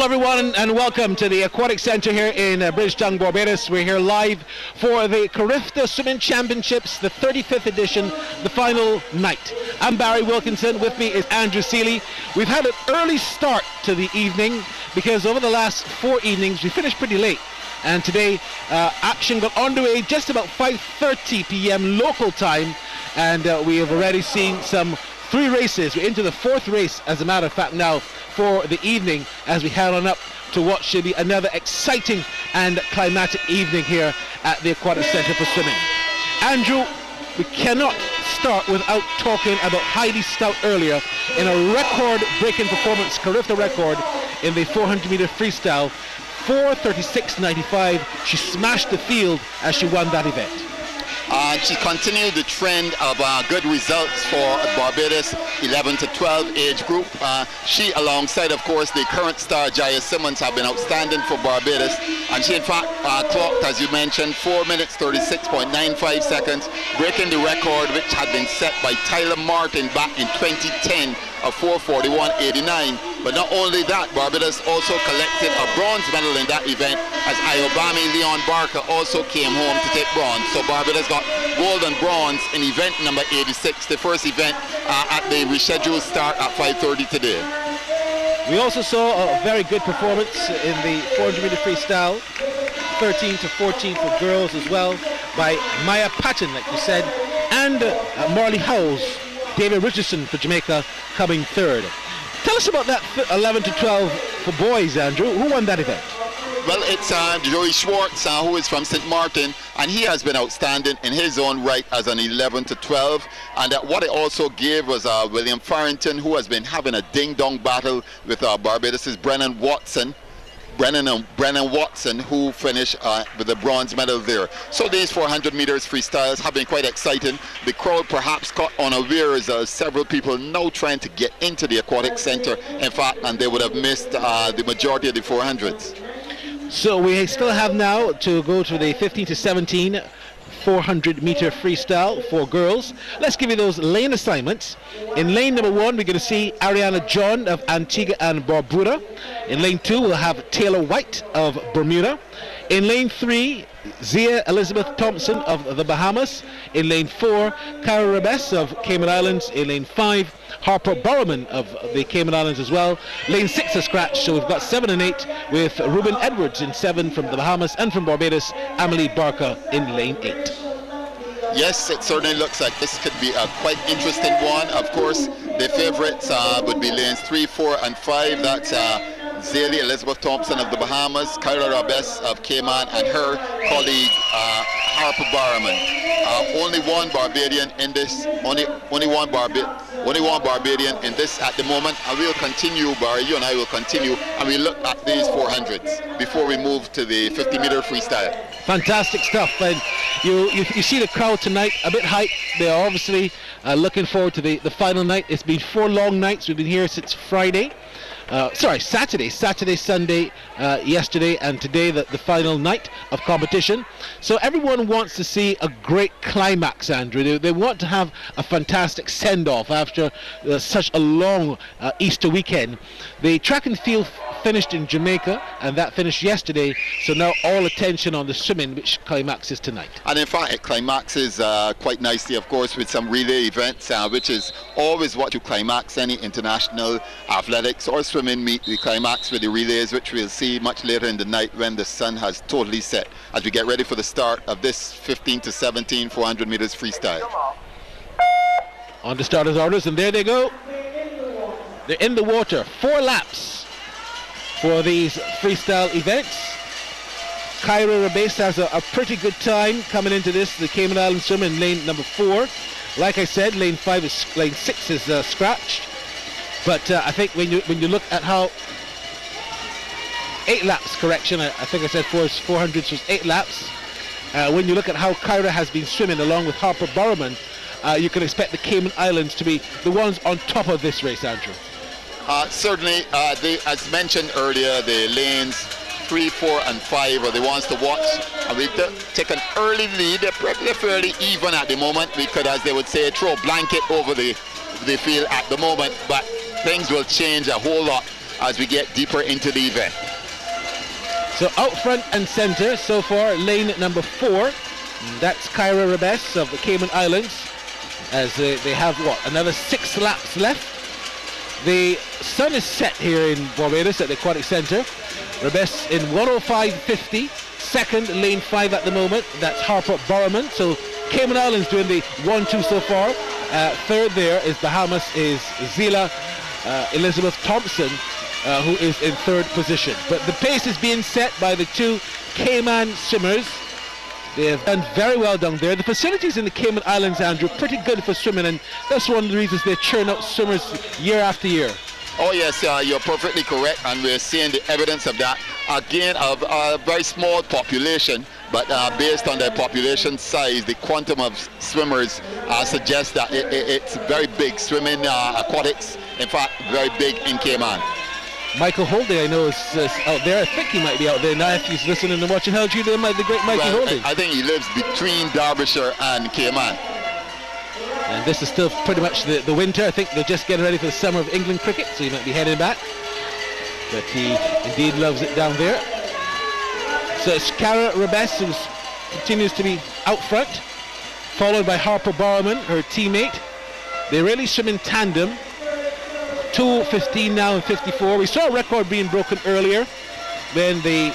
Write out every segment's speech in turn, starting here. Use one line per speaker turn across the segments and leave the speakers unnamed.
Hello everyone and welcome to the Aquatic Centre here in Bridgetown, Barbados. We're here live for the Carifta Swimming Championships, the 35th edition, the final night. I'm Barry Wilkinson, with me is Andrew Seeley. We've had an early start to the evening because over the last 4 evenings we finished pretty late. And today action got underway just about 5:30 p.m. local time, and we have already seen some 3 races. We're into the 4th race, as a matter of fact, now for the evening, as we head on up to what should be another exciting and climatic evening here at the Aquatic Centre for Swimming. Andrew, we cannot start without talking about Heidi Stout earlier in a record-breaking performance, Carifta record, in the 400-meter freestyle, 4:36.95. She smashed the field as she won that event.
She continued the trend of good results for Barbados 11 to 12 age group. She, alongside, of course, the current star Jaya Simmons, have been outstanding for Barbados. And she, in fact, clocked, as you mentioned, 4 minutes 36.95 seconds, breaking the record which had been set by Tyler Martin back in 2010 of 4:41.89. But not only that, Barbados also collected a bronze medal in that event, as Iobami Leon Barker also came home to take bronze. So Barbados got gold and bronze in event number 86, the first event at the rescheduled start at 5:30 today.
We also saw a very good performance in the 400-meter freestyle, 13 to 14 for girls as well, by Maya Patton, like you said, and Marley Howells, David Richardson for Jamaica coming 3rd. Tell us about that 11 to 12 for boys, Andrew. Who won that event?
Well, it's Joey Schwartz, who is from St. Martin, and he has been outstanding in his own right as an 11 to 12. And what it also gave was William Farrington, who has been having a ding-dong battle with Barbados' Brennan Watson, who finished with the bronze medal there. So these 400 meters freestyles have been quite exciting. The crowd perhaps caught unawares as several people now trying to get into the Aquatic Centre, in fact, and they would have missed the majority of the 400s.
So we still have now to go to the 15 to 17 400-meter freestyle for girls. Let's give you those lane assignments. In lane number 1, we're going to see Ariana John of Antigua and Barbuda. In lane 2, we'll have Taylor White of Bermuda. In lane 3, Zia Elizabeth Thompson of the Bahamas. In lane 4, Cara Rabes of Cayman Islands. In lane 5, Harper Borrowman of the Cayman Islands as well. Lane 6 is scratched, so we've got 7 and 8 with Ruben Edwards in 7 from the Bahamas, and from Barbados, Amelie Barker in lane 8.
Yes, it certainly looks like this could be a quite interesting one. Of course, the favourites would be lanes 3, 4 and 5. That's Zaylee Elizabeth Thompson of the Bahamas, Kyra Rabes of Cayman, and her colleague Harper Barrowman. Only one Barbadian in this, only one Barbadian in this at the moment, and we'll continue, Barry, you and I will continue, and we look at these 400s before we move to the 50-meter freestyle.
Fantastic stuff, and you see the crowd tonight a bit hyped. They are obviously looking forward to the final night. It's been 4 long nights. We've been here since Friday. Saturday, Sunday, yesterday, and today the final night of competition. So everyone wants to see a great climax, Andrew. They want to have a fantastic send-off after such a long Easter weekend. The track and field finished in Jamaica, and that finished yesterday, so now all attention on the swimming, which climaxes tonight. And
in fact, it climaxes quite nicely, of course, with some relay events, which is always what you climax any international athletics or swimming meet. We climax with the relays, which we'll see much later in the night when the sun has totally set, as we get ready for the start of this 15 to 17 400 meters freestyle.
On the starters' orders, and there they go. They're in the water. 4 laps for these freestyle events. Kyra Rabes has a pretty good time coming into this, the Cayman Islands swim in lane number 4. Like I said, lane 6 is scratched. But I think when you look at how 8 laps, correction, I think I said 400s was 8 laps. When you look at how Kyra has been swimming along with Harper Borrowman, you can expect the Cayman Islands to be the ones on top of this race, Andrew.
Certainly, as mentioned earlier, the lanes 3, 4 and 5 are the ones to watch, and we take an early lead. They're fairly even at the moment. We could, as they would say, throw a blanket over the field at the moment, but things will change a whole lot as we get deeper into the event.
So out front and center so far, lane number 4. That's Kyra Rebes of the Cayman Islands, as they have another 6 laps left. The sun is set here in Barbados at the Aquatic Center. Rebes in 105.50, second, lane 5 at the moment. That's Harper Borroman. So Cayman Islands doing the 1-2 so far. Third there is Bahamas, is Zila Elizabeth Thompson, who is in third position. But the pace is being set by the 2 Cayman swimmers. They have done very well down there. The facilities in the Cayman Islands, Andrew, pretty good for swimming, and that's one of the reasons they churn out swimmers year after year.
Oh yes, you're perfectly correct, and we're seeing the evidence of that. Again, a very small population, but based on their population size, the quantum of swimmers suggests that it's very big. Swimming, aquatics, in fact, very big in Cayman.
Michael Holding, I know, is out there. I think he might be out there now if he's listening and watching. How do you do, the great Mikey Holding?
I think he lives between Derbyshire and Cayman.
And this is still pretty much the winter. I think they're just getting ready for the summer of England cricket, so he might be heading back. But he indeed loves it down there. So it's Cara Rebes who continues to be out front, followed by Harper Borroman, her teammate. They really swim in tandem. 2:15 now and 54. We saw a record being broken earlier when the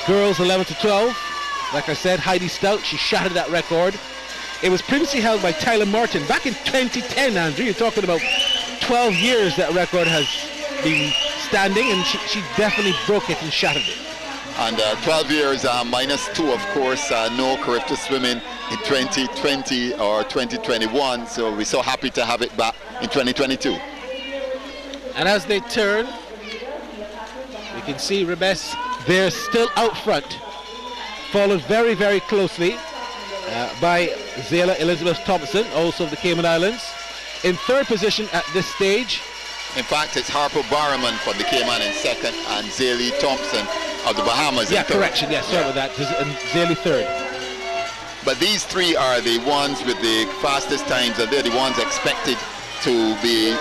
girls 11 to 12, like I said, Heidi Stout, she shattered that record. It was previously held by Tyler Martin back in 2010, Andrew. You're talking about 12 years that record has been standing, and she definitely broke it and shattered it.
And 12 years minus 2, of course, no Carifta swimming in 2020 or 2021, so we're so happy to have it back in 2022.
And as they turn, you can see Rebes, they're still out front, followed very, very closely by Zayla Elizabeth Thompson, also of the Cayman Islands. In third position at this stage.
In fact, it's Harper Barroman from the Cayman in second, and Zaylee Thompson of the Bahamas in third.
Correction, sorry about that, and Zaylee third.
But these 3 are the ones with the fastest times, and they're the ones expected to be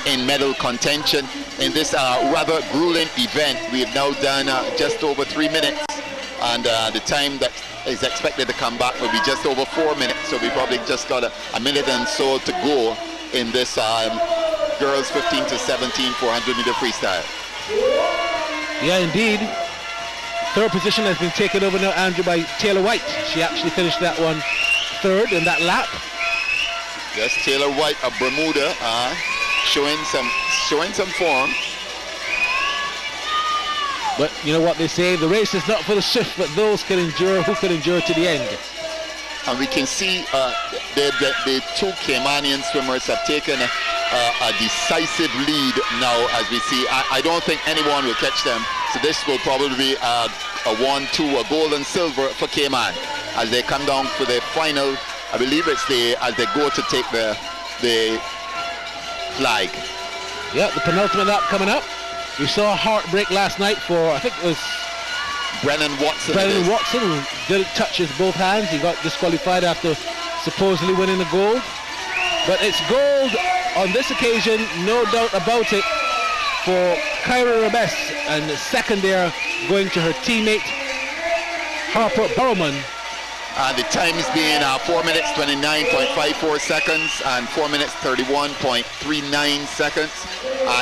in medal contention in this rather grueling event. We have now done just over 3 minutes, and the time that is expected to come back will be just over 4 minutes, so we probably just got a minute and so to go in this girls 15 to 17 400 meter freestyle.
Yeah, indeed. Third position has been taken over now, Andrew, by Taylor White. She actually finished that one third in that lap.
Yes, Taylor White of Bermuda, showing some form.
But you know what they say, the race is not for the swift, but those can endure who can endure to the end.
And we can see the 2 Caymanian swimmers have taken a decisive lead now, as we see. I don't think anyone will catch them, so this will probably be a 1-2, a gold and silver for Cayman as they come down for the final. I believe it's as they go to take the flag.
Yeah, the penultimate lap coming up. We saw a heartbreak last night for, I think it was
Brennan Watson.
Brennan Watson, who didn't touch his both hands. He got disqualified after supposedly winning the gold. But it's gold on this occasion, no doubt about it, for Kyra Rebes, and the second there going to her teammate Harper Borroman.
The times being 4 minutes 29.54 seconds and 4 minutes 31.39 seconds.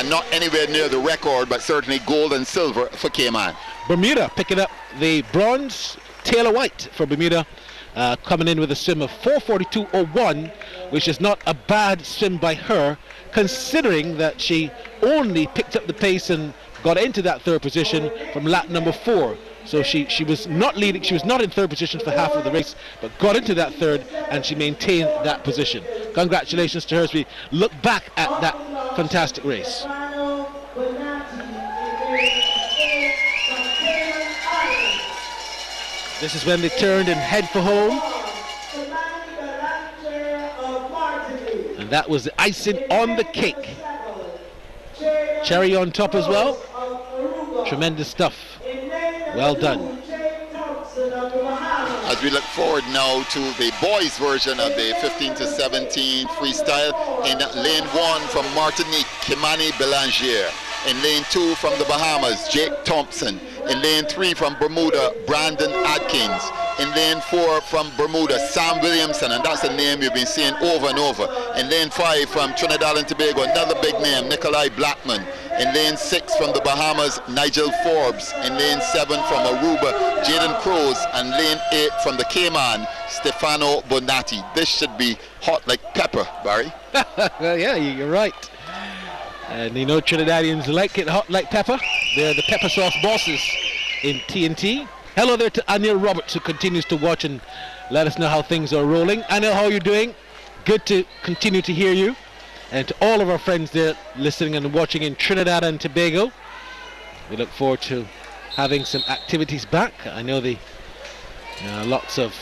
Not anywhere near the record, but certainly gold and silver for Cayman.
Bermuda picking up the bronze. Taylor White for Bermuda coming in with a swim of 4:42.01, which is not a bad swim by her, considering that she only picked up the pace and got into that third position from lap number 4. So she was not leading, she was not in third position for half of the race, but got into that third and she maintained that position. Congratulations to her as we look back at that fantastic race. This is when they turned and head for home. And that was the icing on the cake. Cherry on top as well. Tremendous stuff. Well done.
As we look forward now to the boys version of the 15 to 17 freestyle in lane 1 from Martinique, Kimani Belanger. In lane 2 from the Bahamas, Jake Thompson. In lane 3 from Bermuda, Brandon Adkins. In lane 4 from Bermuda, Sam Williamson, and that's a name you've been seeing over and over. In lane 5 from Trinidad and Tobago, another big name, Nikolai Blackman. In lane 6 from the Bahamas, Nigel Forbes. In lane 7 from Aruba, Jaden Cruz. And lane 8 from the Cayman, Stefano Bonatti. This should be hot like pepper, Barry.
Yeah, you're right. And you know Trinidadians like it hot like pepper. They're the pepper sauce bosses in TNT. Hello there to Anil Roberts, who continues to watch and let us know how things are rolling. Anil, how are you doing? Good to continue to hear you. And to all of our friends there listening and watching in Trinidad and Tobago, we look forward to having some activities back. I know the lots of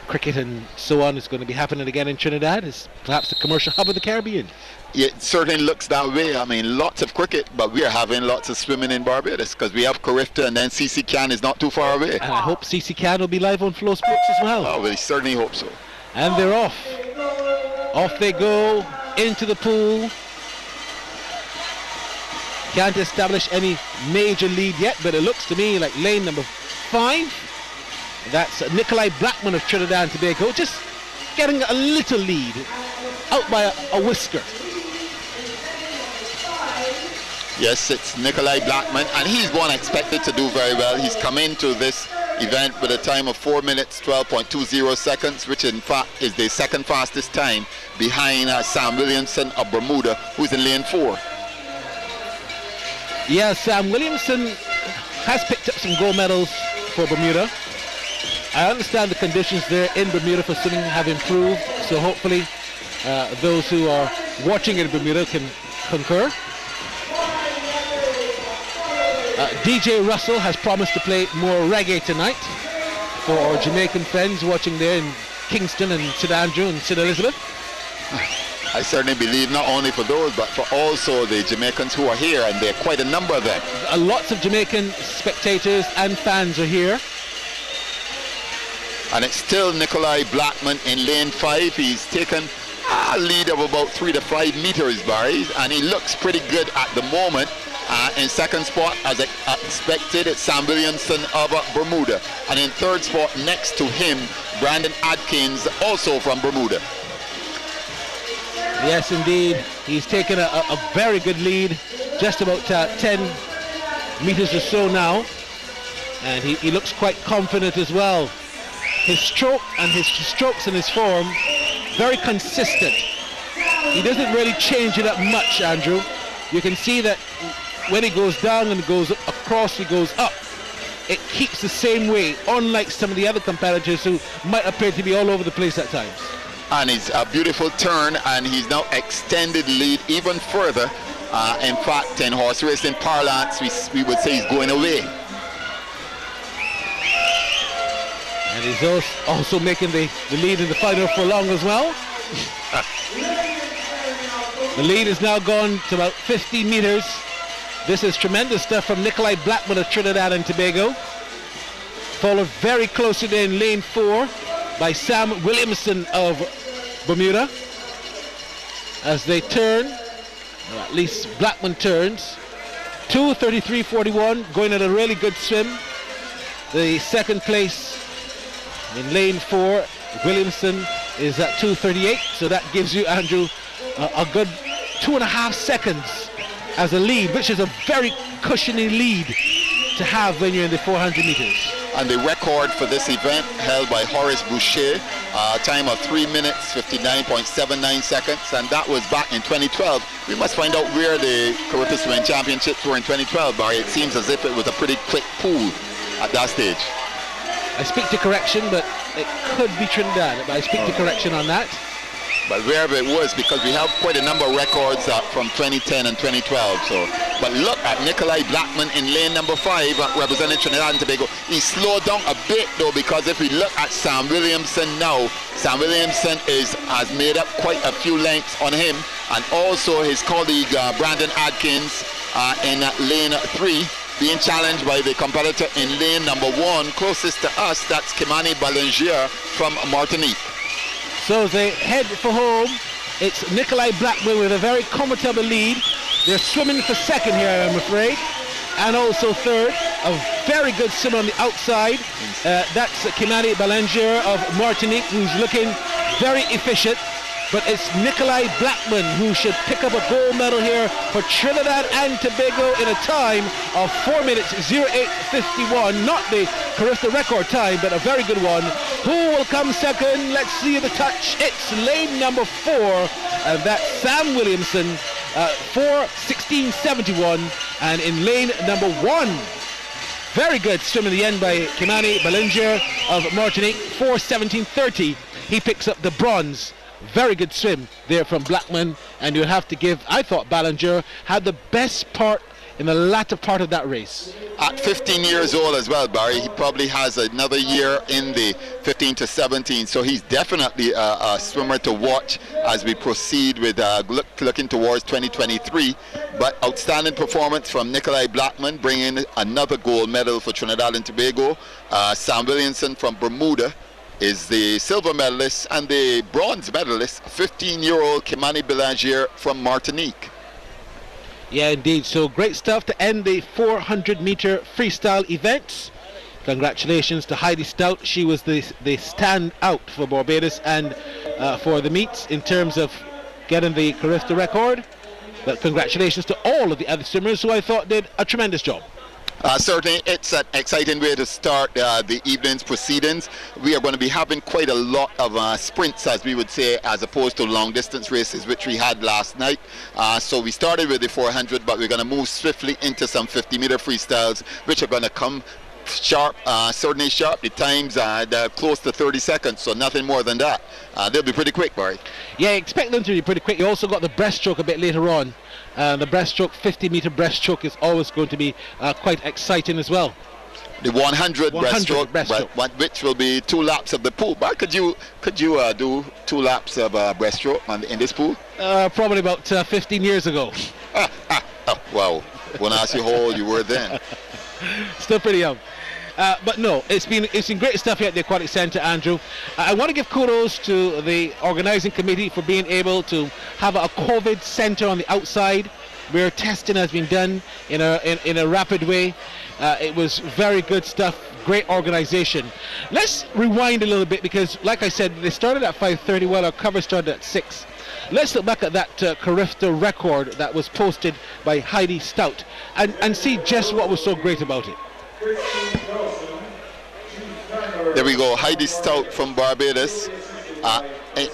cricket and so on is going to be happening again in Trinidad. It's perhaps the commercial hub of the Caribbean.
It certainly looks that way. I mean, lots of cricket, but we are having lots of swimming in Barbados because we have Carifta, and then CC Can is not too far away.
And I hope CC Can will be live on FlowSports as well.
Oh, we certainly hope so.
And they're off. Off they go into the pool. Can't establish any major lead yet, but it looks to me like lane number 5. That's Nikolai Blackman of Trinidad and Tobago, just getting a little lead, out by a whisker.
Yes, it's Nikolai Blackman, and he's one expected to do very well. He's come into this event with a time of 4 minutes, 12.20 seconds, which in fact is the second fastest time behind Sam Williamson of Bermuda, who's in lane 4.
Yeah, Sam Williamson has picked up some gold medals for Bermuda. I understand the conditions there in Bermuda for swimming have improved, so hopefully those who are watching in Bermuda can concur. DJ Russell has promised to play more reggae tonight for our Jamaican friends watching there in Kingston and St Andrew and St Elizabeth.
I certainly believe not only for those, but for also the Jamaicans who are here, and there are quite a number of them.
Lots of Jamaican spectators and fans are here.
And it's still Nikolai Blackman in lane 5. He's taken a lead of about 3 to 5 meters, Barry, and he looks pretty good at the moment. In second spot, as expected, it's Sam Williamson of Bermuda. And in third spot, next to him, Brandon Adkins, also from Bermuda.
Yes, indeed. He's taken a very good lead, just about 10 meters or so now. And he looks quite confident as well. His stroke and his strokes and his form, very consistent. He doesn't really change it up much, Andrew. You can see that when he goes down and goes across, he goes up. It keeps the same way, unlike some of the other competitors who might appear to be all over the place at times.
And it's a beautiful turn, and he's now extended lead even further. In fact, in horse racing parlance, we would say he's going away.
And he's also making the lead in the final furlong as well. The lead is now gone to about 50 meters. This is tremendous stuff from Nikolai Blackman of Trinidad and Tobago. Followed very closely in lane 4 by Sam Williamson of Bermuda. As they turn, or at least Blackman turns, 2:33.41, going at a really good swim. The second place in lane 4, Williamson, is at 2:38, so that gives you, Andrew, a good 2.5 seconds as a lead, which is a very cushiony lead to have when you're in the 400 meters.
And the record for this event held by Horace Boucher, a time of 3 minutes 59.79 seconds, and that was back in 2012. We must find out where the Carifta Swimming Championships were in 2012, Barry. It seems as if it was a pretty quick pool at that stage.
I speak to correction, but it could be Trinidad, but I speak to correction on that.
But wherever it was, because we have quite a number of records from 2010 and 2012. So, but look at Nikolai Blackman in lane number 5, representing Trinidad and Tobago. He slowed down a bit though, because if we look at Sam Williamson now, Sam Williamson has made up quite a few lengths on him, and also his colleague Brandon Adkins in lane 3. Being challenged by the competitor in lane number 1, closest to us, that's Kimani Ballinger from Martinique.
So they head for home. It's Nikolai Blackman with a very comfortable lead. They're swimming for second here, I'm afraid. And also third, a very good swimmer on the outside. That's Kimani Belanger of Martinique, who's looking very efficient. But it's Nikolai Blackman who should pick up a gold medal here for Trinidad and Tobago in a time of 4 minutes 08:51. Not the Carifta record time, but a very good one. Who will come second? Let's see the touch. It's lane number 4, and that's Sam Williamson, 4:16.71. And in lane number 1, very good swim in the end by Kimani Belanger of Martinique, 4:17.30. He picks up the bronze. Very good swim there from Blackman, and you have to give, I thought Ballinger had the best part in the latter part of that race.
At 15 years old as well, Barry, he probably has another year in the 15 to 17, so he's definitely a swimmer to watch as we proceed with looking towards 2023. But outstanding performance from Nikolai Blackman, bringing another gold medal for Trinidad and Tobago. Sam Williamson from Bermuda is the silver medalist, and the bronze medalist, 15-year-old Kimani Belanger from Martinique.
Yeah, indeed. So great stuff to end the 400-meter freestyle events. Congratulations to Heidi Stout. She was the standout for Barbados and for the meets in terms of getting the Carifta record. But congratulations to all of the other swimmers who I thought did a tremendous job.
Certainly, it's an exciting way to start the evening's proceedings. We are going to be having quite a lot of sprints, as we would say, as opposed to long distance races, which we had last night. So we started with the 400, but we're going to move swiftly into some 50-meter freestyles, which are going to come sharp, certainly sharp. The times they're close to 30 seconds, so nothing more than that. They'll be pretty quick, Barry.
Yeah, expect them to be pretty quick. You also got the breaststroke a bit later on. The breaststroke, 50-meter breaststroke, is always going to be quite exciting as well.
The 100 breaststroke, which will be 2 laps of the pool. But could you do 2 laps of breaststroke in this pool?
Probably about 15 years ago.
Oh, wow. When I asked you how old you were then.
Still pretty young. But no, it's been great stuff here at the Aquatic Centre, Andrew. I want to give kudos to the organising committee for being able to have a COVID centre on the outside where testing has been done in a rapid way. It was very good stuff, great organisation. Let's rewind a little bit because, like I said, they started at 5:30 while our cover started at 6. Let's look back at that Carifta record that was posted by Heidi Stout and see just what was so great about it.
There we go, Heidi Stout from Barbados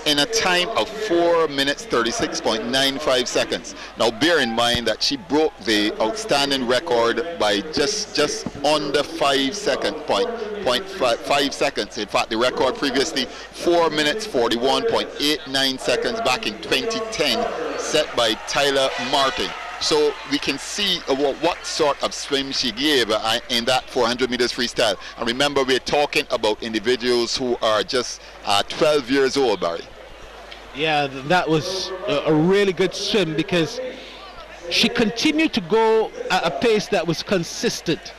in a time of 4 minutes 36.95 seconds. Now bear in mind that she broke the outstanding record by just under 5 seconds, 0.5 seconds. In fact, the record previously 4 minutes 41.89 seconds back in 2010, set by Tyler Martin. So we can see what sort of swim she gave in that 400 meters freestyle. And remember, we're talking about individuals who are just 12 years old, Barry.
Yeah, that was a really good swim because she continued to go at a pace that was consistent.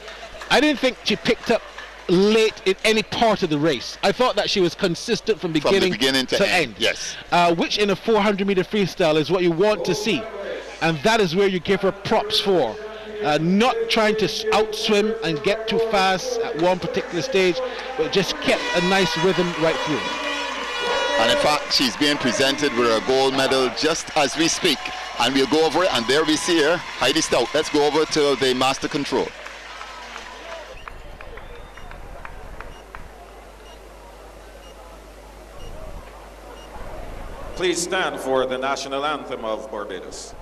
I didn't think she picked up late in any part of the race. I thought that she was consistent from beginning to end.
Yes.
Which in a 400 meter freestyle is what you want to see. And that is where you give her props for. Not trying to outswim and get too fast at one particular stage, but just kept a nice rhythm right through.
And in fact, she's being presented with her gold medal just as we speak. And we'll go over it, and there we see her, Heidi Stout. Let's go over to the master control.
Please stand for the national anthem of Barbados.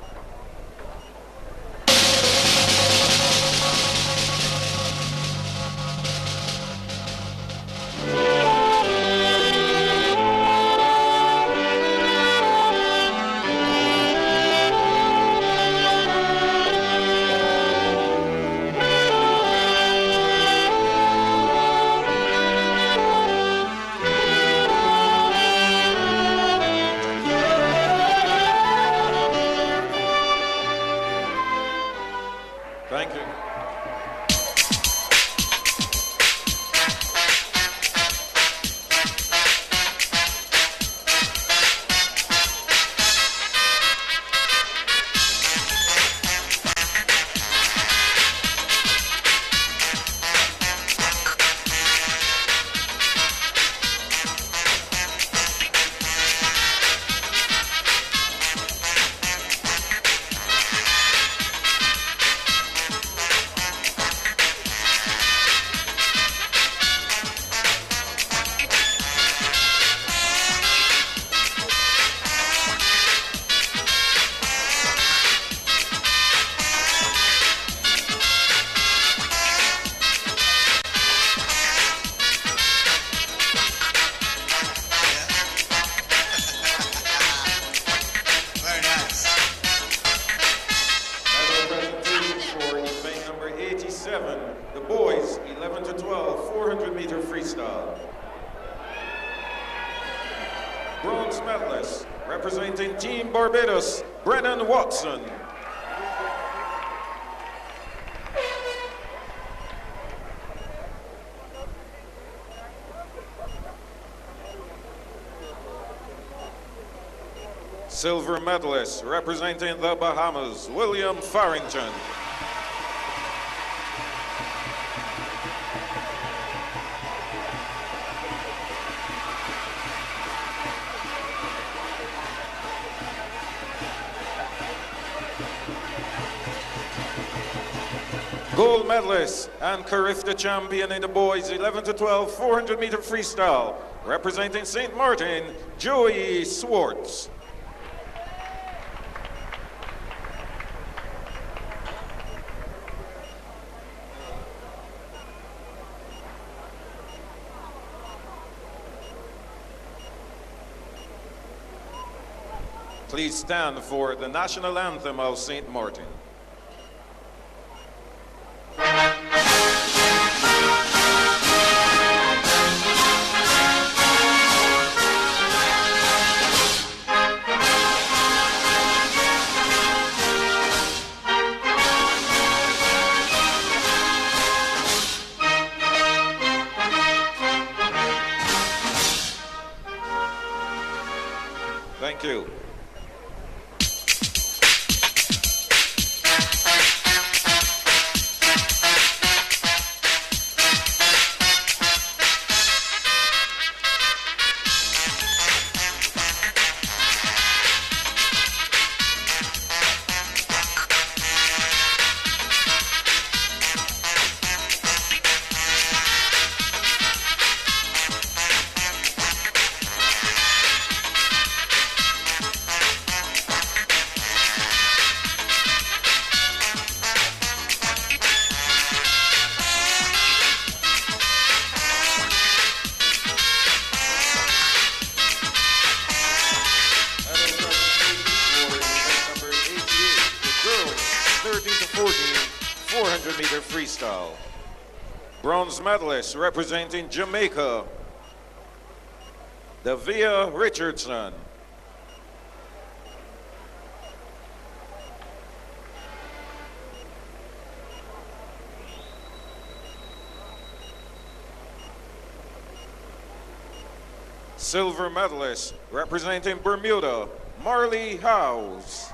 Bronze medalist, representing Team Barbados, Brennan Watson. Silver medalist, representing the Bahamas, William Farrington. Gold medalist and Carifta champion in the boys 11 to 12 400 meter freestyle, representing St. Martin, Joey Swartz. Please stand for the national anthem of St. Martin. Thank you. Freestyle. Bronze medalist representing Jamaica, Davia Richardson. Silver medalist representing Bermuda, Marley Howes.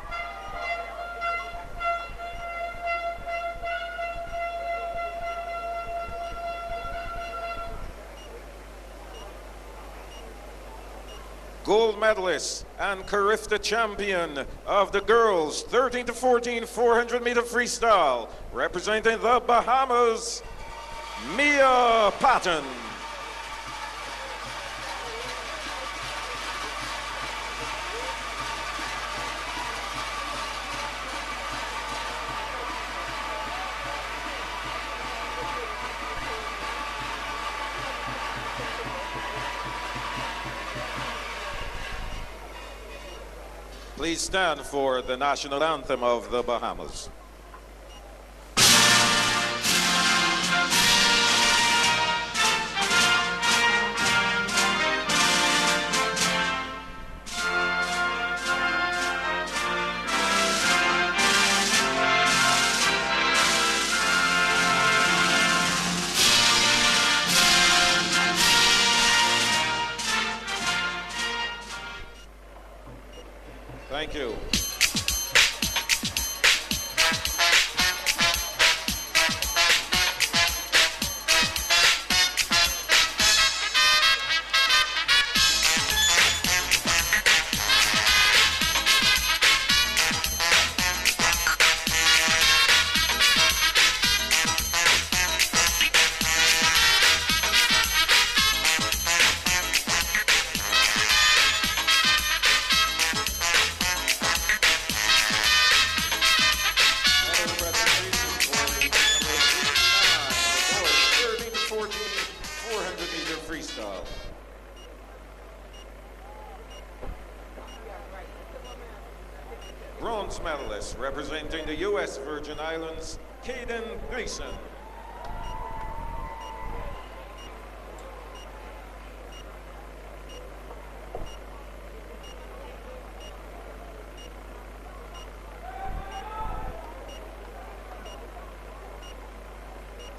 Gold medalist and Carifta champion of the girls 13 to 14 400 meter freestyle, representing the Bahamas, Mia Patton. Please stand for the national anthem of the Bahamas. Thank you. Freestyle. Bronze medalist representing the U.S. Virgin Islands, Caden Gleason.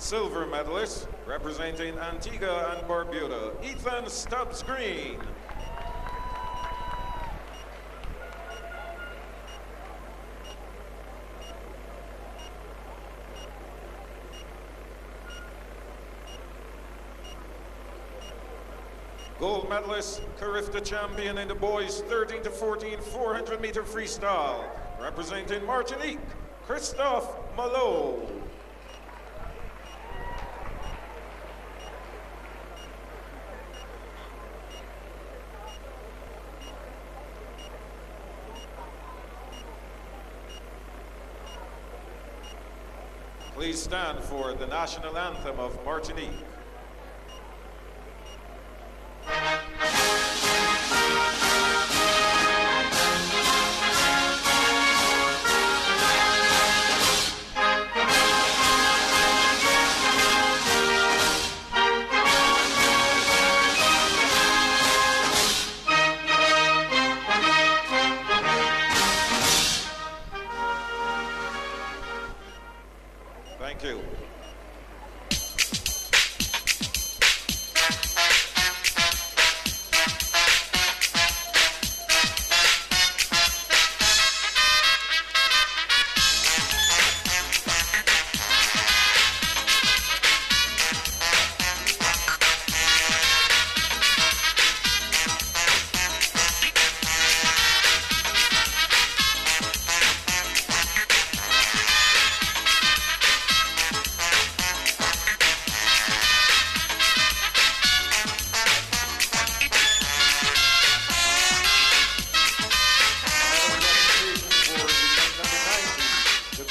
Silver medalist, representing Antigua and Barbuda, Ethan Stubbs Green. Gold medalist, Carifta champion in the boys 13 to 14 400 meter freestyle, representing Martinique, Christophe Malo. Please stand for the national anthem of Martinique. Thank you.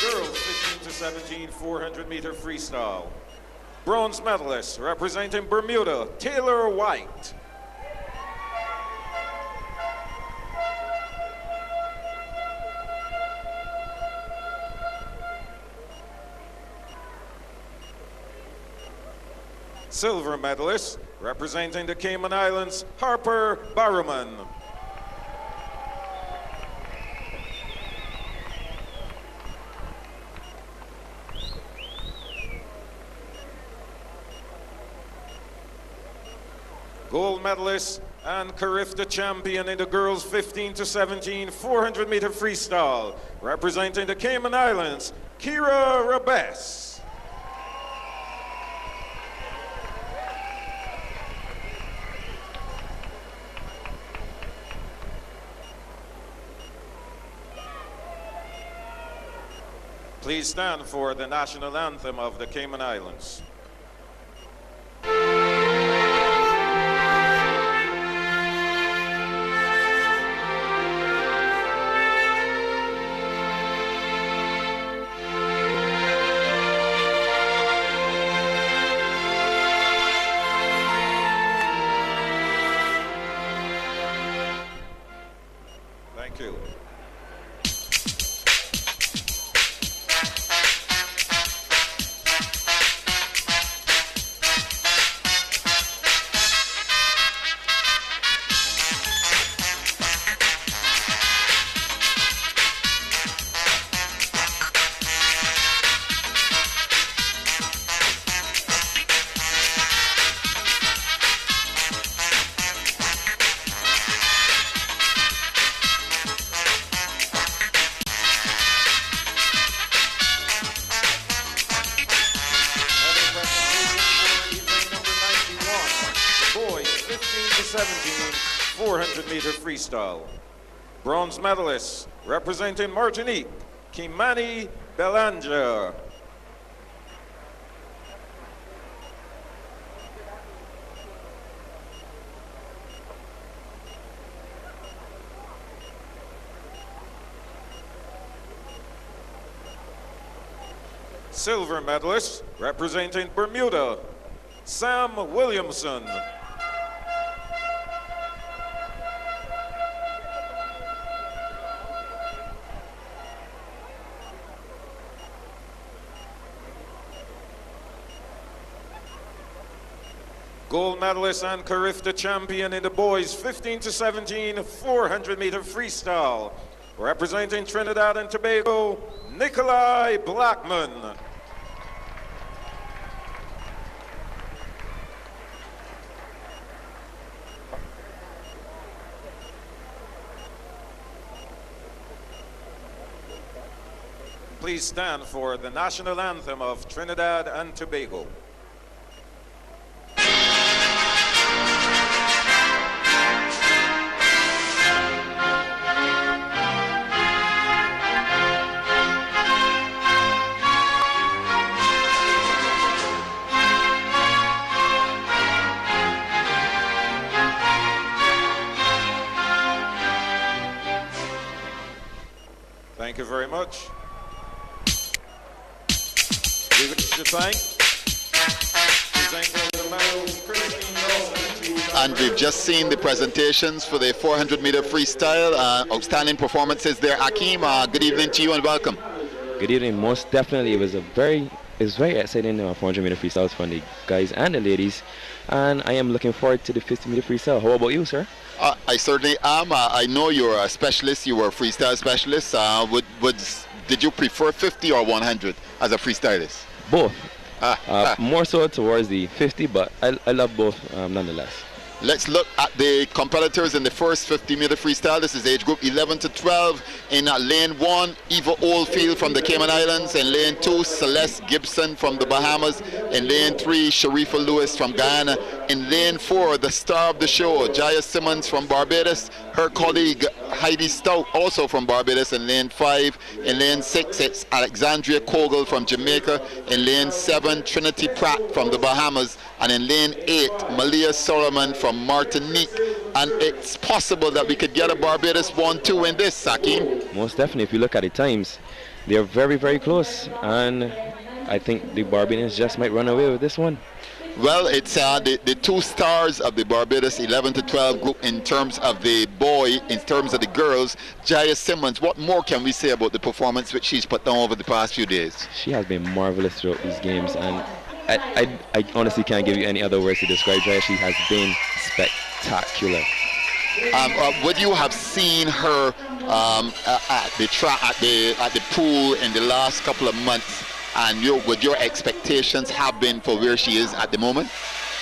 Girls 15 to 17 400 meter freestyle. Bronze medalist representing Bermuda, Taylor White. Silver medalist representing the Cayman Islands, Harper Barrowman. Gold medalist and Carifta champion in the girls 15 to 17 400 meter freestyle, representing the Cayman Islands, Kira Rabes. Please stand for the national anthem of the Cayman Islands. Thank you. Boys 15 to 17 400 meter freestyle. Bronze medalist representing Martinique, Kimani Belanger. Silver medalist representing Bermuda, Sam Williamson. Gold medalist and Carifta champion in the boys 15 to 17 400 meter freestyle, representing Trinidad and Tobago, Nikolai Blackman. please stand for the national anthem of Trinidad and Tobago. Thank you very much. We wish to thank the medals,
and we've just seen the presentations for the 400-meter freestyle. Outstanding performances there. Akeem, good evening to you and welcome.
Good evening. Most definitely, it was very exciting 400-meter freestyles from the guys and the ladies, and I am looking forward to the 50-meter freestyle. How about you, sir?
I certainly am. I know you're a specialist. You were a freestyle specialist. Did you prefer 50 or 100 as a freestylist?
Both. More so towards the 50, but I love both nonetheless.
Let's look at the competitors in the first 50-meter freestyle. This is age group 11 to 12. In lane 1, Eva Oldfield from the Cayman Islands. In lane 2, Celeste Gibson from the Bahamas. In lane 3, Sharifa Lewis from Guyana. In lane 4, the star of the show, Jaya Simmons from Barbados. Her colleague Heidi Stout, also from Barbados, in lane 5. In lane 6, it's Alexandria Kogel from Jamaica. In lane 7, Trinity Pratt from the Bahamas. And in lane 8, Malia Solomon from Martinique. And it's possible that we could get a Barbados 1-2 in this, Sakim.
Most definitely. If you look at the times, they're very, very close. And I think the Barbadians just might run away with this one.
Well, it's the two stars of the Barbados 11 to 12 group in terms of the in terms of the girls. Jaya Simmons, what more can we say about the performance which she's put down over the past few days?
She has been marvelous throughout these games, and I honestly can't give you any other words to describe Jaya. She has been spectacular.
Would you have seen her at the pool in the last couple of months? And would your expectations have been for where she is at the moment?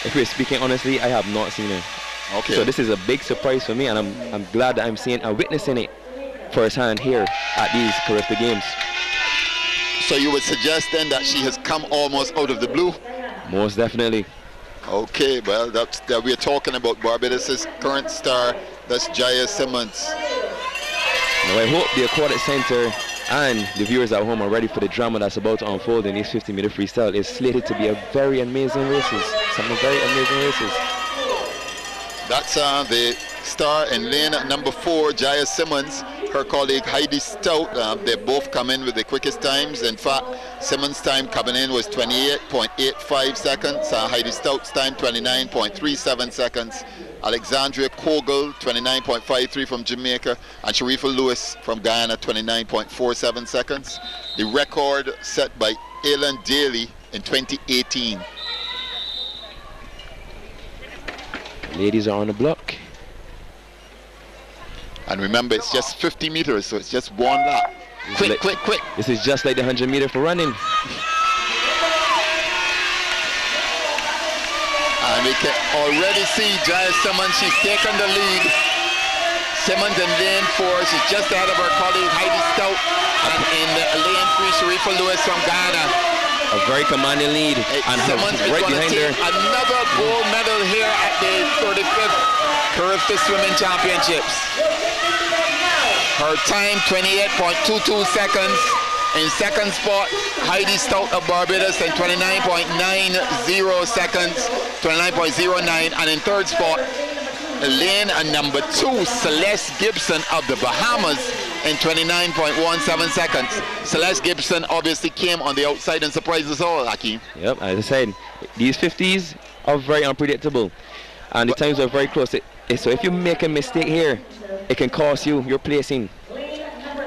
If we're speaking honestly, I have not seen her.
Okay.
So this is a big surprise for me, and I'm glad that I'm seeing and witnessing it firsthand here at these Carifta games.
So you would suggest then that she has come almost out of the blue?
Most definitely.
Okay, well, that we're talking about Barbados' current star, that's Jaya Simmons.
Now I hope the Aquatic Center and the viewers at home are ready for the drama that's about to unfold in these 50-meter freestyle. It's slated to be a very amazing races. Some very amazing races.
That's the star in lane number 4, Jaya Simmons. Her colleague Heidi Stout, they both come in with the quickest times. In fact, Simmons' time coming in was 28.85 seconds. Heidi Stout's time 29.37 seconds. Alexandria Kogel 29.53 from Jamaica, and Sharifa Lewis from Guyana 29.47 seconds. The record set by Aileen Daly in 2018.
Ladies are on the block.
And remember, it's just 50 meters, so it's just one lap. Quick.
This is just like the 100-meter for running.
And we can already see Jaya Simmons, she's taken the lead. Simmons in lane 4, she's just ahead of her colleague Heidi Stout. And in lane 3, Sharifa Lewis from Ghana.
A very commanding lead. And
Simmons is
right
going to
behind
take
her.
another gold medal here at the 35th Carifta Swimming Championships. Her time 28.22 seconds. In second spot, Heidi Stout of Barbados in 29.90 seconds, 29.09. And in third spot, lane number 2, Celeste Gibson of the Bahamas in 29.17 seconds. Celeste Gibson obviously came on the outside and surprised us all, Akeem.
Yep, as I said, these 50s are very unpredictable. And the times are very close. So if you make a mistake here, it can cost you your placing.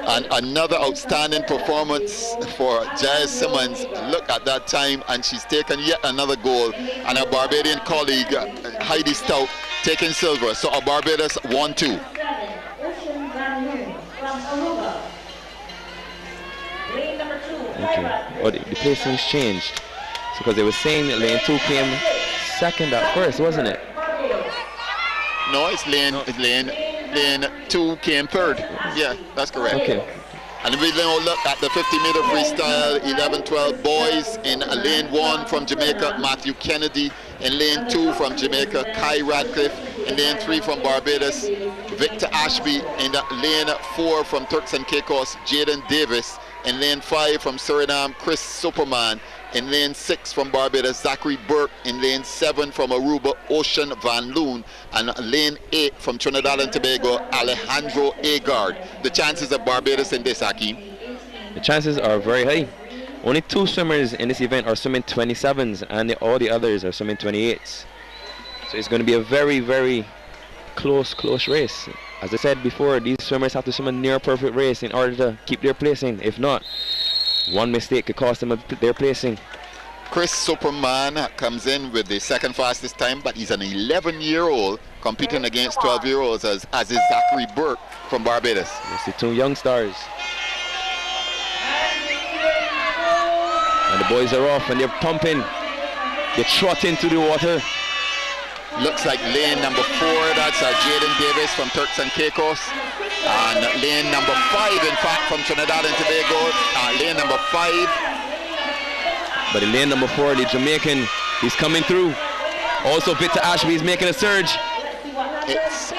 And another outstanding performance for Jaya Simmons. Look at that time, and she's taken yet another gold. And her Barbadian colleague, Heidi Stout, taking silver. So a Barbados 1-2.
Okay. Oh, the placing's changed. Because they were saying that lane 2 came second at first, wasn't it?
No, it's lane 2 came third. Yeah, that's correct.
Okay.
And we now look at the 50-meter freestyle 11-12 boys. In lane 1 from Jamaica, Matthew Kennedy. In lane 2 from Jamaica, Kai Radcliffe. In lane 3 from Barbados, Victor Ashby. In lane 4 from Turks and Caicos, Jaden Davis. In lane 5 from Suriname, Chris Superman. In lane 6 from Barbados, Zachary Burke. In lane 7 from Aruba, Ocean Van Loon. And lane 8 from Trinidad and Tobago, Alejandro Agard. The chances of Barbados in this, Hakeem?
The chances are very high. Only 2 swimmers in this event are swimming 27s, and all the others are swimming 28s. So it's going to be a very, very close race. As I said before, these swimmers have to swim a near perfect race in order to keep their placing. If not, one mistake could cost them their placing.
Chris Superman comes in with the second fastest time, but he's an 11-year-old competing against 12-year-olds as is Zachary Burke from Barbados.
It's the 2 young stars. And the boys are off and they're pumping. They trot into the water.
Looks like lane number 4, that's Jaden Davis from Turks and Caicos. And lane number 5, in fact, from Trinidad and Tobago. Lane number 5.
But in lane number 4, the Jamaican, he's coming through. Also, Victor Ashby is making a surge.
It's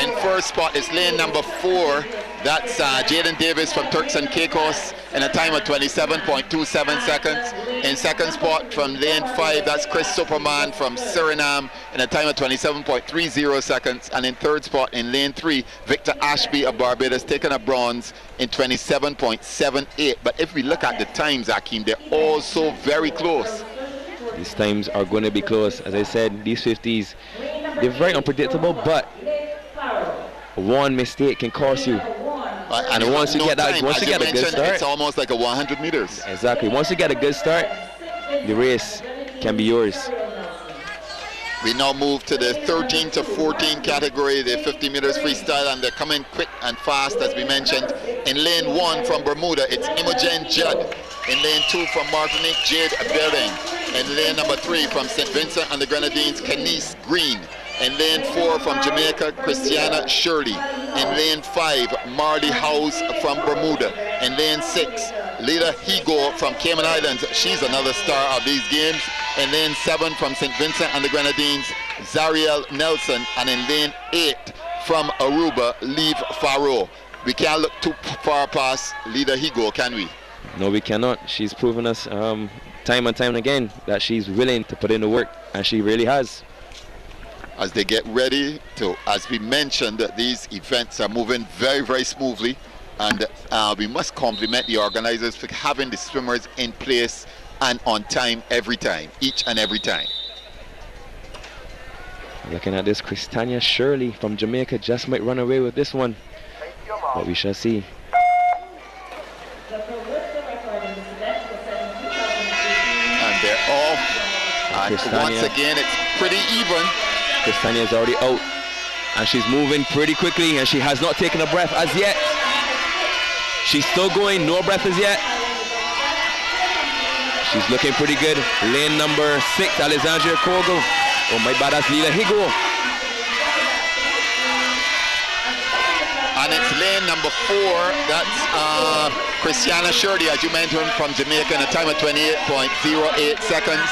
in first spot is lane number 4. That's Jaden Davis from Turks and Caicos in a time of 27.27 seconds. In second spot from lane 5, that's Chris Superman from Suriname in a time of 27.30 seconds. And in third spot in lane 3, Victor Ashby of Barbados taking a bronze in 27.78. But if we look at the times, Hakeem, they're also very close.
These times are going to be close. As I said, these 50s, they're very unpredictable, but one mistake can cost you. And once you get that, once you get a good start,
it's almost like a 100 meters.
Exactly. Once you get a good start, the race can be yours.
We now move to the 13 to 14 category, the 50 meters freestyle, and they're coming quick and fast, as we mentioned. In lane 1 from Bermuda, it's Imogen Judd. In lane 2 from Martinique, Jade Bering. In lane number 3 from St. Vincent and the Grenadines, Kenise Green. In lane 4 from Jamaica, Christiana Shirley. In lane 5, Marley House from Bermuda. In lane 6, Lila Higo from Cayman Islands. She's another star of these games. In lane 7 from St. Vincent and the Grenadines, Zariel Nelson. And in lane 8 from Aruba, Liv Faro. We can't look too far past Lila Higo, can we?
No, we cannot. She's proven us time and time again that she's willing to put in the work, and she really has.
As they get ready to, as we mentioned, these events are moving very, very smoothly, and we must compliment the organizers for having the swimmers in place and on time every time, each and every time.
Looking at this, Christiana Shirley from Jamaica just might run away with this one, but we shall see.
And they're off, and once again it's pretty even.
Christiana is already out, and she's moving pretty quickly, and she has not taken a breath as yet. She's still going, no breath as yet. She's looking pretty good. Lane number 6, Alexandria Kogo. Oh my bad, that's Lila Higo.
And it's lane number 4, that's Christiana Shirley, as you mentioned, from Jamaica in a time of 28.08 seconds.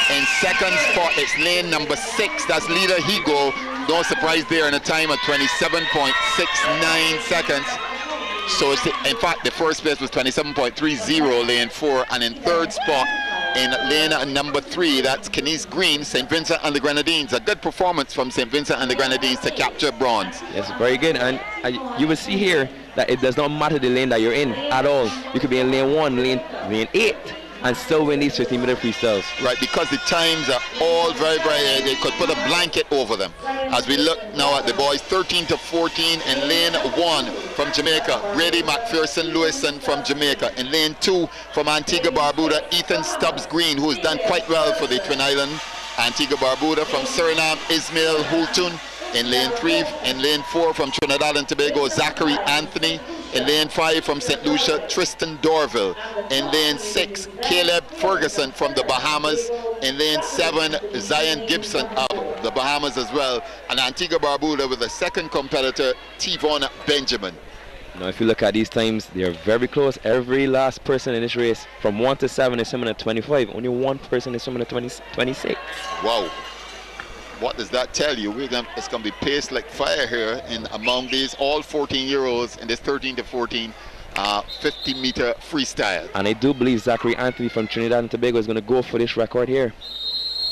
In second spot, it's lane number 6, that's Lila Higo. No surprise there, in a time of 27.69 seconds. So it's in fact, the first place was 27.30, lane 4. And in third spot, in lane number 3, that's Kenise Green, St. Vincent and the Grenadines. A good performance from St. Vincent and the Grenadines to capture bronze.
Yes, very good. And you will see here that it does not matter the lane that you're in at all. You could be in lane 1, lane 8, and still win these 50-meter freestyles.
Right, because the times are all very, very, they could put a blanket over them. As we look now at the boys, 13 to 14 in lane 1 from Jamaica, Brady McPherson Lewison from Jamaica. In lane 2 from Antigua Barbuda, Ethan Stubbs Green, who has done quite well for the Twin Island Antigua Barbuda. From Suriname, Ismail Hultun. In lane 3, in lane 4 from Trinidad and Tobago, Zachary Anthony. In lane 5 from St. Lucia, Tristan Dorville. In lane 6, Caleb Ferguson from the Bahamas. In lane 7, Zion Gibson of the Bahamas as well. And Antigua Barbuda with the second competitor, Tivon Benjamin.
Now, if you look at these times, they are very close. Every last person in this race, from 1 to 7, is swimming at 25. Only one person is swimming at 26.
Wow. What does that tell you? It's going to be paced like fire here among these all 14-year-olds in this 13 to 14 50-meter freestyle.
And I do believe Zachary Anthony from Trinidad and Tobago is going to go for this record here.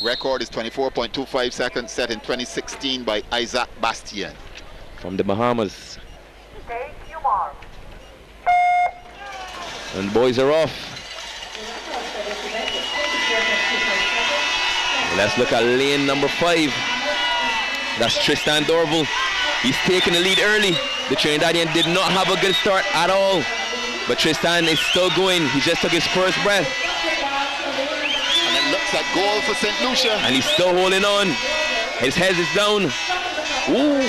Record is 24.25 seconds, set in 2016 by Isaac Bastien.
From the Bahamas. And the boys are off. Let's look at lane number 5. That's Tristan Dorval. He's taking the lead early. The Trinidadian did not have a good start at all. But Tristan is still going. He just took his first breath.
And it looks like goal for St. Lucia.
And he's still holding on. His head is down. Ooh.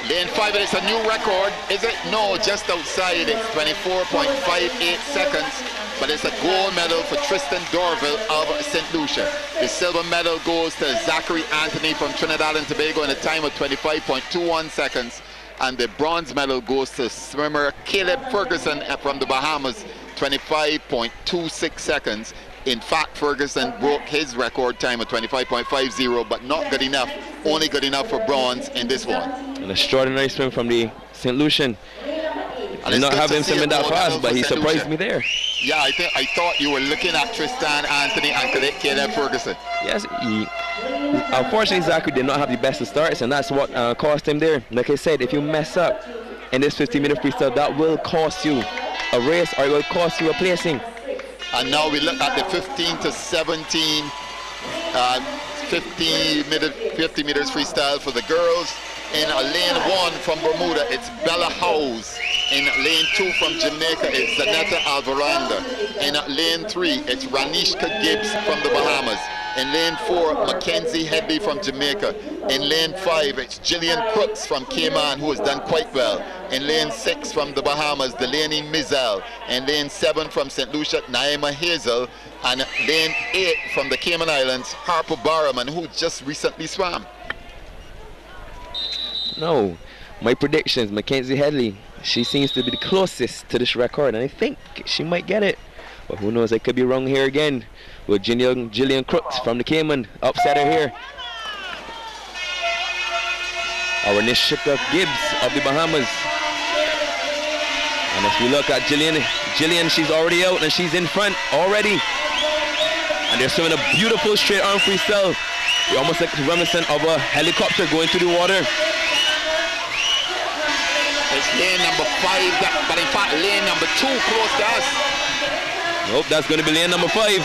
Lane 5, it's a new record, is it? No, just outside. It's 24.58 seconds. But it's a gold medal for Tristan Dorval of St. Lucia. The silver medal goes to Zachary Anthony from Trinidad and Tobago in a time of 25.21 seconds. And the bronze medal goes to swimmer Caleb Ferguson from the Bahamas, 25.26 seconds. In fact, Ferguson broke his record time of 25.50, but not good enough. Only good enough for bronze in this one.
An extraordinary swim from the St. Lucian. I did not have him swimming that fast, but he surprised me there.
Yeah, I thought you were looking at Tristan Anthony and Caleb Ferguson.
Yes, unfortunately Zachary did not have the best of starts, and that's what cost him there. Like I said, if you mess up in this 50-meter freestyle, that will cost you a race, or it will cost you a placing.
And now we look at the 15 to 17 50 meters freestyle for the girls. In lane 1 from Bermuda, it's Bella Howes. In lane 2 from Jamaica, it's Zanetta Alvaranda. In lane 3, it's Ranishka Gibbs from the Bahamas. In lane 4, Mackenzie Headley from Jamaica. In lane 5, it's Gillian Crooks from Cayman, who has done quite well. In lane 6 from the Bahamas, Delaney Mizell. In lane 7 from St. Lucia, Naima Hazel. And lane 8 from the Cayman Islands, Harper Barraman, who just recently swam.
No, my predictions, Mackenzie Headley, she seems to be the closest to this record, and I think she might get it. But who knows, I could be wrong here again. With Gillian Crooks from the Cayman, upset her here. Our Nishika Gibbs of the Bahamas. And as we look at Gillian, she's already out and she's in front already. And they're swimming a beautiful straight arm freestyle. You're almost like reminiscent of a helicopter going through the water.
It's lane number 5, but in fact lane number 2 close to us.
Nope, that's going to be lane number 5.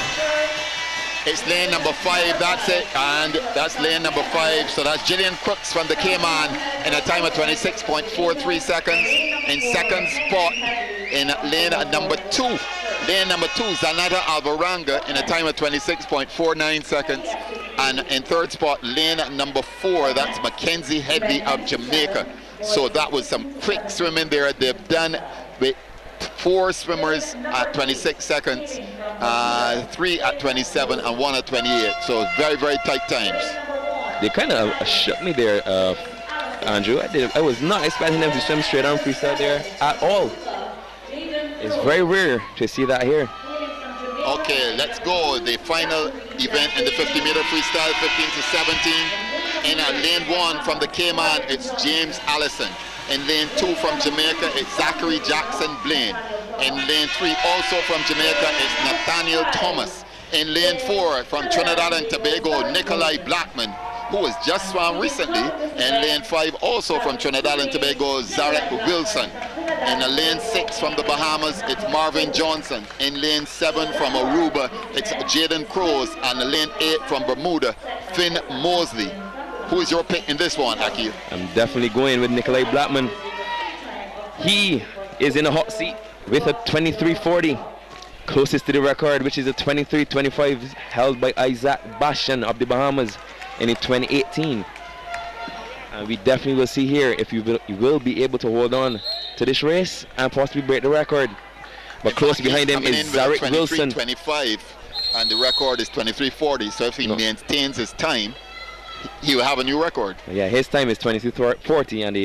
It's lane number 5, that's it, and that's lane number 5. So that's Gillian Crooks from the Cayman in a time of 26.43 seconds. In second spot in lane number 2. Lane number 2, Zanata Alvaranga in a time of 26.49 seconds. And in third spot, lane number 4, that's Mackenzie Headley of Jamaica. So that was some quick swimming there. They've done with 4 swimmers at 26 seconds, 3 at 27, and 1 at 28. So very, very tight times.
They kind of shook me there, Andrew. I was not expecting them to swim straight on freestyle there at all. It's very rare to see that here.
Okay, let's go. The final event in the 50-meter freestyle, 15 to 17. In lane 1 from the Cayman, it's James Allison. In lane 2 from Jamaica, it's Zachary Jackson Blaine. In lane 3, also from Jamaica, it's Nathaniel Thomas. In lane 4 from Trinidad and Tobago, Nikolai Blackman, who was just swam recently. In lane 5, also from Trinidad and Tobago, Zarek Wilson. In lane 6 from the Bahamas, it's Marvin Johnson. In lane 7 from Aruba, it's Jaden Crows. And in lane 8 from Bermuda, Finn Mosley. Who is your pick in this one, Aki?
I'm definitely going with Nikolai Blackman. He is in a hot seat with a 23.40, closest to the record, which is a 23.25 held by Isaac Bashan of the Bahamas in 2018. And we definitely will see here if you will be able to hold on to this race and possibly break the record. But close behind him is Zarek Wilson.
23.25, and the record is 23.40. So if he maintains his time, he will have a new record.
Yeah, his time is 22.40, and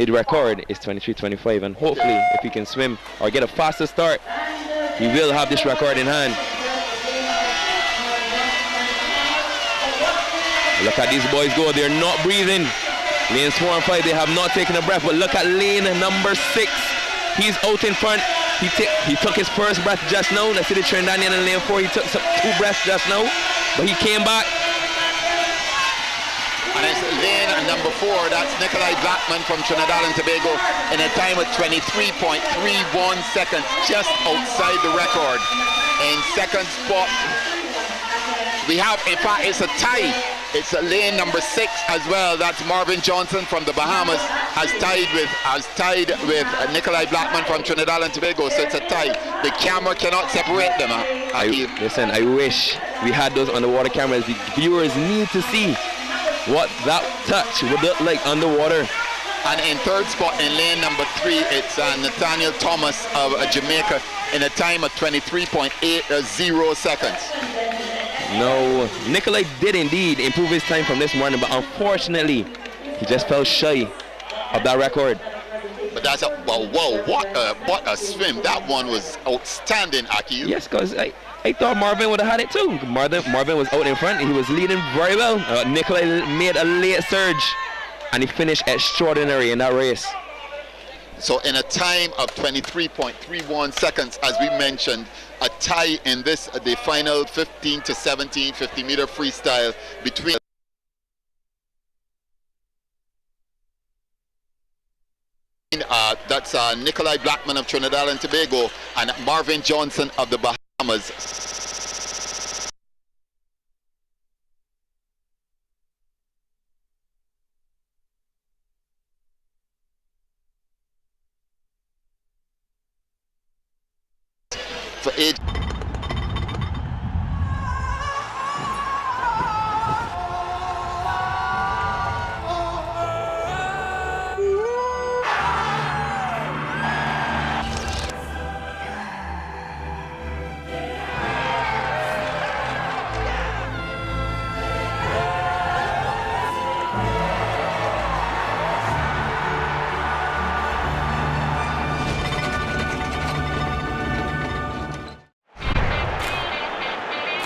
his record is 23:25, and hopefully if he can swim or get a faster start, he will have this record in hand. Look at these boys go, they're not breathing. Lanes 4 and 5, they have not taken a breath, but look at lane number 6. He's out in front. He took his first breath just now. Let's see the Trinidadian in lane 4. He took 2 breaths just now, but he came back.
And it's lane number 4, that's Nikolai Blackman from Trinidad and Tobago in a time of 23.31 seconds, just outside the record. In second spot, we have, in fact, it's a tie. It's a lane number 6 as well. That's Marvin Johnson from the Bahamas has tied with Nikolai Blackman from Trinidad and Tobago. So it's a tie. The camera cannot separate them.
Listen, I wish we had those underwater cameras. The viewers need to see what that touch would look like underwater.
And in third spot in lane number 3, it's Nathaniel Thomas of Jamaica in a time of 23.80 seconds.
No, Nikolai did indeed improve his time from this morning, but unfortunately, he just fell shy of that record.
But that's a, whoa, what a swim. That one was outstanding, Aki.
Yes, because I thought Marvin would have had it too. Marvin was out in front, he was leading very well. Nikolai made a late surge, and he finished extraordinary in that race.
So in a time of 23.31 seconds, as we mentioned, a tie in this, the final 15 to 17 50-meter freestyle between that's Nikolai Blackman of Trinidad and Tobago and Marvin Johnson of the Bahamas. For age.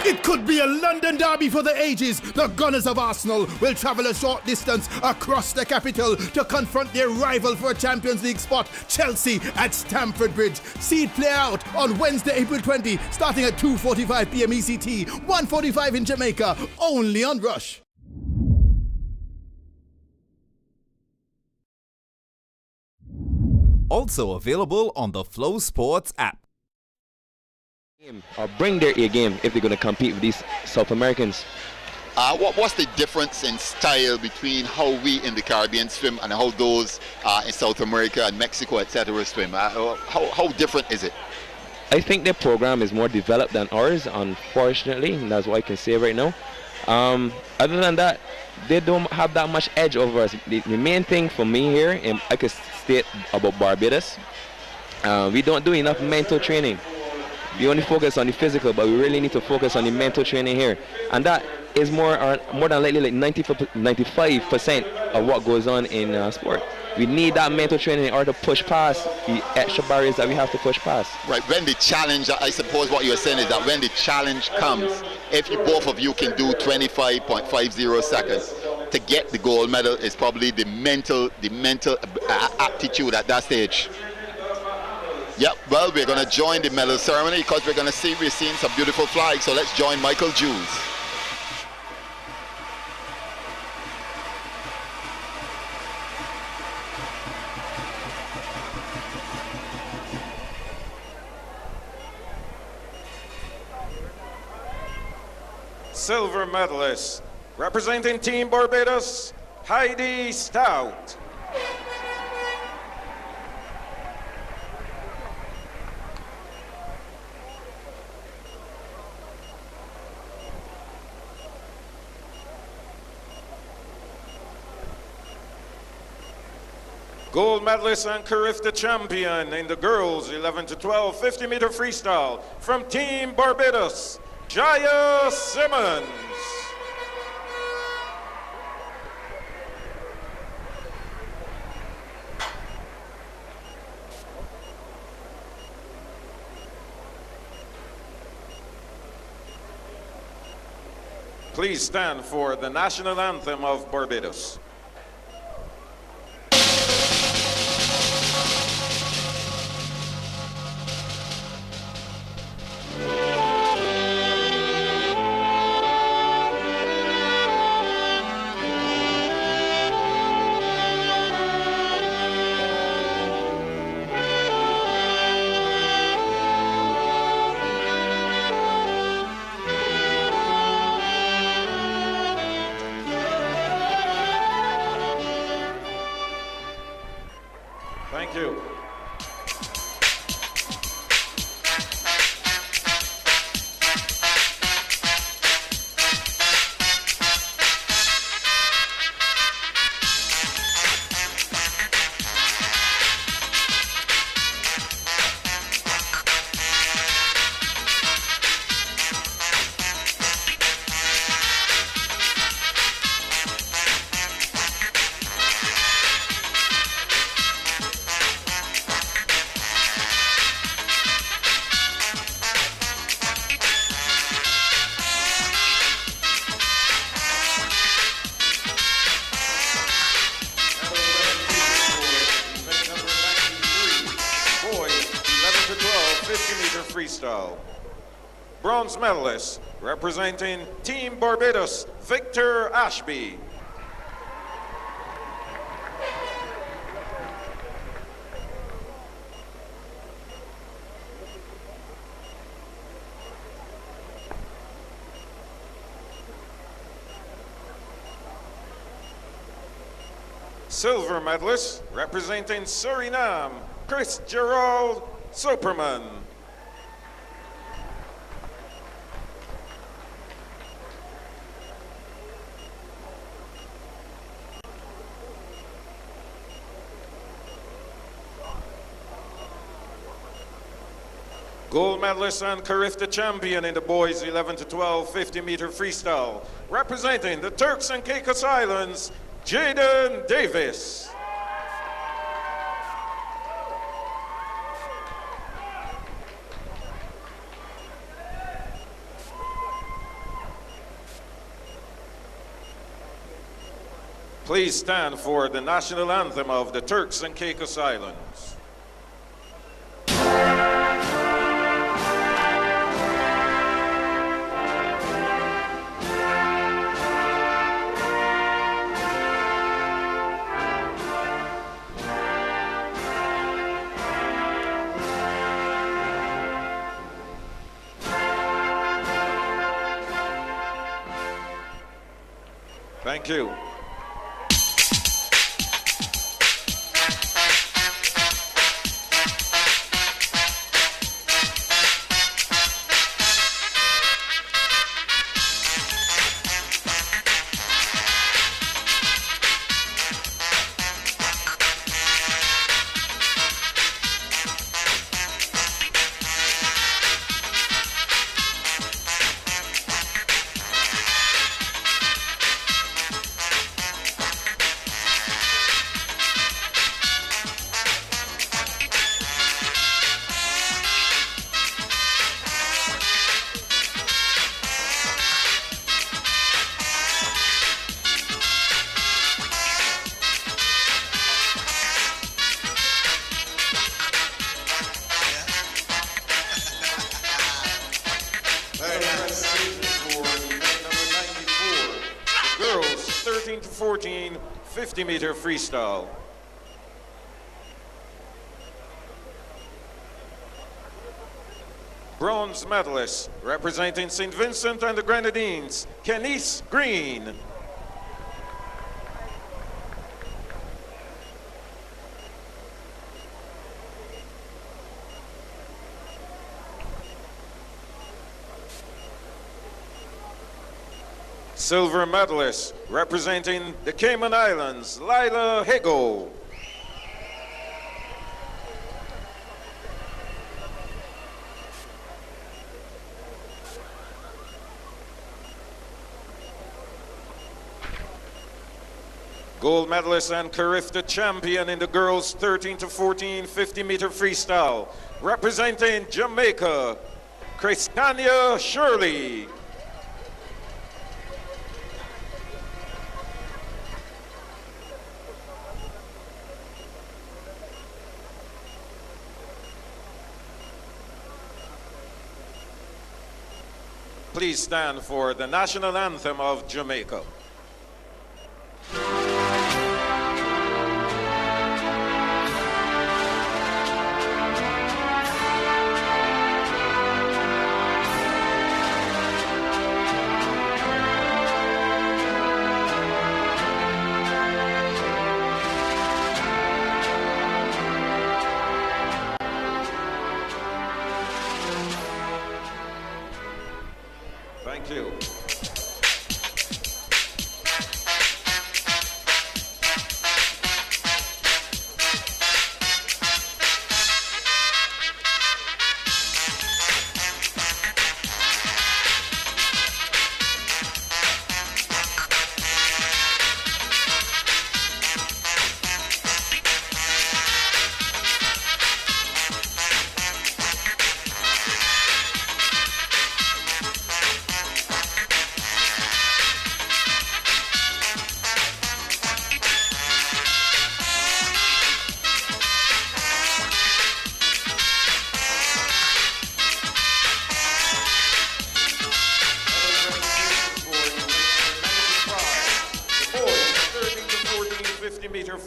It could be a London derby for the ages. The Gunners of Arsenal will travel a short distance across the capital to confront their rival for a Champions League spot, Chelsea, at Stamford Bridge. See it play out on Wednesday, April 20, starting at 2:45 p.m. ECT, 1:45 in Jamaica, only on Rush.
Also available on the FlowSports app.
Or bring their A game if they're going to compete with these South Americans.
What's the difference in style between how we in the Caribbean swim and how those in South America and Mexico, etc. swim? How different is it?
I think their program is more developed than ours, unfortunately, and that's what I can say right now. Other than that, they don't have that much edge over us. The main thing for me here, and I could state about Barbados, we don't do enough mental training. We only focus on the physical, but we really need to focus on the mental training here. And that is more than likely like 95% of what goes on in sport. We need that mental training in order to push past the extra barriers that we have to push past.
Right, when the challenge, I suppose what you're saying is that when the challenge comes, if both of you can do 25.50 seconds to get the gold medal, is probably the mental aptitude at that stage. Yep, well, we're going to join the medal ceremony because we're seeing some beautiful flags. So let's join Michael Jules.
Silver medalist, representing Team Barbados, Heidi Stout. Gold medalist and Carifta champion in the girls 11 to 12 50-meter freestyle from Team Barbados, Jaya Simmons. Please stand for the national anthem of Barbados. Thank you. Freestyle. Bronze medalist representing Team Barbados, Victor Ashby. Silver medalist representing Suriname, Chris Gerald Superman. Gold medalist and Carifta champion in the boys 11 to 12 50-meter freestyle, representing the Turks and Caicos Islands, Jaden Davis. Please stand for the national anthem of the Turks and Caicos Islands. Thank you. Girls 13 to 14 50-meter freestyle. Bronze medalist representing St. Vincent and the Grenadines, Kenise Green. Silver medalist representing the Cayman Islands, Lila Higo. Gold medalist and Carifta champion in the girls 13 to 14 50-meter freestyle, representing Jamaica, Christania Shirley. Please stand for the national anthem of Jamaica. Thank you.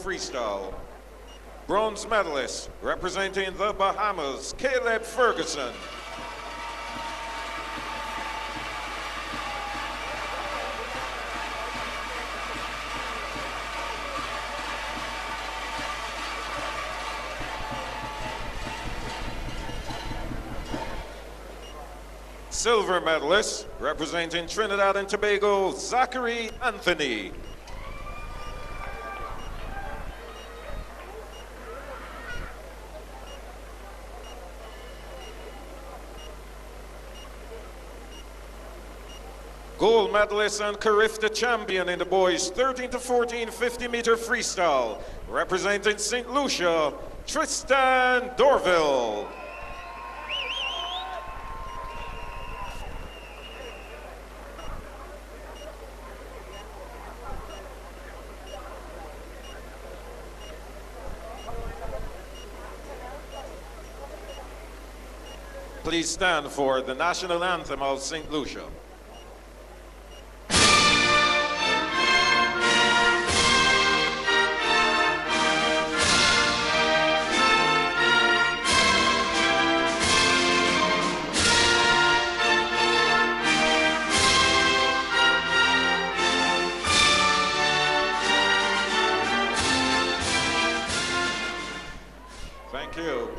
Freestyle. Bronze medalist representing the Bahamas, Caleb Ferguson. Silver medalist representing Trinidad and Tobago, Zachary Anthony. Gold medalist and Carifta champion in the boys 13 to 14 50-meter freestyle, representing St. Lucia, Tristan Dorville. Please stand for the national anthem of St. Lucia. Thank you.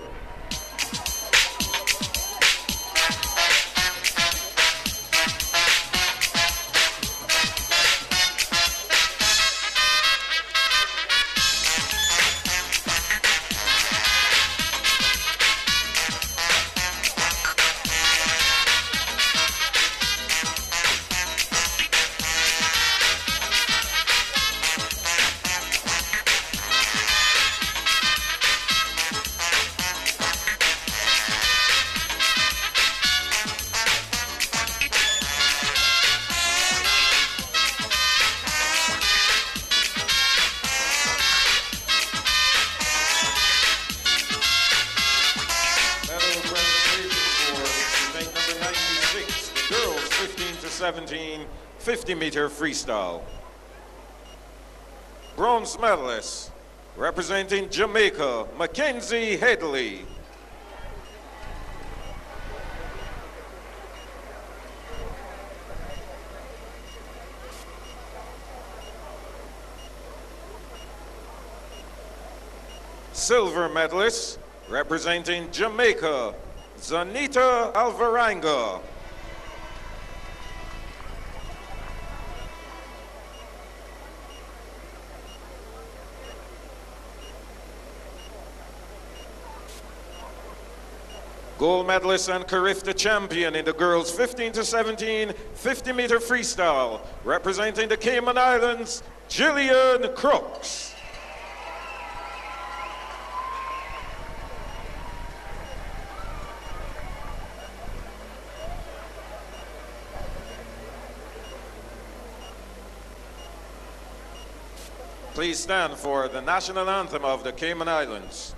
Medal presentation for event number 96, the girls 15 to 17 50-meter freestyle. Bronze medalist representing Jamaica, Mackenzie Headley. Silver medalist representing Jamaica, Zanita Alvaranga. Gold medalist and Carifta champion in the girls 15 to 17 50-meter freestyle, representing the Cayman Islands, Jillian Crooks. Please stand for the national anthem of the Cayman Islands.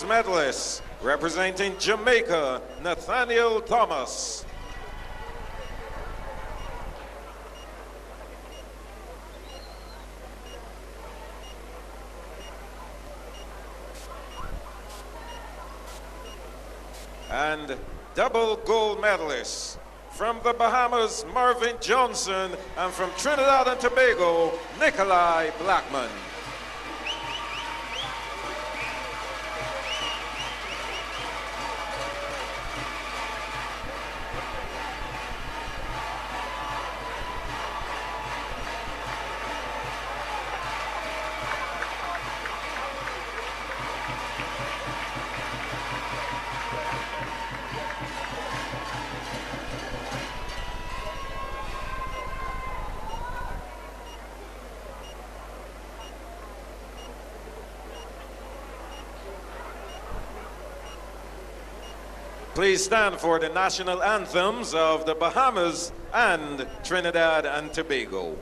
bronze medalist, representing Jamaica, Nathaniel Thomas. And double gold medalist from the Bahamas, Marvin Johnson, and from Trinidad and Tobago, Nikolai Blackman. Please stand for the national anthems of the Bahamas and Trinidad and Tobago.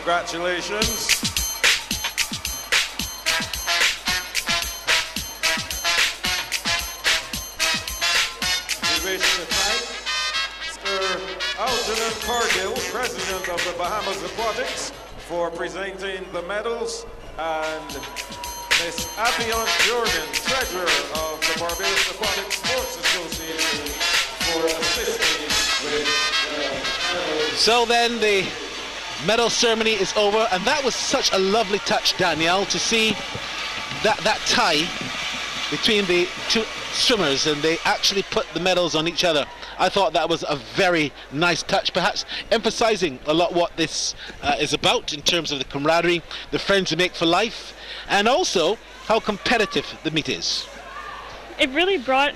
Congratulations. We wish to thank Sir Algernon Cargill, President of the Bahamas Aquatics, for presenting the medals, and Miss Avion Jordan, Treasurer of the Barbados Aquatic Sports Association, for assisting with the medals.
So then the medal ceremony is over, and that was such a lovely touch, Danielle, to see that tie between the two swimmers, and they actually put the medals on each other. I thought that was a very nice touch, perhaps emphasizing a lot what this is about in terms of the camaraderie, the friends you make for life, and also how competitive the meet is.
It really brought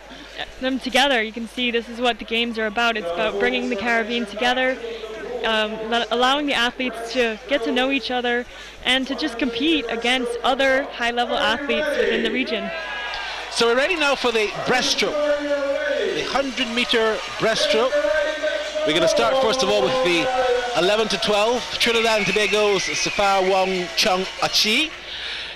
them together. You can see this is what the games are about. It's about bringing the Caribbean together, allowing the athletes to get to know each other and to just compete against other high-level athletes within the region.
So we're ready now for the breaststroke, the 100-meter breaststroke. We're going to start first of all with the 11 to 12, Trinidad and Tobago's Safar Wong Chung Achi.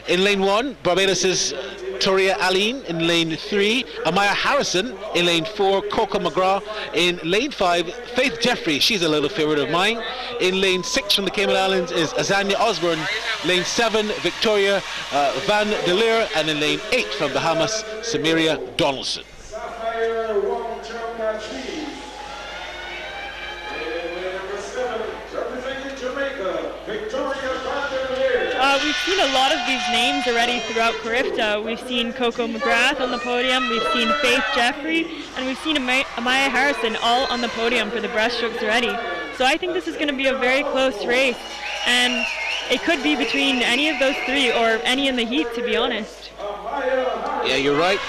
In lane 1, Barbados' Toria Aline. In lane 3, Amaya Harrison. In lane 4, Coco McGrath. In lane 5, Faith Jeffrey, she's a little favorite of mine. In lane 6 from the Cayman Islands is Azania Osborne. Lane 7, Victoria Van der Leer. And in lane 8 from Bahamas, Samaria Donaldson.
We've seen a lot of these names already throughout Carifta. We've seen Coco McGrath on the podium, we've seen Faith Jeffrey, and we've seen Amaya Harrison all on the podium for the breaststrokes already. So I think this is going to be a very close race, and it could be between any of those three or any in the heat, to be honest.
Yeah, you're right.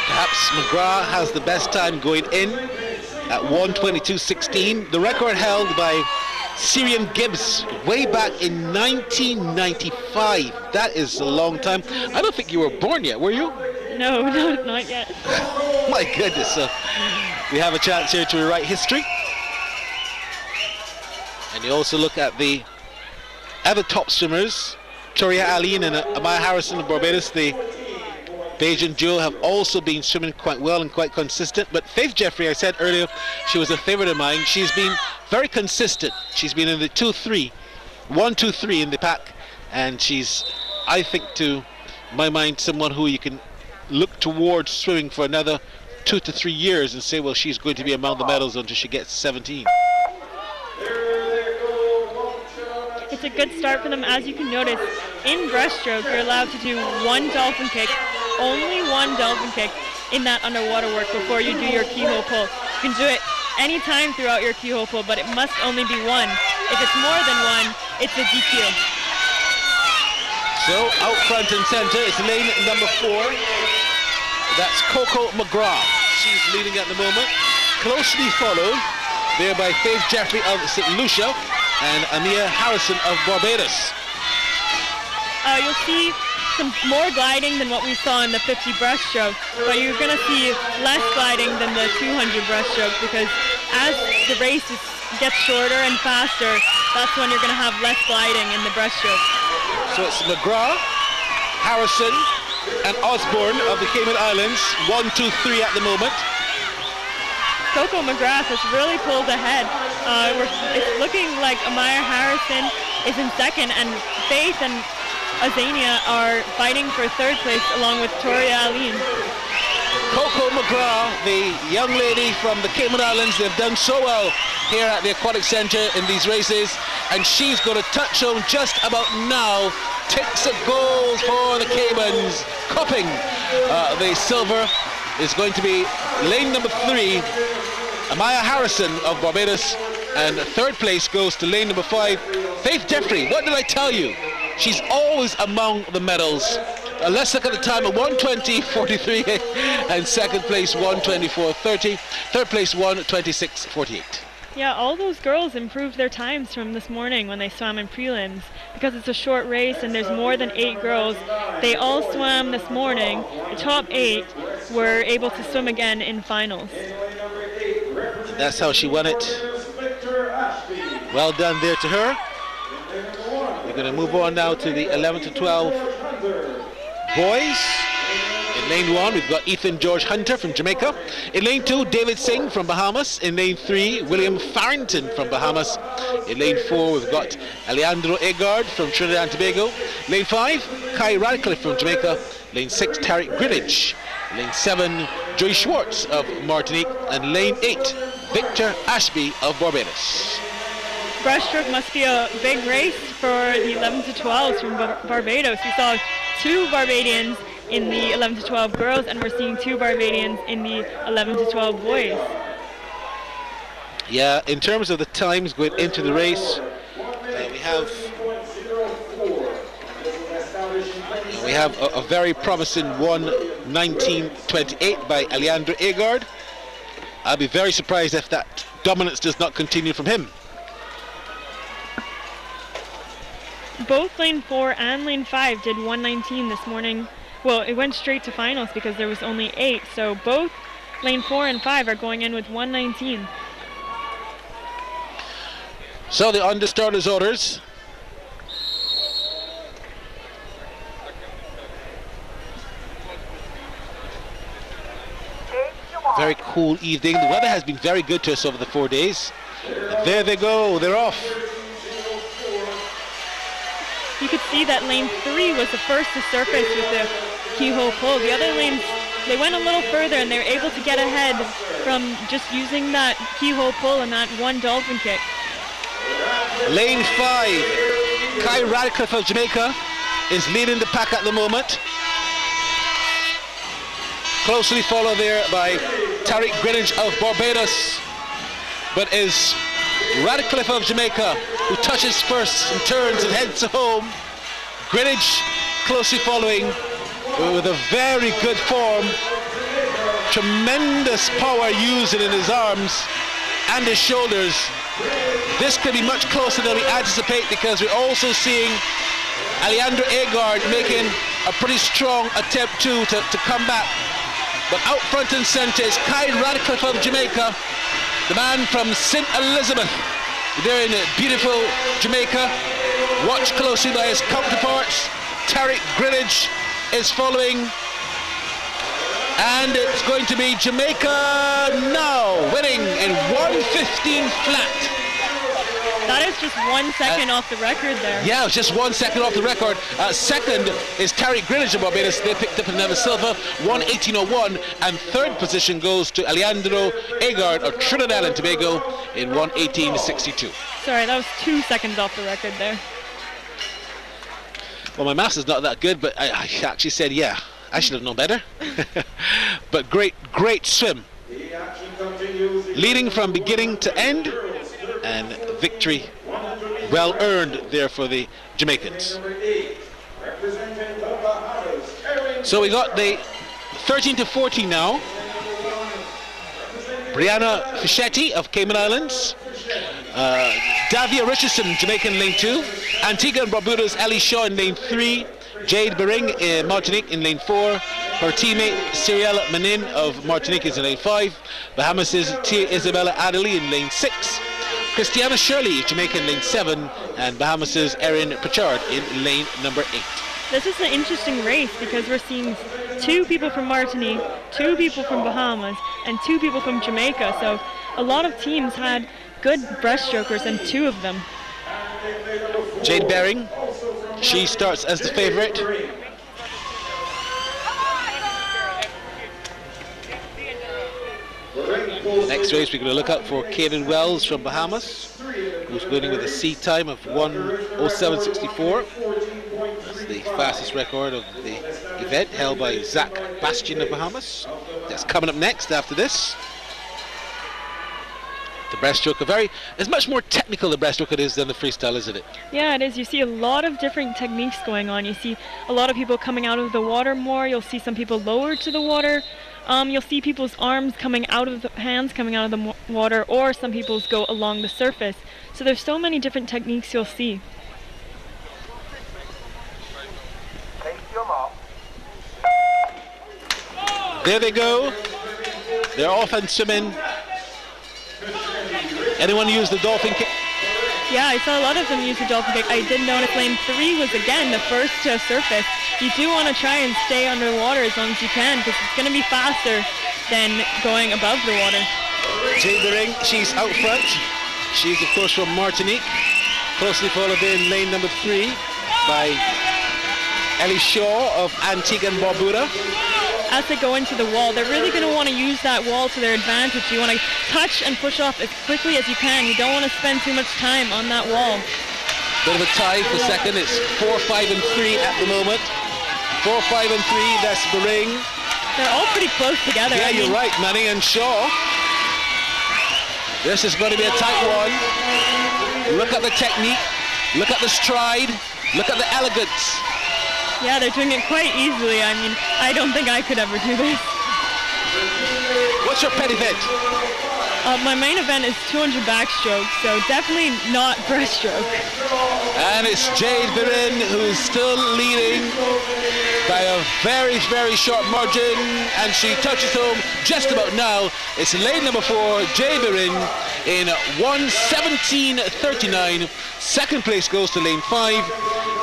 Perhaps McGrath has the best time going in at 1:22.16. The record held by Syrian Gibbs way back in 1995. That is a long time. I don't think you were born yet, were you?
No, not yet.
My goodness. So we have a chance here to rewrite history. And you also look at the other top swimmers, Toria Aline and Amaya Harrison of Barbados. The Bajan duo have also been swimming quite well and quite consistent. But Faith Jeffrey, I said earlier, she was a favorite of mine. She's been very consistent. She's been in the 2-3, 1-2-3 in the pack, and she's, I think, to my mind, someone who you can look towards swimming for another 2 to 3 years and say, well, she's going to be among the medals until she gets 17.
It's a good start for them. As you can notice, in breaststroke, you're allowed to do one dolphin kick, only one dolphin kick in that underwater work before you do your keyhole pull. You can do it any time throughout your keyhole pull, but it must only be one. If it's more than one, it's a DQ.
So out front and center is lane number 4. That's Coco McGrath. She's leading at the moment. Closely followed there by Faith Jeffrey of St. Lucia and Amia Harrison of Barbados.
You'll see some more gliding than what we saw in the 50 breaststroke, but you're going to see less gliding than the 200 breaststroke, because as the race gets shorter and faster, that's when you're going to have less gliding in the breaststroke.
So it's McGrath, Harrison, and Osborne of the Cayman Islands, 1, 2, 3 at the moment.
Coco McGrath has really pulled ahead. It's looking like Amaya Harrison is in second, and Faith and Azania are fighting for third place along with Toria Aline.
Coco McGrath, the young lady from the Cayman Islands, they've done so well here at the Aquatic Center in these races, and she's going to touch home just about now. Ticks of goals for the Caymans. Cupping the silver is going to be lane number 3, Amaya Harrison of Barbados, and third place goes to lane number 5, Faith Jeffrey. What did I tell you? She's always among the medals. Let's look at the time of 1:20.43 and second place 1:24.30, third place 1:26.48.
Yeah, all those girls improved their times from this morning when they swam in prelims. Because it's a short race and there's more than 8 girls, they all swam this morning. The top 8 were able to swim again in finals.
And that's how she won it. Well done there to her. We're going to move on now to the 11 to 12 boys. In lane 1, we've got Ethan George Hunter from Jamaica. In lane 2, David Singh from Bahamas. In lane 3, William Farrington from Bahamas. In lane 4, we've got Alejandro Agard from Trinidad and Tobago. Lane 5, Kai Radcliffe from Jamaica. Lane 6, Tarek Greenwich. Lane 7, Joey Schwartz of Martinique. And lane 8, Victor Ashby of Barbados.
Breaststroke must be a big race for the 11 to 12s from Barbados. We saw 2 Barbadians in the 11 to 12 girls, and we're seeing 2 Barbadians in the 11 to 12 boys.
Yeah, in terms of the times going into the race, we have a very promising 1:19.28 by Alejandro Agard. I'll be very surprised if that dominance does not continue from him.
Both lane 4 and lane 5 did 1:19 this morning. Well, it went straight to finals because there was only 8, so both lane 4 and 5 are going in with 1:19.
So the under starters orders. Very cool evening. The weather has been very good to us over the 4 days. There they go, they're off.
You could see that lane 3 was the first to surface with the keyhole pull. The other lanes, they went a little further and they were able to get ahead from just using that keyhole pull and that one dolphin kick.
Lane 5, Kai Radcliffe of Jamaica is leading the pack at the moment. Closely followed there by Tarek Greenwich of Barbados, but is Radcliffe of Jamaica who touches first and turns and heads home. Greenwich closely following with a very good form, tremendous power using in his arms and his shoulders. This could be much closer than we anticipate, because we're also seeing Alejandro Agard making a pretty strong attempt to come back. But out front and center is Kai Radcliffe of Jamaica, the man from St. Elizabeth. They're in beautiful Jamaica, watched closely by his counterparts. Tarek Greenwich is following, and it's going to be Jamaica now winning in 1:15 flat.
That is just 1 second off the record there.
Yeah, it was just 1 second off the record. Second is Carrie Greenwich of Barbados. They picked up another silver, 1:18.01, and third position goes to Alejandro Agard of Trinidad and Tobago in 1:18.62.
Sorry, that was 2 seconds off the record there.
Well, my maths is not that good, but I actually said, yeah, I should have known better. But great swim. Leading from beginning to end, and victory well earned there for the Jamaicans. So we got the 13-14 now. Brianna Fischetti of Cayman Islands. Davia Richardson, Jamaican, lane 2. Antigua and Barbuda's Ellie Shaw in lane 3. Jade Bering, Martinique, in lane 4. Her teammate Cyril Manin of Martinique is in lane 5. Bahamas' Tia Isabella Adderley in lane 6. Christiana Shirley, Jamaican, lane 7. And Bahamas' Erin Pritchard in lane number 8.
This is an interesting race because we're seeing 2 people from Martinique, 2 people from Bahamas, and 2 people from Jamaica. So a lot of teams had good breaststrokers, and 2 of them.
Jade Bering, she starts as the favorite. Next race we're going to look out for Caden Wells from Bahamas, who's winning with a C time of 1:07.64. That's the fastest record of the event, held by Zach Bastian of Bahamas. That's coming up next after this. The breaststroke, it's much more technical, the breaststroke it is, than the freestyle, isn't it?
Yeah, it is. You see a lot of different techniques going on. You see a lot of people coming out of the water more. You'll see some people lower to the water. You'll see people's arms coming out of the hands, coming out of the water, or some people's go along the surface. So there's so many different techniques you'll see.
There they go. They're off and swimming. Anyone use the dolphin kick?
Yeah, I saw a lot of them use the dolphin kick. I did notice lane 3 was again the first to surface. You do want to try and stay underwater as long as you can because it's going to be faster than going above the water.
Jade Bering, she's out front. She's of course from Martinique. Closely followed in lane number 3 by Ellie Shaw of Antigua and Barbuda.
As they go into the wall, they're really going to want to use that wall to their advantage. You want to touch and push off as quickly as you can. You don't want to spend too much time on that wall.
Bit of a tie for second. It's 4, 5, and 3 at the moment. 4, 5, and 3. That's Bering.
They're all pretty close together.
Yeah, you're right, Manny and Shaw. This is going to be a tight one. Look at the technique. Look at the stride. Look at the elegance.
Yeah, they're doing it quite easily. I mean, I don't think I could ever do this.
What's your pet event?
My main event is 200 backstroke, so definitely not breaststroke.
And it's Jade Bering who's still leading by a very, very short margin, and she touches home just about now. It's lane number 4, Jade Bering in 1:17.39. Second place goes to lane 5.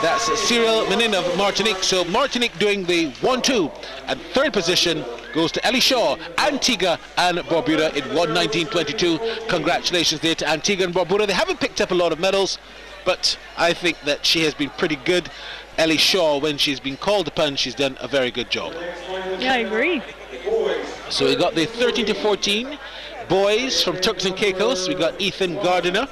That's Cyril Manin of Martinique. So Martinique doing the 1-2, and third position goes to Ellie Shaw, Antigua and Barbuda in 1:19.22. Congratulations there to Antigua and Barbuda. They haven't picked up a lot of medals, but I think that she has been pretty good. Ellie Shaw, when she's been called upon, she's done a very good job.
Yeah, I agree.
So we got the 13-14 boys from Turks and Caicos. We got Ethan Gardiner.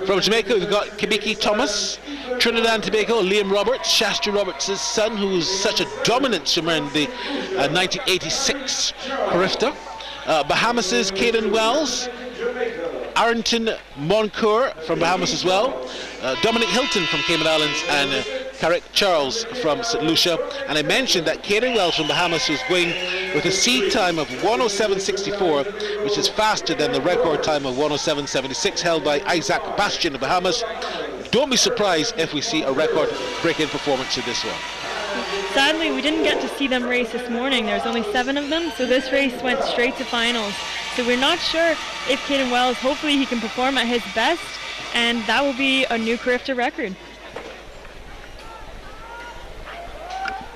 From Jamaica, we've got Kibiki Thomas. Trinidad and Tobago, Liam Roberts, Shastri Roberts' son, who's such a dominant swimmer in the 1986 Carifta. Bahamas' Caden Wells. Arrington Moncourt from Bahamas as well. Dominic Hilton from Cayman Islands, and Carrick Charles from St. Lucia. And I mentioned that Caden Wells from Bahamas was going with a seed time of 1:07.64, which is faster than the record time of 1:07.76 held by Isaac Bastian of Bahamas. Don't be surprised if we see a record-breaking performance in this one.
Sadly, we didn't get to see them race this morning. There's only 7 of them, so this race went straight to finals. So we're not sure if Caden Wells, hopefully he can perform at his best, and that will be a new Carifta record.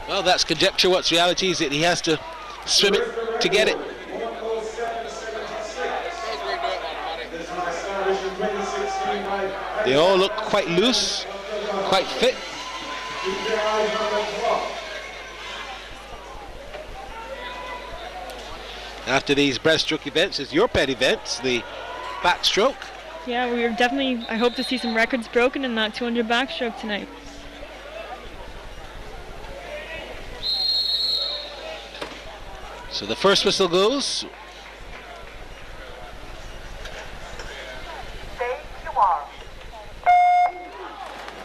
Well, that's conjecture. What's reality is that he has to swim it to get it. They all look quite loose, quite fit. After these breaststroke events is your pet events, the backstroke.
Yeah, we're definitely, I hope to see some records broken in that 200 backstroke tonight.
So the first whistle goes.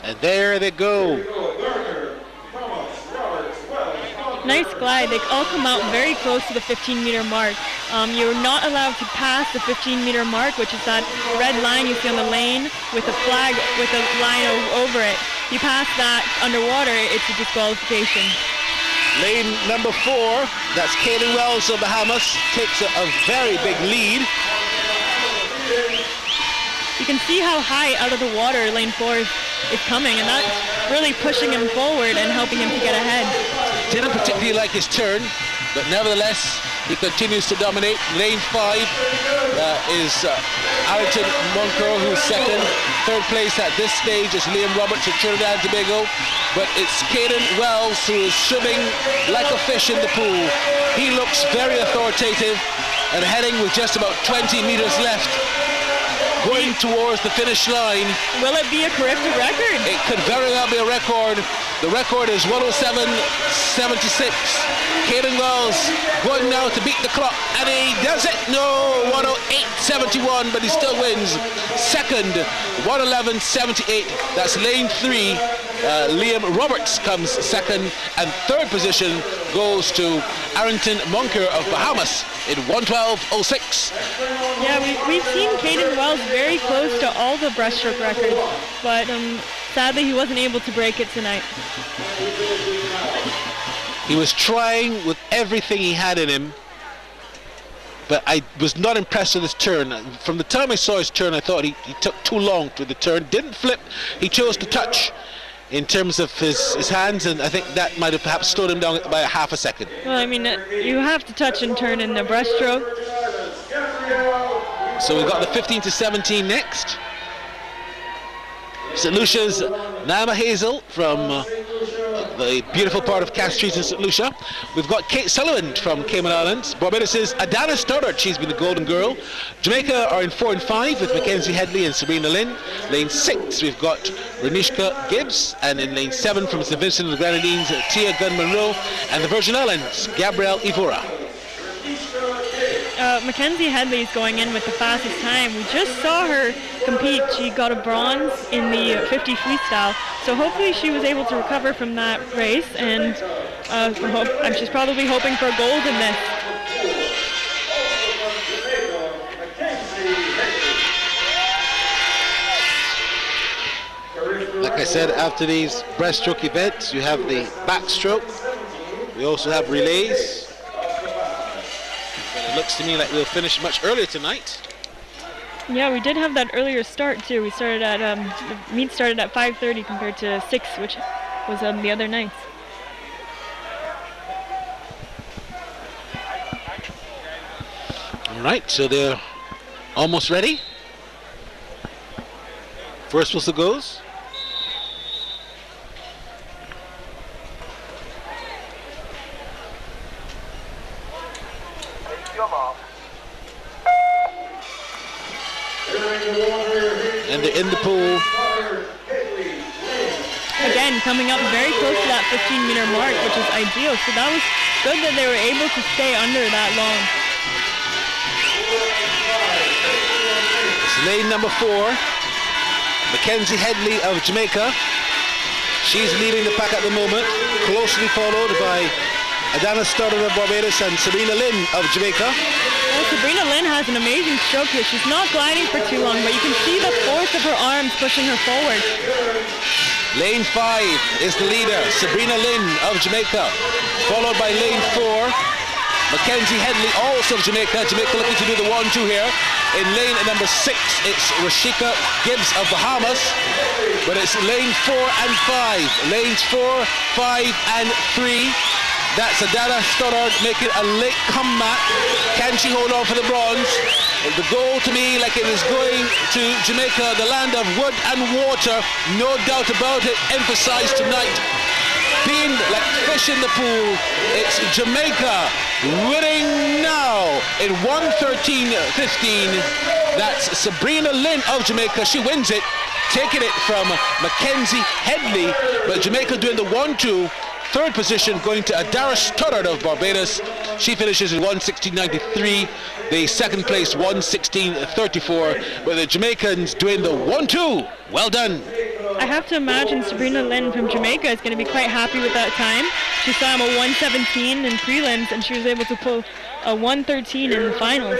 And there they go.
Nice glide. They all come out very close to the 15-meter mark. You're not allowed to pass the 15-meter mark, which is that red line you see on the lane with a flag with a line over it. If you pass that underwater, it's a disqualification.
Lane number 4, that's Kaden Wells of Bahamas, takes a very big lead.
You can see how high out of the water lane 4 is coming, and that's really pushing him forward and helping him to get ahead.
Didn't particularly like his turn, but nevertheless, he continues to dominate. Lane 5 is Arrington Moncur, who's second. Third place at this stage is Liam Roberts of Trinidad and Tobago, but it's Kaden Wells who is swimming like a fish in the pool. He looks very authoritative and heading with just about 20 meters left, going towards the finish line.
Will it be a Carifta record?
It could very well be a record. The record is 107.76. Kaden Wells going now to beat the clock, and he does it. No, 108.71, but he still wins. Second, 111.78. That's lane 3. Liam Roberts comes second, and third position goes to Arrington Moncur of Bahamas in 112.06.
Yeah, we've seen Kaden Wells very close to all the breaststroke records, but sadly he wasn't able to break it tonight.
He was trying with everything he had in him, but I was not impressed with his turn. From the time I saw his turn, I thought he took too long to the turn. Didn't flip, he chose to touch in terms of his hands, and I think that might have perhaps slowed him down by a half a second.
Well, I mean, you have to touch and turn in the breaststroke.
So we've got the 15 to 17 next. St. Lucia's Naima Hazel from the beautiful part of Castries and St. Lucia. We've got Kate Sullivan from Cayman Islands. Barbados' Adana Stoddard, she's been the golden girl. Jamaica are in 4 and 5 with Mackenzie Headley and Sabrina Lynn. Lane 6, we've got Renishka Gibbs, and in lane 7 from St. Vincent and the Grenadines, Tia Gunn Monroe, and the Virgin Islands, Gabrielle Ivora.
Mackenzie Headley's going in with the fastest time. We just saw her compete. She got a bronze in the 50 freestyle, so hopefully she was able to recover from that race, and she's probably hoping for a gold in this.
Like I said, after these breaststroke events, you have the backstroke. We also have relays. It looks to me like we'll finish much earlier tonight.
Yeah, we did have that earlier start too. We started at the meet started at 5:30 compared to 6, which was the other nights.
All right, so they're almost ready. First whistle goes. And they're in the pool.
Again, coming up very close to that 15-meter mark, which is ideal. So that was good that they were able to stay under that long.
It's lane number 4. Mackenzie Headley of Jamaica. She's leading the pack at the moment, closely followed by Adana Stoddard of Barbados and Sabrina Lynn of Jamaica.
Well, Sabrina Lynn has an amazing stroke here. She's not gliding for too long, but you can see the force of her arms pushing her forward.
Lane 5 is the leader, Sabrina Lynn of Jamaica, followed by lane 4, Mackenzie Headley, also of Jamaica. Jamaica looking to do the 1-2 here. In lane number 6, it's Rashika Gibbs of Bahamas, but it's lane 4 and 5. Lanes 4, 5, and 3. That's Adara Stoddard making a late comeback. Can she hold on for the bronze? The goal to me, like it was going to Jamaica, the land of wood and water, no doubt about it, emphasized tonight. Being like fish in the pool, it's Jamaica winning now in 1:13.15. That's Sabrina Lynn of Jamaica. She wins it, taking it from Mackenzie Headley, but Jamaica doing the 1-2. Third position going to Adara Stoddard of Barbados. She finishes in 1:16.93. The second place 1:16.34. But the Jamaicans doing the 1-2. Well done.
I have to imagine Sabrina Lynn from Jamaica is going to be quite happy with that time. She saw him a 1:17 in prelims, and she was able to pull a 1:13 in the finals.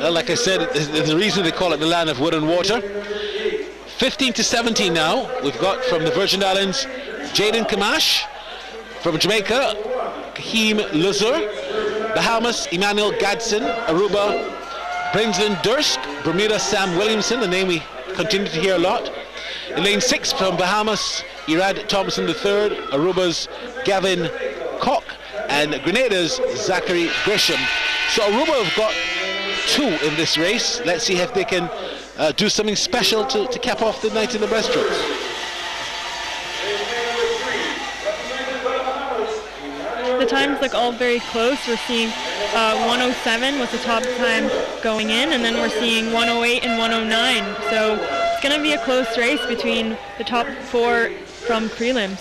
Well, like I said, there's a reason they call it the land of wood and water. 15-17 now. We've got from the Virgin Islands, Jaden Kamash. From Jamaica, Kahim Luzur. Bahamas, Emmanuel Gadsden. Aruba, Brinslin Dursk. Bermuda, Sam Williamson, a name we continue to hear a lot. In lane 6 from Bahamas, Irad Thompson III. Aruba's Gavin Koch. And Grenada's Zachary Grisham. So Aruba have got 2 in this race. Let's see if they can do something special to cap off the night in the breaststrokes.
The times look all very close. We're seeing 107 was the top time going in, and then we're seeing 108 and 109. So it's going to be a close race between the top 4 from prelims.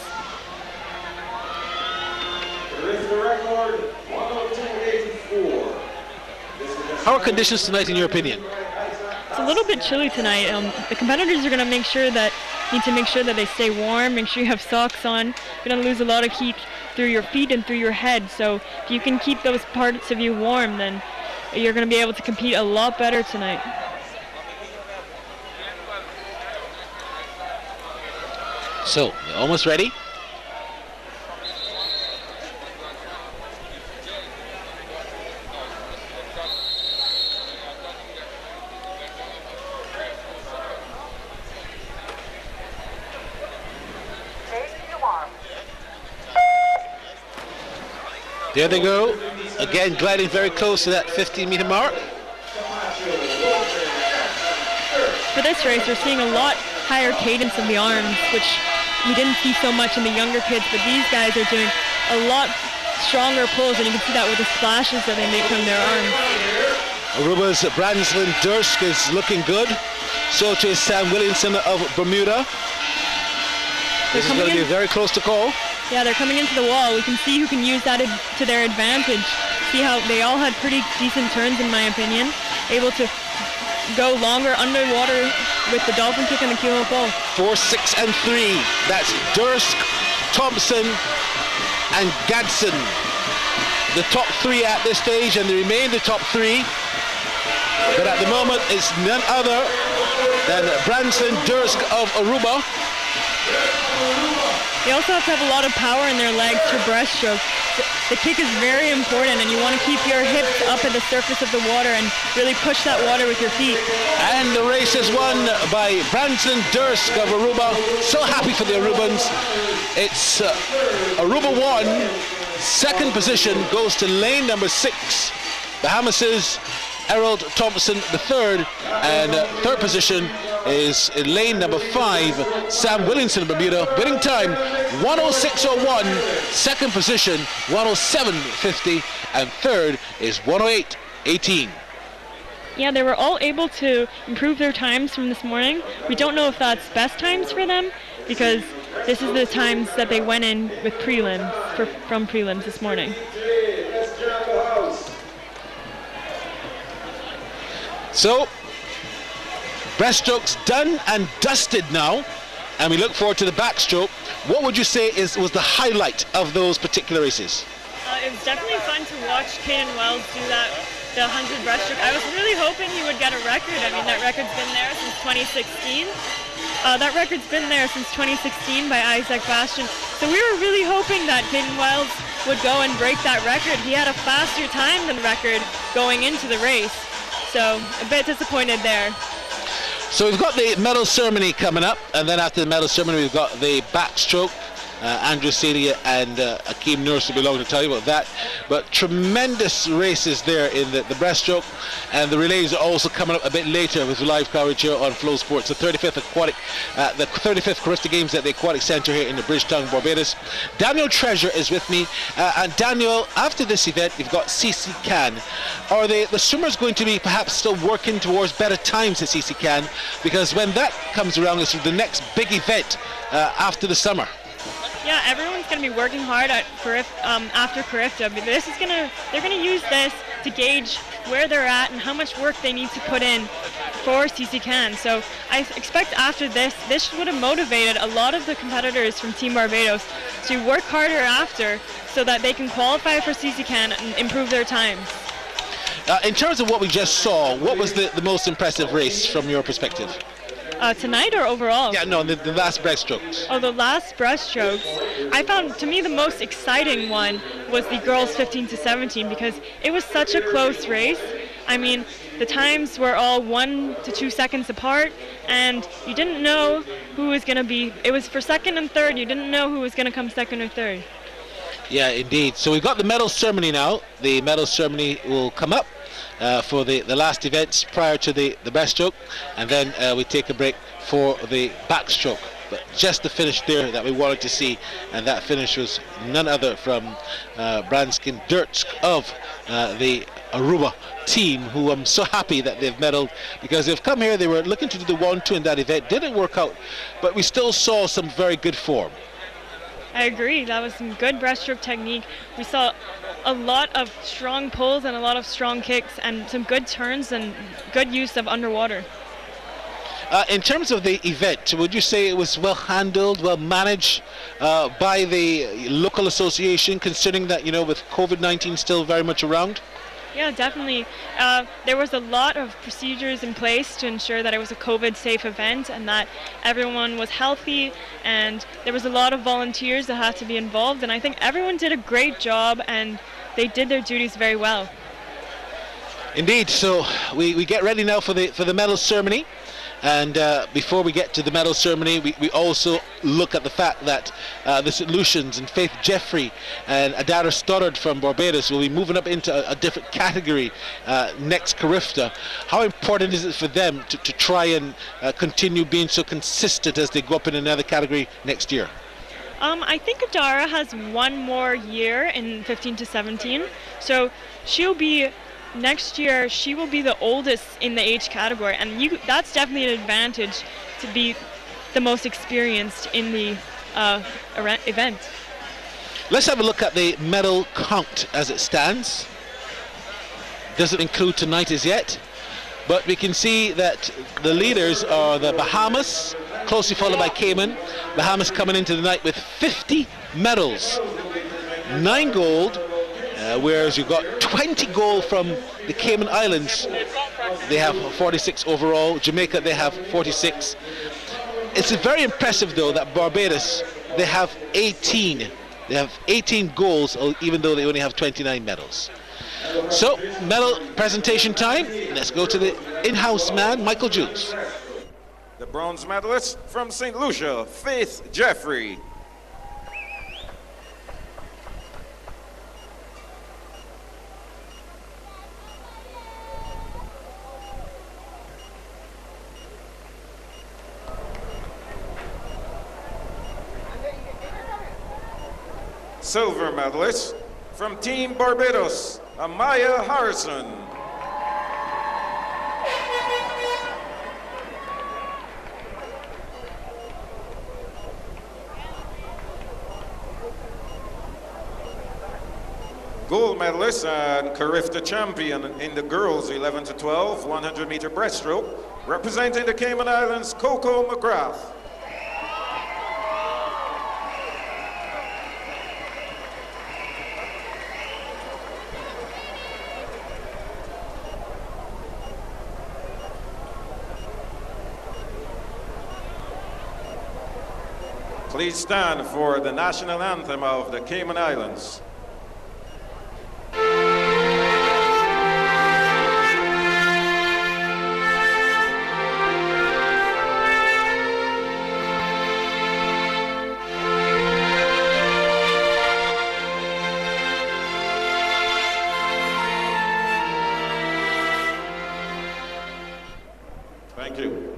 How are conditions tonight in your opinion?
It's a little bit chilly tonight. The competitors are going to need to make sure that they stay warm, make sure you have socks on. You're going to lose a lot of heat through your feet and through your head. So if you can keep those parts of you warm, then you're going to be able to compete a lot better tonight.
So, you're almost ready? There they go, again gliding very close to that 15-meter mark.
For this race, we're seeing a lot higher cadence of the arms, which we didn't see so much in the younger kids, but these guys are doing a lot stronger pulls, and you can see that with the splashes that they make from their arms.
Aruba's Branslin Dursk is looking good. So too is Sam Williamson of Bermuda. This is going to be very close to call.
Yeah, they're coming into the wall. We can see who can use that to their advantage. See how they all had pretty decent turns, in my opinion. Able to go longer underwater with the dolphin kick and the keel pull.
4, 6, and 3. That's Dursk, Thompson, and Gadsden. The top 3 at this stage, and they remain the top 3. But at the moment, it's none other than Branslin Dursk of Aruba.
They also have to have a lot of power in their legs for breaststroke. The kick is very important, and you want to keep your hips up at the surface of the water and really push that water with your feet.
And the race is won by Branslin Dursk of Aruba. So happy for the Arubans. It's Aruba 1. Second position goes to lane number 6. Bahamas's Harold Thompson III, and third position is in lane number 5, Sam Williamson of Bermuda. Winning time 106.01, second position 107.50, and third is 108.18.
Yeah, they were all able to improve their times from this morning. We don't know if that's best times for them, because this is the times that they went in with prelims, from prelims this morning.
So, breaststrokes done and dusted now, and we look forward to the backstroke. What would you say was the highlight of those particular races?
It was definitely fun to watch Caden Wells do that, the 100 breaststroke. I was really hoping he would get a record. I mean, that record's been there since 2016. That record's been there since 2016 by Isaac Bastian. So we were really hoping that Caden Wells would go and break that record. He had a faster time than the record going into the race. So a bit disappointed there.
So we've got the medal ceremony coming up, and then after the medal ceremony we've got the backstroke. Andrew Celia and Akeem Nurse will be along to tell you about that. But tremendous races there in the breaststroke, and the relays are also coming up a bit later with live coverage here on FlowSports. The 35th Carifta Games at the Aquatic Centre here in the Bridgetown, Barbados. Daniel Treasure is with me, and Daniel, after this event, you've got CC Can. Are the swimmers going to be perhaps still working towards better times at CC Can? Because when that comes around, it's the next big event after the summer.
Yeah, everyone's going to be working hard at after Carifta. But they're going to use this to gauge where they're at and how much work they need to put in for CC Can. So I expect after this would have motivated a lot of the competitors from Team Barbados to work harder after, so that they can qualify for CC Can and improve their times.
In terms of what we just saw, what was the most impressive race from your perspective?
Tonight or overall?
Yeah, no, the last breaststrokes.
Oh, the last breaststrokes. I found, to me, the most exciting one was the girls 15 to 17, because it was such a close race. I mean, the times were all 1 to 2 seconds apart, and you didn't know who was going to be. It was for second and third. You didn't know who was going to come second or third.
Yeah, indeed. So we've got the medal ceremony now. The medal ceremony will come up for the last events prior to the breaststroke, and then we take a break for the backstroke. But just the finish there that we wanted to see, and that finish was none other from Branskin Dirtsk of the Aruba team, who I'm so happy that they've medaled, because they've come here. They were looking to do the 1-2 in that event, didn't work out, but we still saw some very good form.
I agree. That was some good breaststroke technique. We saw a lot of strong pulls and a lot of strong kicks and some good turns and good use of underwater.
In terms of the event, would you say it was well handled, well managed by the local association, considering that, with COVID-19 still very much around?
Yeah, definitely. There was a lot of procedures in place to ensure that it was a COVID-safe event and that everyone was healthy, and there was a lot of volunteers that had to be involved, and I think everyone did a great job and they did their duties very well.
Indeed. So we get ready now for the medal ceremony. And before we get to the medal ceremony, we also look at the fact that the St. Lucians and Faith Jeffrey and Adara Stoddard from Barbados will be moving up into a different category next Carifta. How important is it for them to try and continue being so consistent as they go up in another category next year?
I think Adara has one more year in 15 to 17, so next year she will be the oldest in the age category, and that's definitely an advantage to be the most experienced in the event.
Let's have a look at the medal count as it stands. Doesn't include tonight as yet, but we can see that the leaders are the Bahamas, closely followed by Cayman. Bahamas coming into the night with 50 medals, 9 gold, whereas you've got 20 gold from the Cayman Islands. They have 46 overall. Jamaica, they have 46. It's very impressive, though, that Barbados, they have 18. They have 18 golds, even though they only have 29 medals. So, medal presentation time. Let's go to the in-house man, Michael Jules.
The bronze medalist from St. Lucia, Faith Jeffrey. Silver medalist from Team Barbados, Amaya Harrison. Gold medalist and Carifta champion in the girls 11 to 12 100-meter breaststroke, representing the Cayman Islands, Coco McGrath. Please stand for the national anthem of the Cayman Islands. Thank you.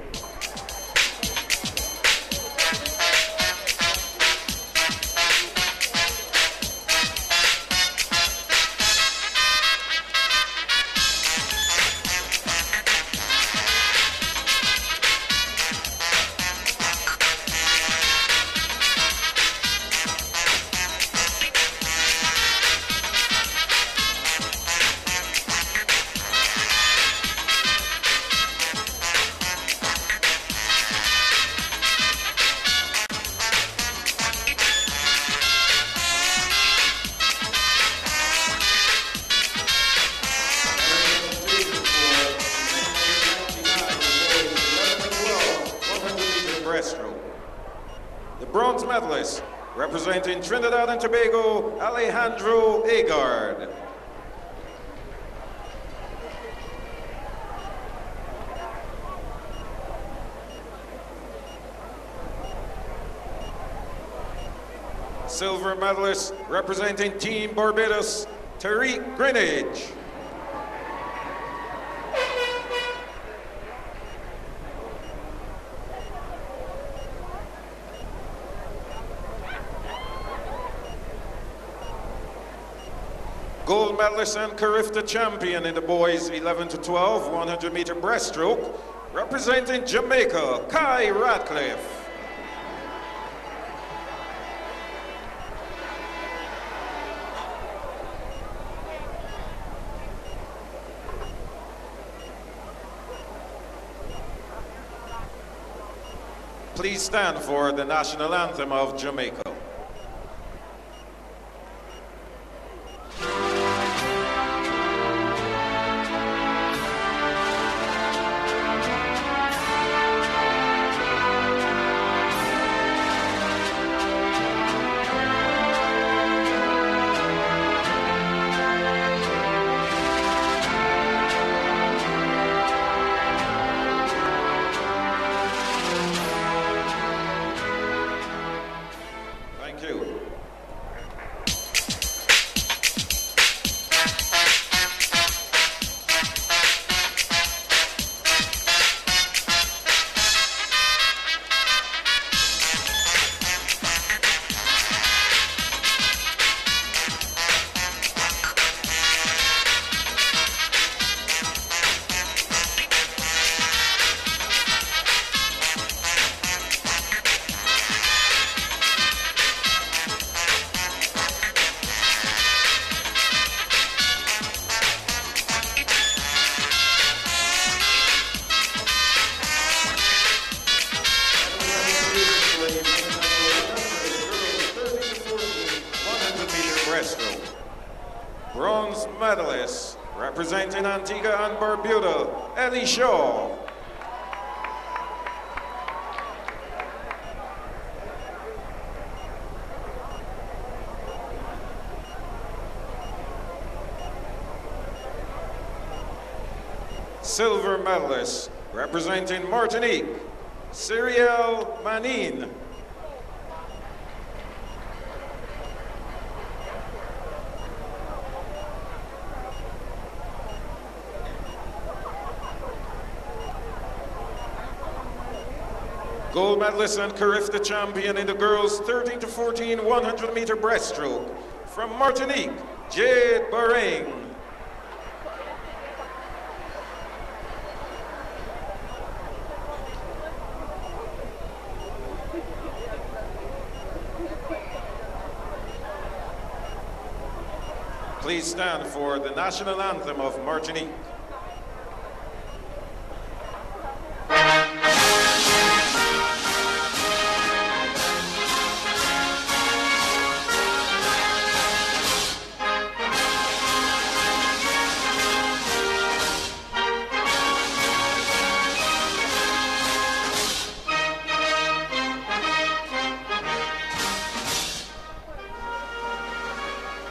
Breaststroke. The bronze medalist, representing Trinidad and Tobago, Alejandro Agard. Silver medalist, representing Team Barbados, Tariq Greenidge. Gold medalist and Carifta champion in the boys 11 to 12 100-meter breaststroke, representing Jamaica, Kai Radcliffe. Please stand for the national anthem of Jamaica. Thank you. Breaststroke. Bronze medalist, representing Antigua and Barbuda, Ellie Shaw. Silver medalist, representing Martinique, Cyrielle Manin. Gold medalist and Carifta champion in the girls 13 to 14 100-meter breaststroke from Martinique, Jade Baring. Please stand for the national anthem of Martinique.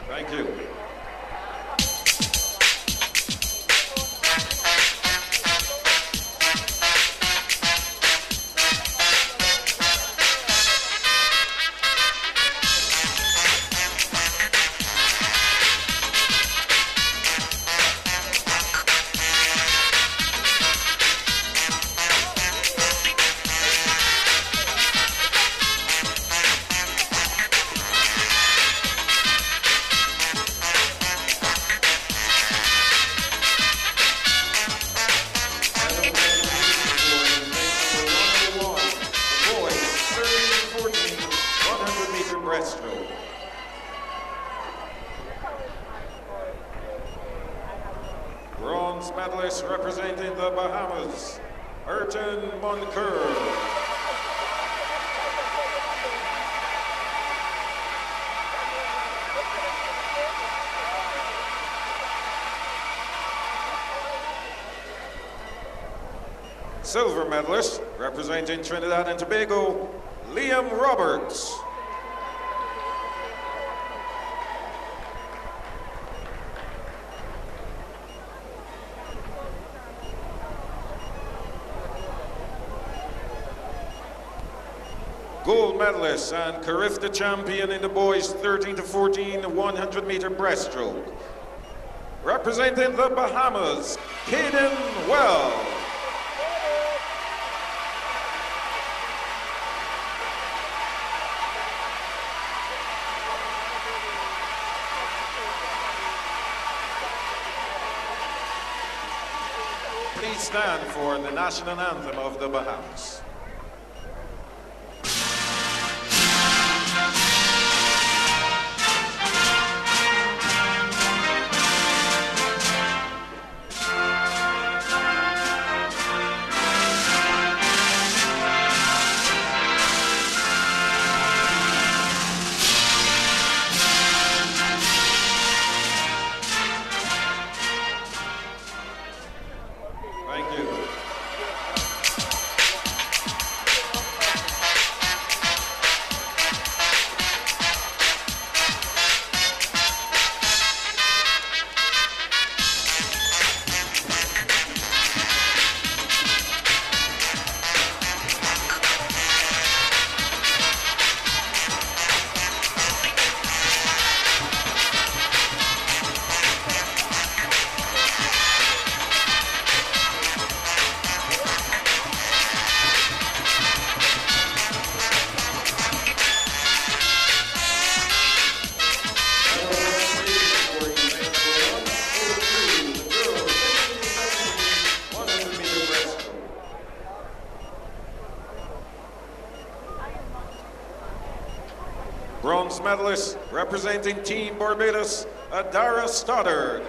Thank you. Ayrton Moncoeur. Silver medalist, representing Trinidad and Tobago, Liam Roberts. Gold medalist and Carifta champion in the boys 13 to 14 100-meter breaststroke. Representing the Bahamas, Caden Well. Please stand for the national anthem of the Bahamas. Thank you. Bronze medalist representing Team Barbados, Adara Stoddard.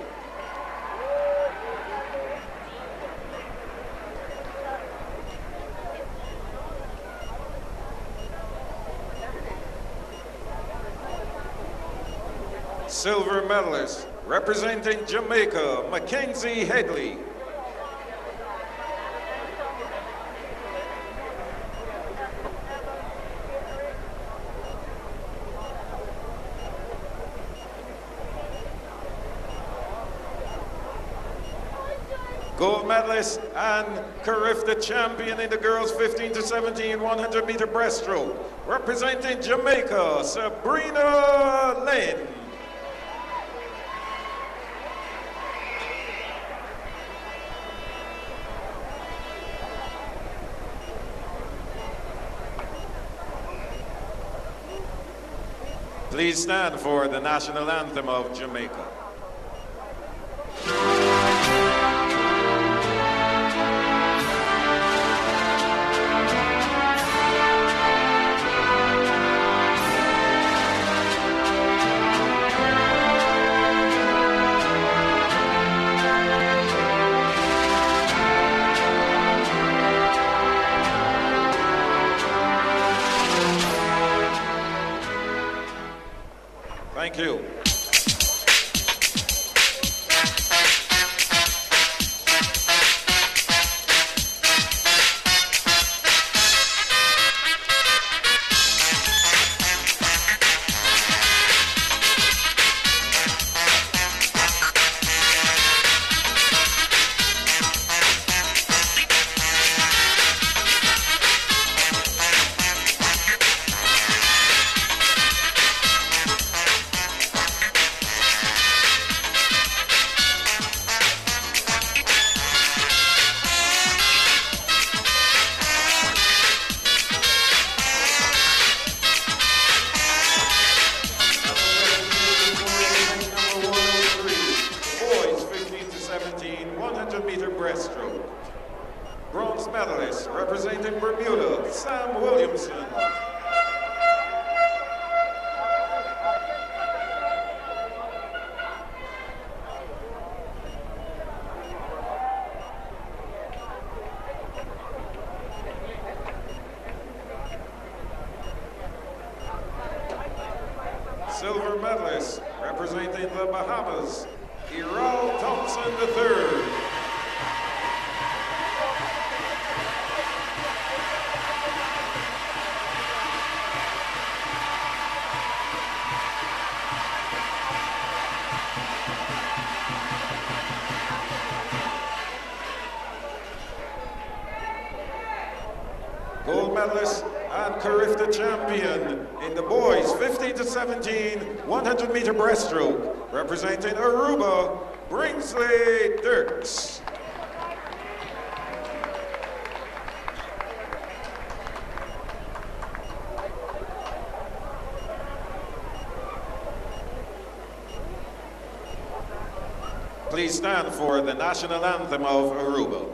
Silver medalist representing Jamaica, Mackenzie Headley. Gold medalist and Carifta champion in the girls 15 to 17 100-meter breaststroke, representing Jamaica, Sabrina Lynn. Please stand for the national anthem of Jamaica. Thank you. Breaststroke. Bronze medalist representing Bermuda, Sam Williamson. Silver medalist, representing the Bahamas, Iral Thompson III. Gold medalist and Carifta champion in the boys 15 to 17 100-meter breaststroke, representing Aruba, Bringsley Dirks. Please stand for the national anthem of Aruba.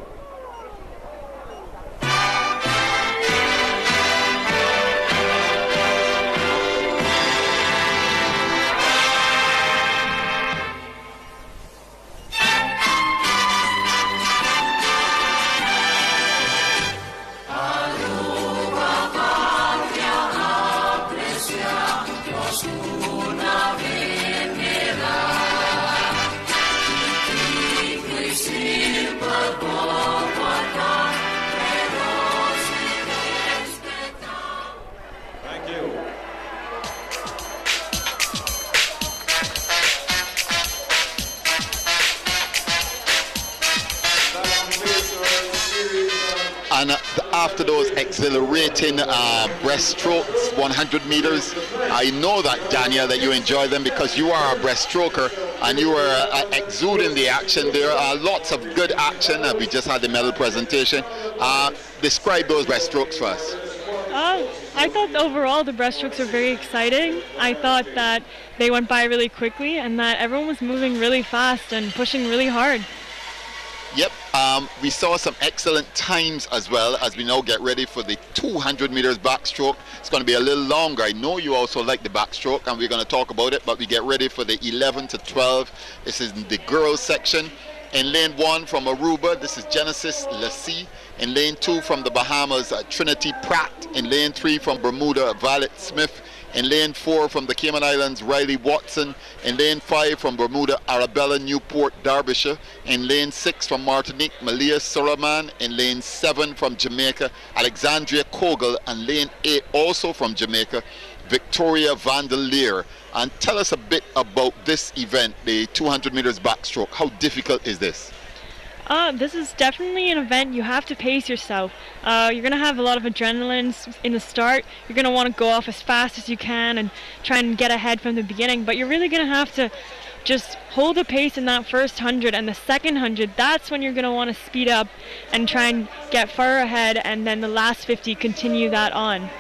And after those exhilarating breaststrokes, 100 meters, I know that, Daniel, that you enjoy them because you are a breaststroker and you are exuding the action. There are lots of good action. We just had the medal presentation. Describe those breaststrokes for us.
I thought overall the breaststrokes were very exciting. I thought that they went by really quickly and that everyone was moving really fast and pushing really hard.
Yep, we saw some excellent times as well as we now get ready for the 200 meters backstroke. It's going to be a little longer. I know you also like the backstroke and we're going to talk about it, but we get ready for the 11 to 12. This is the girls section. In lane 1 from Aruba, this is Genesis Lassie. In lane 2 from the Bahamas, Trinity Pratt. In lane 3 from Bermuda, Violet Smith. In lane 4 from the Cayman Islands, Riley Watson. In lane 5 from Bermuda, Arabella Newport Derbyshire. In lane 6 from Martinique, Malia Suraman. In lane 7 from Jamaica, Alexandria Kogel. And lane 8 also from Jamaica, Victoria Vandelier. And tell us a bit about this event, the 200 meters backstroke. How difficult is this?
This is definitely an event you have to pace yourself. You're going to have a lot of adrenaline in the start. You're going to want to go off as fast as you can and try and get ahead from the beginning. But you're really going to have to just hold the pace in that first 100 and the second 100. That's when you're going to want to speed up and try and get far ahead, and then the last 50 continue that on.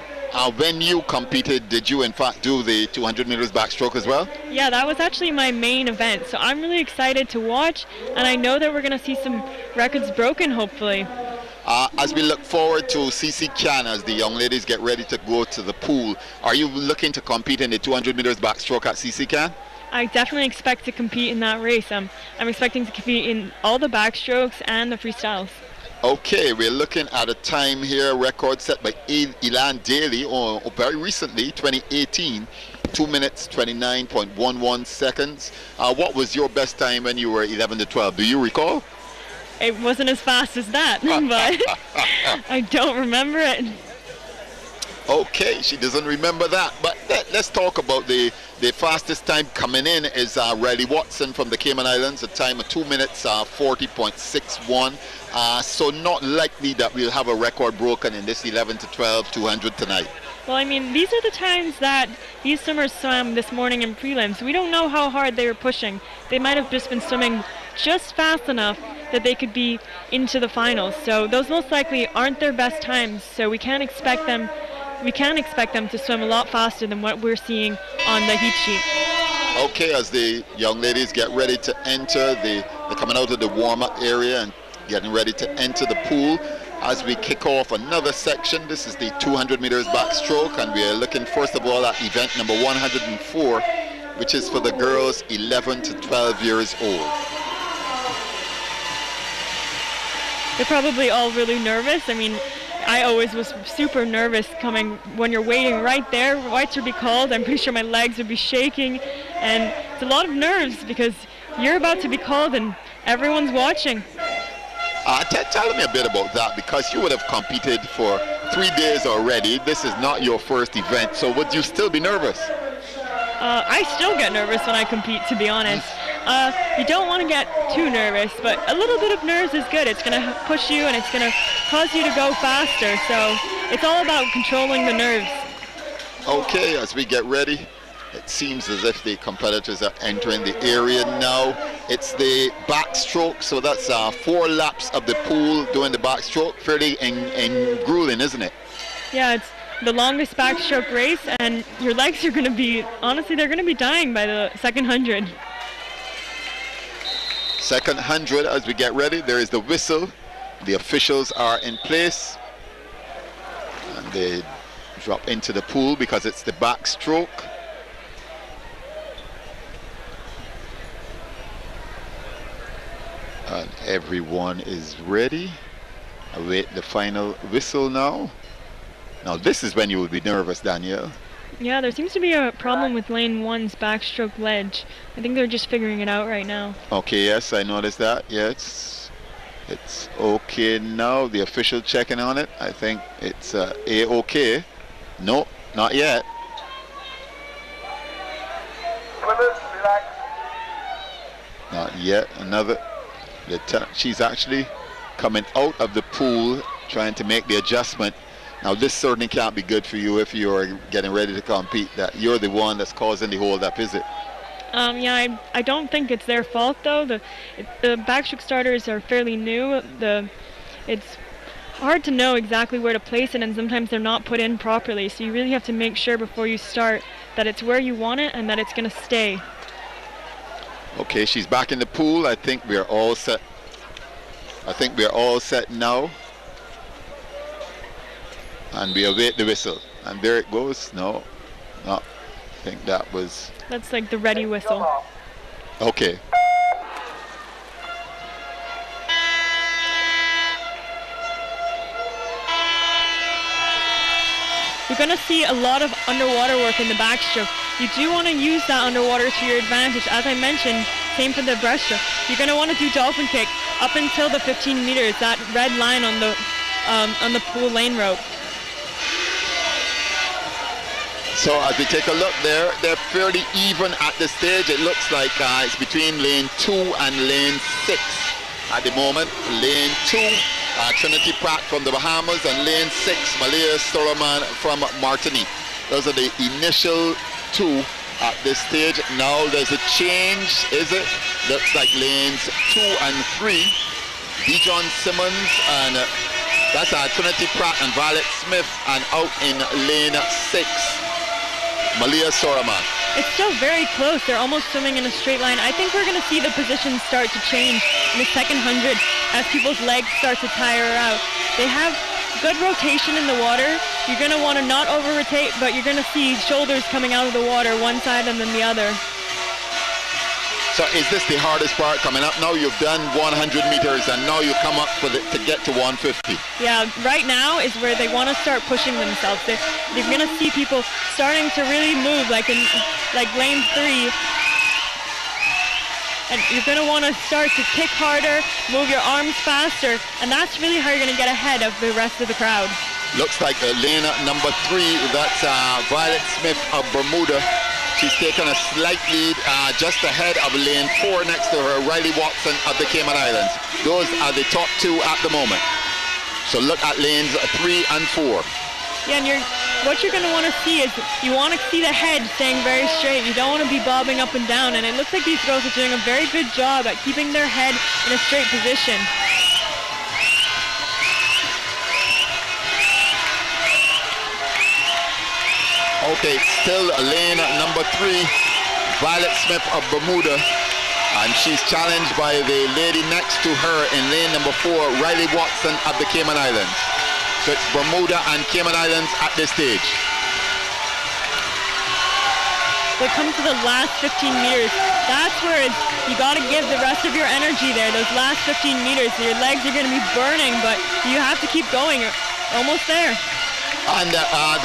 When you competed, did you in fact do the 200 meters backstroke as well?
Yeah, that was actually my main event. So I'm really excited to watch, and I know that we're going to see some records broken, hopefully.
As we look forward to CC Can, as the young ladies get ready to go to the pool, are you looking to compete in the 200 meters backstroke at CC Can?
I definitely expect to compete in that race. I'm expecting to compete in all the backstrokes and the freestyles.
Okay, we're looking at a time here, record set by Elan Daly, or very recently, 2018, 2 minutes, 29.11 seconds. What was your best time when you were 11 to 12? Do you recall?
It wasn't as fast as that, but I don't remember it.
Okay, she doesn't remember that. But let's talk about the fastest time coming in is Riley Watson from the Cayman Islands, a time of 2 minutes, 40.61. So not likely that we'll have a record broken in this 11 to 12 200 tonight.
Well, I mean, these are the times that these swimmers swam this morning in prelims. We don't know how hard they were pushing. They might have just been swimming just fast enough that they could be into the finals. So those most likely aren't their best times. So we can't expect them to swim a lot faster than what we're seeing on the heat sheet.
Okay, as the young ladies get ready to enter, they're coming out of the warm-up area and getting ready to enter the pool. As we kick off another section, this is the 200 meters backstroke, and we are looking first of all at event number 104, which is for the girls 11 to 12 years old.
They're probably all really nervous. I mean, I always was super nervous coming when you're waiting right there. Whites would be called. I'm pretty sure my legs would be shaking. And it's a lot of nerves because you're about to be called and everyone's watching.
Tell me a bit about that, because you would have competed for 3 days already. This is not your first event, so would you still be nervous?
I still get nervous when I compete, to be honest. You don't want to get too nervous, but a little bit of nerves is good. It's going to push you and it's going to cause you to go faster. So it's all about controlling the nerves.
Okay, as we get ready, it seems as if the competitors are entering the area now. It's the backstroke, so that's 4 laps of the pool doing the backstroke. Fairly grueling, isn't it?
Yeah, it's the longest backstroke race, and your legs are going to be, honestly, they're going to be dying by the second 100.
Second 100, as we get ready, there is the whistle. The officials are in place. And they drop into the pool because it's the backstroke. And everyone is ready. Await the final whistle now. Now this is when you will be nervous, Danielle.
Yeah, there seems to be a problem with lane 1's backstroke ledge. I think they're just figuring it out right now.
Okay, yes, I noticed that. Yes, it's okay now. The official checking on it. I think it's A-okay. No, not yet. Not yet. Another. She's actually coming out of the pool, trying to make the adjustment. Now this certainly can't be good for you if you're getting ready to compete, that you're the one that's causing the hold up, is it?
Yeah, I don't think it's their fault though. The backstroke starters are fairly new. It's hard to know exactly where to place it, and sometimes they're not put in properly. So you really have to make sure before you start that it's where you want it and that it's going to stay.
Okay, she's back in the pool. I think we're all set. Now. And we await the whistle. And there it goes. No, I think that was...
That's like the ready whistle.
Okay.
You're going to see a lot of underwater work in the backstroke. You do want to use that underwater to your advantage. As I mentioned, same for the breaststroke. You're going to want to do dolphin kick up until the 15 meters, that red line on the pool lane rope.
So as we take a look there, they're fairly even at this stage. It looks like it's between lane 2 and lane 6 at the moment. Lane 2, Trinity Pratt from the Bahamas, and lane 6, Malia Soroman from Martinique. Those are the initial 2 at this stage. Now there's a change, is it? Looks like lanes 2 and 3. Dijon Simmons and that's Trinity Pratt and Violet Smith, and out in lane 6. Malia Soroman.
It's still very close. They're almost swimming in a straight line. I think we're going to see the positions start to change in the second 100 as people's legs start to tire out. They have good rotation in the water. You're going to want to not over-rotate, but you're going to see shoulders coming out of the water, one side and then the other.
So is this the hardest part coming up? Now you've done 100 meters and now you come up to get to 150.
Yeah, right now is where they want to start pushing themselves. You're going to see people starting to really move, like in lane 3. And you're going to want to start to kick harder, move your arms faster, and that's really how you're going to get ahead of the rest of the crowd.
Looks like lane number 3, that's Violet Smith of Bermuda. She's taken a slight lead just ahead of lane 4 next to her, Riley Watson of the Cayman Islands. Those are the top 2 at the moment. So look at lanes 3 and 4.
Yeah, and what you're going to want to see is you want to see the head staying very straight. You don't want to be bobbing up and down, and it looks like these girls are doing a very good job at keeping their head in a straight position.
Okay, still lane number 3, Violet Smith of Bermuda, and she's challenged by the lady next to her in lane number 4, Riley Watson of the Cayman Islands. So it's Bermuda and Cayman Islands at this stage.
When it comes to the last 15 meters, that's where you got to give the rest of your energy there. Those last 15 meters, your legs are going to be burning, but you have to keep going. almost there.
And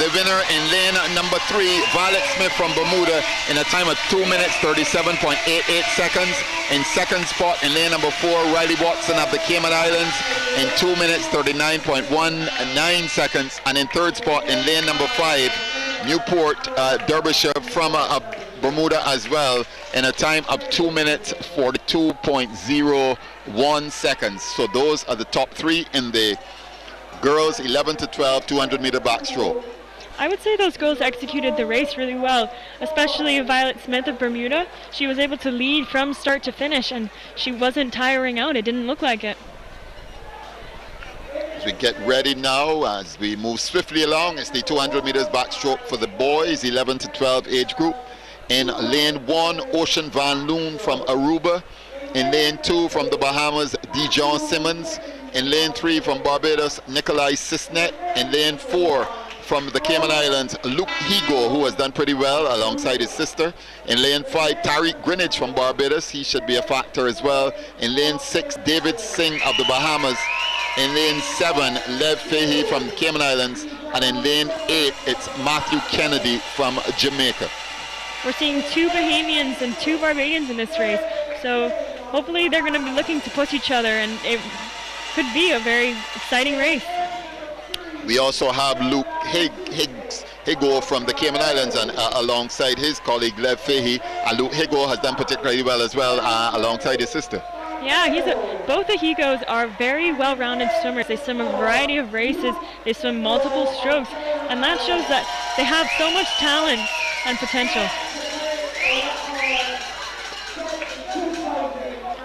the winner in lane number 3, Violet Smith from Bermuda, in a time of 2 minutes 37.88 seconds. In second spot in lane number 4, Riley Watson of the Cayman Islands in 2 minutes 39.19 seconds. And in third spot in lane number 5, Newport Derbyshire from Bermuda as well, in a time of 2 minutes 42.01 seconds. So those are the top 3 in the girls 11 to 12 200 meter backstroke.
I would say those girls executed the race really well, especially Violet Smith of Bermuda. She was able to lead from start to finish, and she wasn't tiring out. It didn't look like it.
As we get ready now, as we move swiftly along, it's the 200 meters backstroke for the boys 11 to 12 age group. In lane 1, Ocean Van Loon from Aruba. In lane 2, from the Bahamas, Dijon Simmons. In lane 3, from Barbados, Nikolai Sisnet. In lane 4, from the Cayman Islands, Luke Higo, who has done pretty well alongside his sister. In lane 5, Tariq Greenwich from Barbados. He should be a factor as well. In lane 6, David Singh of the Bahamas. In lane 7, Lev Fahey from the Cayman Islands. And in lane 8, it's Matthew Kennedy from Jamaica.
We're seeing 2 Bahamians and 2 Barbadians in this race. So hopefully they're going to be looking to push each other, and it could be a very exciting race.
We also have Luke Higo from the Cayman Islands, and alongside his colleague Lev Fahey. And Luke Higo has done particularly well as well alongside his sister.
Yeah, both the Higos are very well-rounded swimmers. They swim a variety of races. They swim multiple strokes, and that shows that they have so much talent and potential.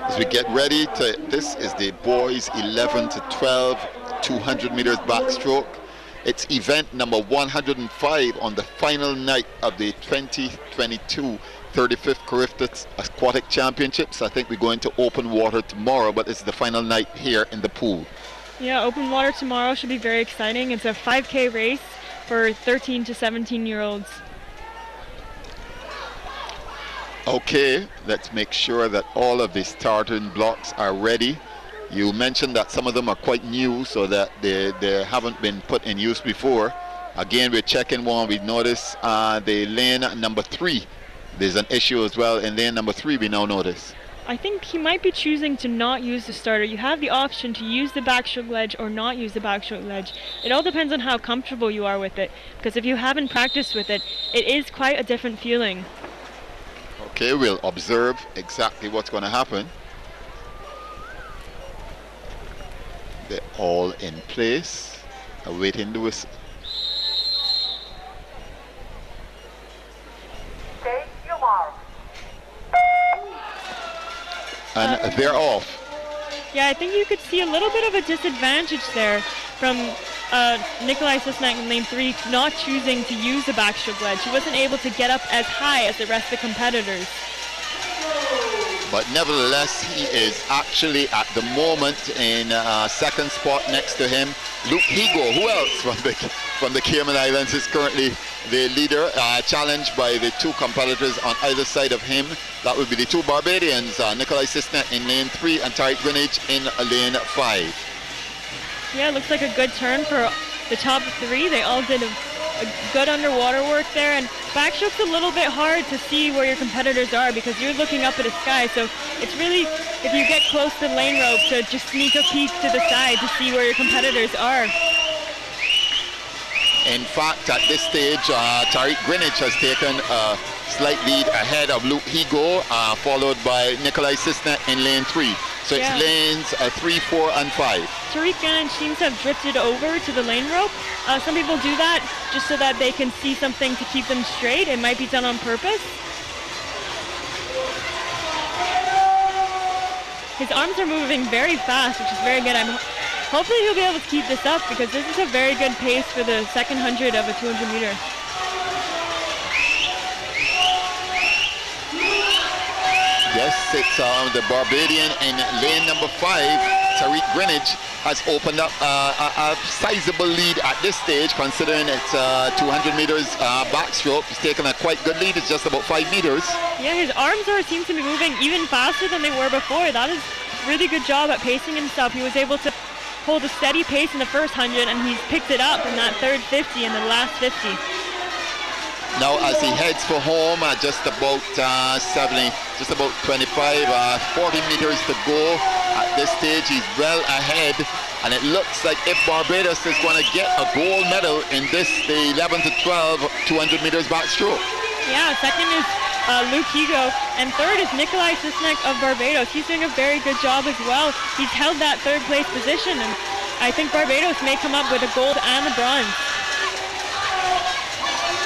As we get ready this is the boys 11 to 12 200 meters backstroke. It's event number 105 on the final night of the 2022 35th Carifta Aquatic Championships. I think we're going to open water tomorrow, but it's the final night here in the pool.
Yeah, open water tomorrow should be very exciting. It's a 5K race for 13 to 17-year-olds.
Okay, let's make sure that all of the starting blocks are ready. You mentioned that some of them are quite new, so that they haven't been put in use before. Again, we're checking one. We notice the lane number 3. There's an issue as well in lane number 3, we now notice.
I think he might be choosing to not use the starter. You have the option to use the backstroke ledge or not use the backstroke ledge. It all depends on how comfortable you are with it, because if you haven't practiced with it, it is quite a different feeling.
Okay, we'll observe exactly what's going to happen. They're all in place, awaiting the whistle. And they're off.
Yeah, I think you could see a little bit of a disadvantage there from Nikolai Sisnak in lane 3 not choosing to use the backstroke ledge. He wasn't able to get up as high as the rest of the competitors.
But nevertheless, he is actually at the moment in second spot next to him. Luke Higo, who else from the Cayman Islands, is currently the leader, challenged by the 2 competitors on either side of him. That would be the 2 Barbadians, Nikolai Sisnet in lane 3 and Tariq Greenwich in lane 5.
Yeah, it looks like a good turn for the top 3. They all did a good underwater work there, and backstroke's a little bit hard to see where your competitors are because you're looking up at the sky, so it's really, if you get close to the lane rope, to just sneak a peek to the side to see where your competitors are.
In fact, at this stage, Tariq Greenwich has taken a slight lead ahead of Luke Higo, followed by Nikolai Sisnet in lane 3. So it's lanes 3, 4, and 5.
Tariq Greenwich seems to have drifted over to the lane rope. Some people do that just so that they can see something to keep them straight. It might be done on purpose. His arms are moving very fast, which is very good. Hopefully he'll be able to keep this up because this is a very good pace for the second 100 of a 200 meter.
Yes, it's the Barbadian in lane number 5. Tariq Greenwich has opened up a sizable lead at this stage, considering it's 200 meters backstroke. He's taken a quite good lead. It's just about 5 meters.
Yeah, his arms seem to be moving even faster than they were before. That is really good job at pacing himself. He was able to hold a steady pace in the first 100, and he's picked it up in that third 50 and the last 50.
Now as he heads for home, just about 25, 40 meters to go. At this stage, he's well ahead, and it looks like if Barbados is going to get a gold medal in this, the 11 to 12, 200 meters backstroke.
Yeah, second is Luke Higo, and third is Nikolai Sisnek of Barbados. He's doing a very good job as well. He's held that third place position, and I think Barbados may come up with a gold and a bronze.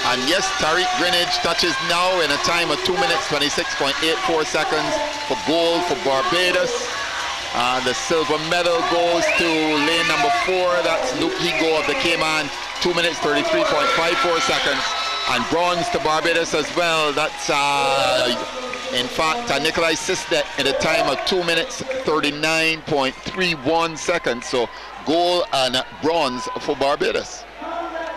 And yes, Tariq Greenidge touches now in a time of 2 minutes 26.84 seconds for gold for Barbados. The silver medal goes to lane number 4. That's Luke Higo of the Cayman, 2 minutes 33.54 seconds. And bronze to Barbados as well. That's in fact Nikolai Sisnek in a time of 2 minutes 39.31 seconds. So gold and bronze for Barbados.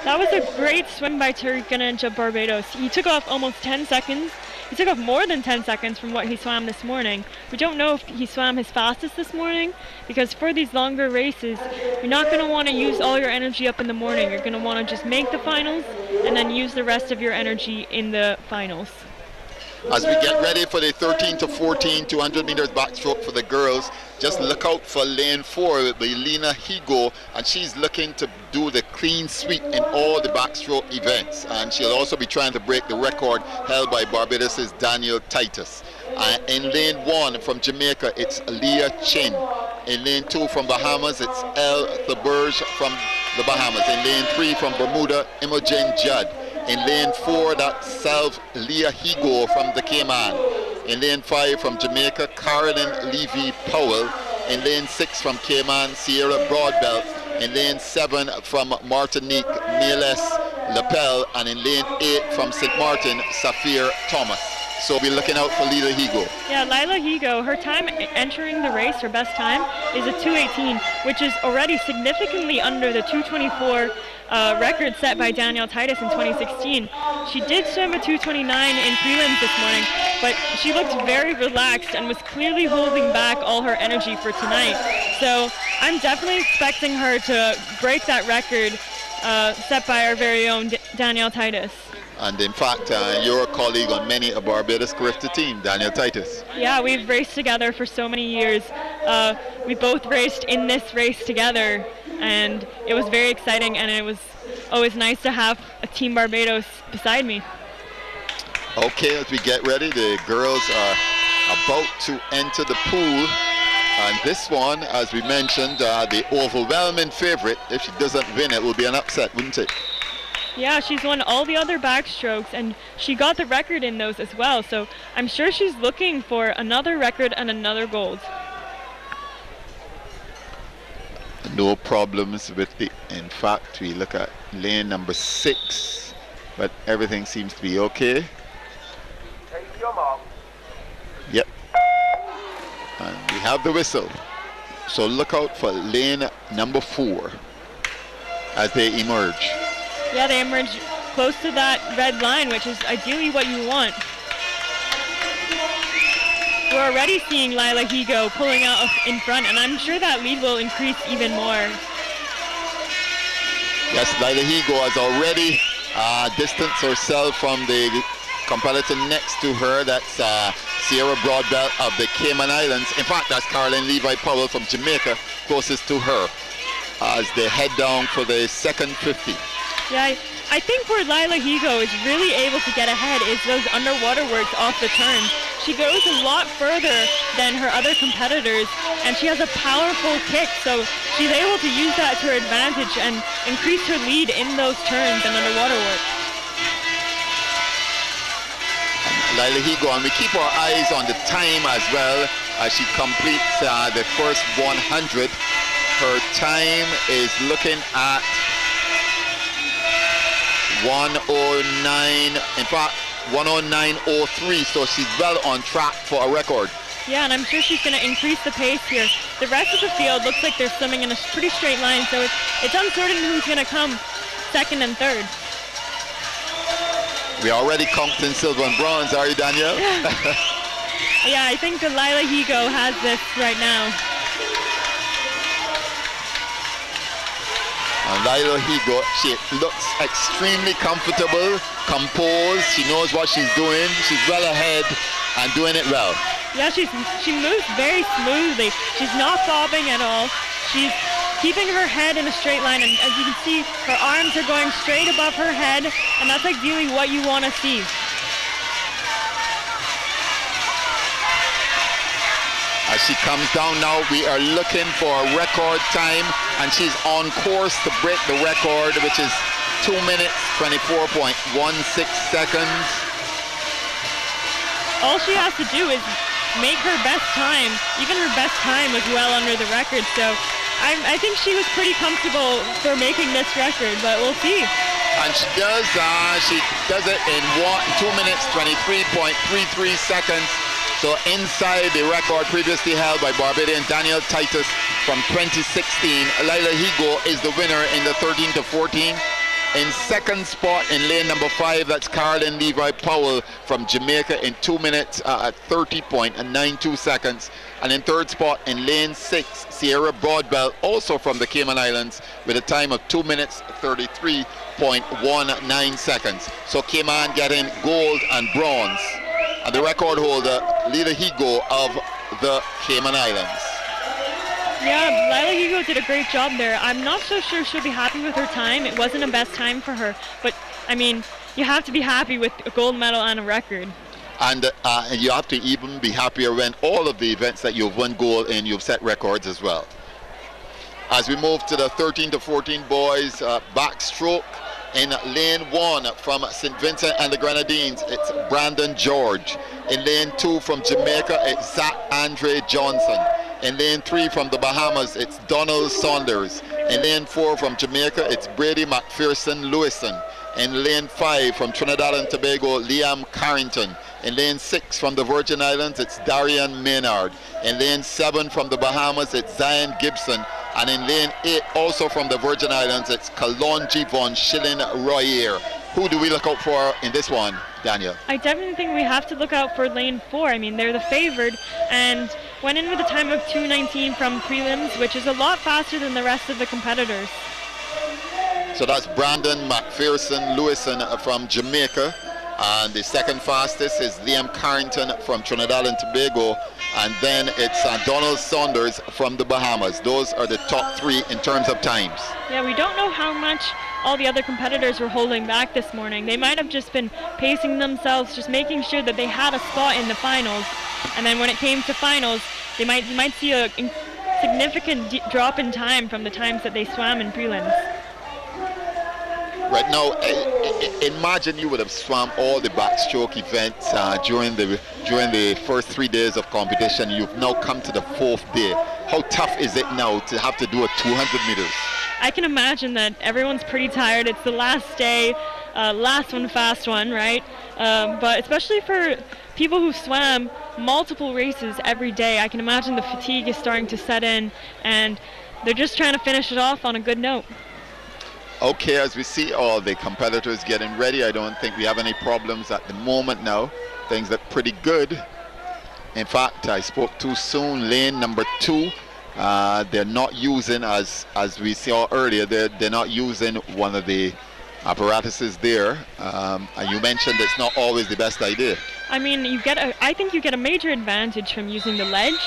That was a great swim by Tariq Greenidge of Barbados. He took off almost 10 seconds. He took off more than 10 seconds from what he swam this morning. We don't know if he swam his fastest this morning, because for these longer races, you're not going to want to use all your energy up in the morning. You're going to want to just make the finals and then use the rest of your energy in the finals.
As we get ready for the 13 to 14 200 meters backstroke for the girls, just look out for lane 4 with Lena Higo, and she's looking to do the clean sweep in all the backstroke events, and she'll also be trying to break the record held by Barbados' Daniel Titus. In lane 1 from Jamaica, it's Leah Chin. In lane 2 from Bahamas, it's El Thaberge from the Bahamas. In lane 3 from Bermuda, Imogen Judd. In lane 4, that's Salve Leah Higo from the Cayman. In lane 5 from Jamaica, Carolyn Levy-Powell. In lane 6 from Cayman, Sierra Broadbelt. In lane 7 from Martinique, Mieles Lepel. And in lane 8 from St. Martin, Safir Thomas. So we're looking out for Lila Higo.
Yeah, Lila Higo, her time entering the race, her best time, is a 2:18, which is already significantly under the 2:24 record set by Danielle Titus in 2016. She did swim a 2:29 in prelims this morning, but she looked very relaxed and was clearly holding back all her energy for tonight. So I'm definitely expecting her to break that record set by our very own Danielle Titus.
And in fact, you're a colleague on many of Barbados Carifta team, Daniel Titus.
Yeah, we've raced together for so many years. We both raced in this race together, and it was very exciting, and it was always nice to have a Team Barbados beside me.
Okay, as we get ready, the girls are about to enter the pool. And this one, as we mentioned, the overwhelming favorite. If she doesn't win, it will be an upset, wouldn't it?
Yeah, she's won all the other backstrokes, and she got the record in those as well. So I'm sure she's looking for another record and another gold.
No problems with the, in fact, we look at lane number 6, but everything seems to be okay.
Take your mark.
Yep. And we have the whistle. So look out for lane number 4 as they emerge.
Yeah, they emerge close to that red line, which is ideally what you want. We're already seeing Lila Higo pulling out in front, and I'm sure that lead will increase even more.
Yes, Lila Higo has already distanced herself from the competitor next to her. That's Sierra Broadbelt of the Cayman Islands. In fact, that's Caroline Levi-Powell from Jamaica, closest to her, as they head down for the second 50.
Yeah, I think where Lila Higo is really able to get ahead is those underwater works off the turns. She goes a lot further than her other competitors, and she has a powerful kick, so she's able to use that to her advantage and increase her lead in those turns and underwater work.
Lila Higo, and we keep our eyes on the time as well as she completes the first 100. Her time is looking at 109, in fact 109.03, so she's well on track for a record.
Yeah, and I'm sure she's going to increase the pace here. The rest of the field looks like they're swimming in a pretty straight line, so it's uncertain who's going to come second and third.
We already counting silver and bronze, are you, Danielle?
Yeah, I think that Lila Higo has this right now.
And Lila Higo, she looks extremely comfortable, composed. She knows what she's doing. She's well ahead and doing it well.
Yeah, she moves very smoothly. She's not bobbing at all. She's keeping her head in a straight line, and as you can see, her arms are going straight above her head, and that's ideally what you want to see.
As she comes down now, we are looking for a record time, and she's on course to break the record, which is 2 minutes, 24.16 seconds.
All she has to do is make her best time. Even her best time was well under the record, so I think she was pretty comfortable for making this record, but we'll see.
And she does it in 2 minutes, 23.33 seconds. So inside the record previously held by Barbadian Daniel Titus from 2016, Lila Higo is the winner in the 13 to 14. In second spot in lane number 5, that's Carolyn Levi Powell from Jamaica in 2 minutes at 30.92 seconds. And in third spot in lane 6, Sierra Broadbell, also from the Cayman Islands, with a time of 2 minutes 33.19 seconds. So Cayman getting gold and bronze. And the record holder, Lila Higo of the Cayman Islands.
Yeah, Lila Higo did a great job there. I'm not so sure she'll be happy with her time. It wasn't a best time for her. But, I mean, you have to be happy with a gold medal and a record.
And you have to even be happier when all of the events that you've won gold in, you've set records as well. As we move to the 13 to 14 boys, backstroke. In lane 1 from St. Vincent and the Grenadines, it's Brandon George. In lane 2 from Jamaica, it's Zach Andre Johnson. In lane 3 from the Bahamas, it's Donald Saunders. In lane 4 from Jamaica, it's Brady McPherson Lewison. In lane 5 from Trinidad and Tobago, Liam Carrington. In lane 6 from the Virgin Islands, it's Darian Maynard. In lane 7 from the Bahamas, it's Zion Gibson. And in lane 8, also from the Virgin Islands, it's Kalonji von Schilling-Royer. Who do we look out for in this one, Daniel?
I definitely think we have to look out for lane 4. I mean, they're the favored and went in with a time of 2:19 from prelims, which is a lot faster than the rest of the competitors.
So that's Brandon McPherson Lewison from Jamaica. And the second fastest is Liam Carrington from Trinidad and Tobago. And then it's Donald Saunders from the Bahamas. Those are the top 3 in terms of times.
Yeah, we don't know how much all the other competitors were holding back this morning. They might have just been pacing themselves, just making sure that they had a spot in the finals. And then when it came to finals, you might see a significant drop in time from the times that they swam in prelims.
Right now, imagine you would have swam all the backstroke events during the first 3 days of competition. You've now come to the 4th day. How tough is it now to have to do a 200 meters?
I can imagine that everyone's pretty tired. It's the last day, last one, fast one, right? But especially for people who swam multiple races every day, I can imagine the fatigue is starting to set in, and they're just trying to finish it off on a good note.
Okay, as we see all the competitors getting ready, I don't think we have any problems at the moment now. Things look pretty good. In fact, I spoke too soon. Lane number 2, they're not using, as we saw earlier, they're not using one of the apparatuses there. And you mentioned it's not always the best idea.
I mean, I think you get a major advantage from using the ledge,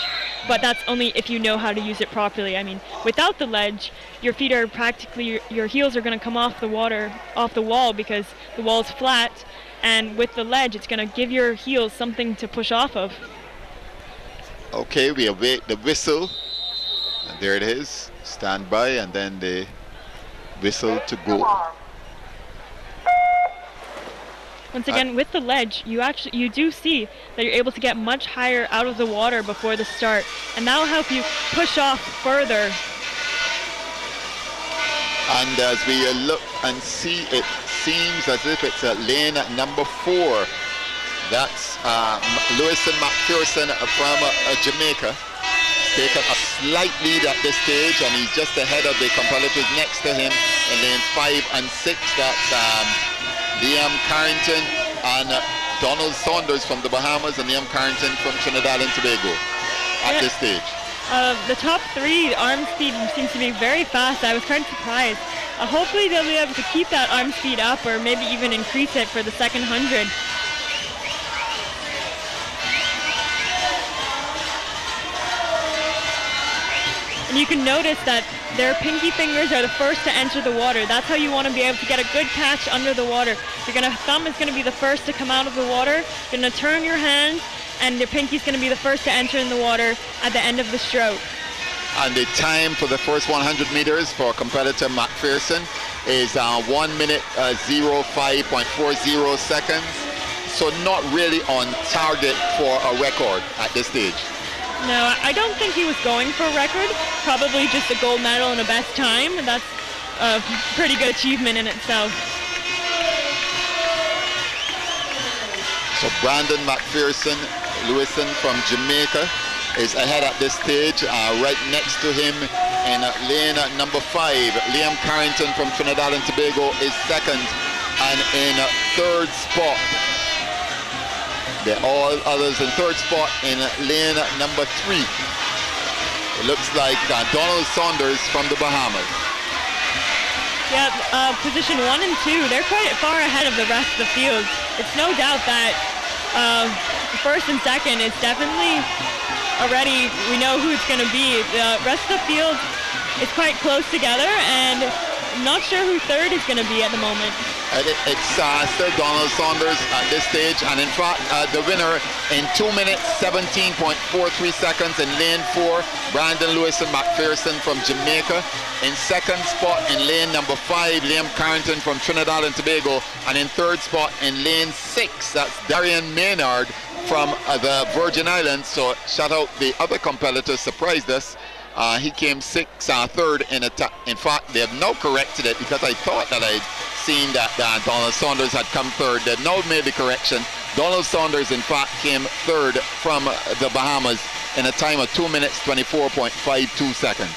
but that's only if you know how to use it properly. I mean, without the ledge, your feet are practically, your heels are going to come off the wall because the wall's flat, and with the ledge, it's going to give your heels something to push off of.
Okay, we await the whistle, and there it is. Stand by, and then the whistle to go.
Once again, with the ledge, you do see that you're able to get much higher out of the water before the start, and that'll help you push off further.
And as we look and see, it seems as if it's lane number 4. That's Lewison McPherson from Jamaica. Taken a slight lead at this stage, and he's just ahead of the competitors next to him in lane 5 and 6. That's Liam Carrington and Donald Saunders from the Bahamas, and Liam Carrington from Trinidad and Tobago at this stage.
The top 3 arm speed seems to be very fast. I was quite surprised. Hopefully they'll be able to keep that arm speed up or maybe even increase it for the second 100. And you can notice that their pinky fingers are the first to enter the water. That's how you want to be able to get a good catch under the water. Thumb is going to be the first to come out of the water. You're going to turn your hand, and your pinky is going to be the first to enter in the water at the end of the stroke.
And the time for the first 100 meters for competitor McPherson is 1 minute 05.40 seconds. So not really on target for a record at this stage.
No, I don't think he was going for a record. Probably just a gold medal and a best time. And that's a pretty good achievement in itself.
So Brandon McPherson Lewison from Jamaica is ahead at this stage. Right next to him in lane number 5, Liam Carrington from Trinidad and Tobago is second. And in third spot, they're all others in third spot in lane number 3. It looks like Donald Saunders from the Bahamas.
Yeah, position 1 and 2, they're quite far ahead of the rest of the field. It's no doubt that first and second is definitely already, we know who it's going to be. The rest of the field is quite close together, and I'm not sure who third is going to be at the moment.
It's still Donald Saunders at this stage, and in fact the winner in 2 minutes 17.43 seconds in lane 4, Brandon Lewison McPherson from Jamaica. In second spot in lane number 5, Liam Carrington from Trinidad and Tobago, and in third spot in lane 6, that's Darian Maynard from the Virgin Islands. So shout out the other competitors, surprised us. He came third in fact, they have now corrected it, because I thought that I'd seen that Donald Saunders had come third. They've now made the correction. Donald Saunders, in fact, came third from the Bahamas in a time of 2 minutes 24.52 seconds.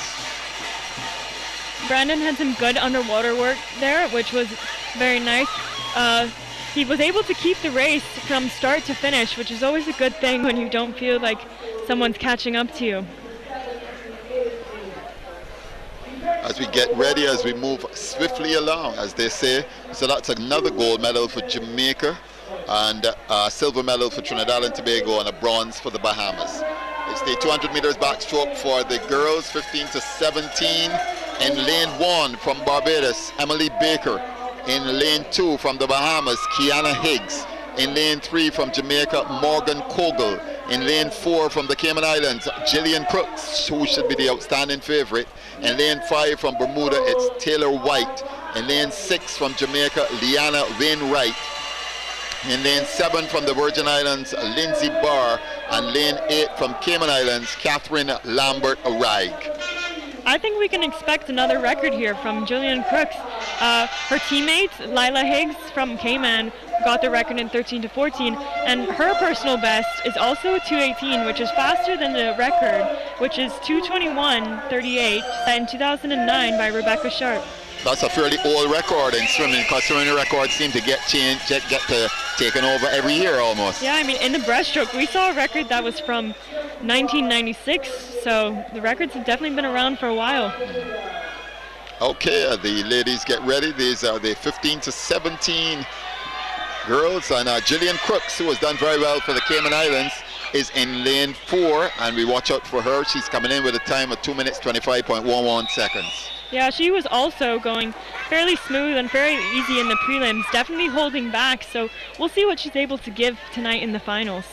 Brandon had some good underwater work there, which was very nice. He was able to keep the race from start to finish, which is always a good thing when you don't feel like someone's catching up to you.
As we get ready, as we move swiftly along, as they say. So that's another gold medal for Jamaica, and a silver medal for Trinidad and Tobago, and a bronze for the Bahamas. It's the 200 meters backstroke for the girls, 15 to 17. In lane 1 from Barbados, Emily Baker. In lane 2 from the Bahamas, Kiana Higgs. In lane 3 from Jamaica, Morgan Kogel. In lane 4 from the Cayman Islands, Jillian Crooks, who should be the outstanding favorite. In lane 5 from Bermuda, it's Taylor White. In lane 6 from Jamaica, Liana Wainwright. In lane 7 from the Virgin Islands, Lindsay Barr. And lane 8 from Cayman Islands, Catherine Lambert-Araig.
I think we can expect another record here from Jillian Crooks. Her teammate, Lila Higgs from Cayman, got the record in 13 to 14, and her personal best is also a 2:18, which is faster than the record, which is 2:21.38 in 2009 by Rebecca Sharp.
That's a fairly old record in swimming, because swimming records seem to get taken over every year almost.
Yeah, I mean, in the breaststroke, we saw a record that was from 1996, so the records have definitely been around for a while.
Okay, the ladies get ready. These are the 15 to 17 girls, and Jillian Crooks, who has done very well for the Cayman Islands, is in lane 4, and we watch out for her. She's coming in with a time of 2 minutes 25.11 seconds.
Yeah, she was also going fairly smooth and very easy in the prelims, definitely holding back, so we'll see what she's able to give tonight in the finals.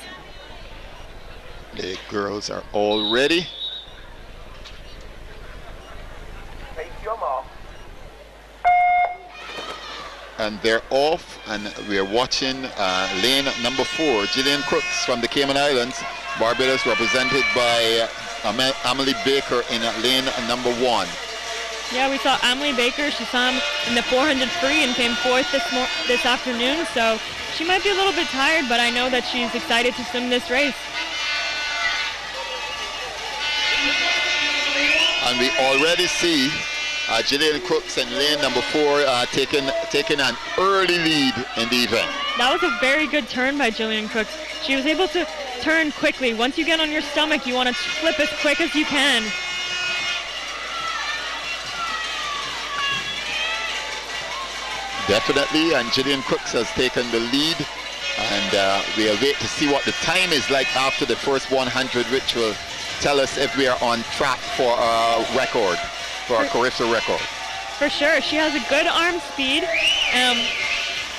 The girls are all ready.
Take your mark.
And they're off, and we're watching lane number 4, Jillian Crooks from the Cayman Islands. Barbados represented by Emily Baker in lane number 1.
Yeah, we saw Emily Baker. She saw him in the 400 free and came 4th this afternoon, so she might be a little bit tired, but I know that she's excited to swim this race.
And we already see Jillian Crooks in lane number 4 taking an early lead in the event.
That was a very good turn by Jillian Crooks. She was able to turn quickly. Once you get on your stomach, you want to flip as quick as you can.
Definitely, and Gillian Crooks has taken the lead, and we'll wait to see what the time is like after the first 100, which will tell us if we are on track for a record, for a Carifta record.
For sure, she has a good arm speed.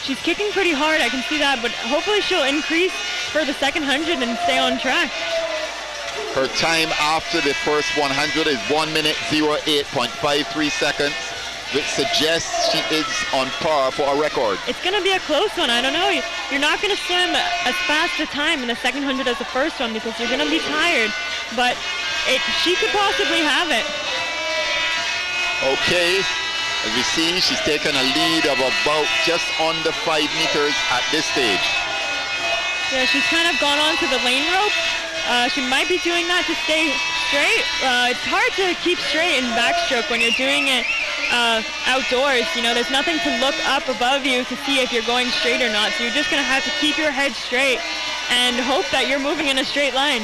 She's kicking pretty hard, I can see that, but hopefully she'll increase for the second 100 and stay on track.
Her time after the first 100 is 1 minute 08.53 seconds, which suggests she is on par for a record.
It's going to be a close one. I don't know. You're not going to swim as fast a time in the second 100 as the first one because you're going to be tired, but she could possibly have it.
Okay, as we see, she's taken a lead of about just under 5 meters at this stage.
Yeah, she's kind of gone on to the lane rope. She might be doing that to stay straight. It's hard to keep straight in backstroke when you're doing it outdoors. You know, there's nothing to look up above you to see if you're going straight or not. So you're just going to have to keep your head straight and hope that you're moving in a straight line.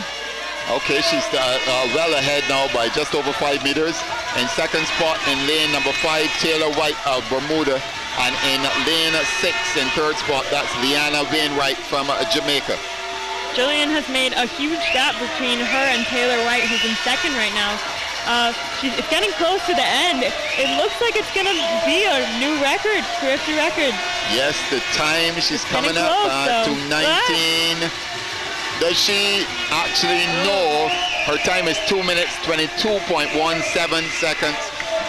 Okay, she's well ahead now by just over 5 meters. In second spot in lane number 5, Taylor White of Bermuda. And in lane 6, in third spot, that's Leanna Wainwright from Jamaica.
Jillian has made a huge gap between her and Taylor White, who's in second right now. It's getting close to the end. It looks like it's going to be a new record, Carifta record.
Yes, the time she's coming up to 19. Does she actually know her time is 2 minutes 22.17 seconds,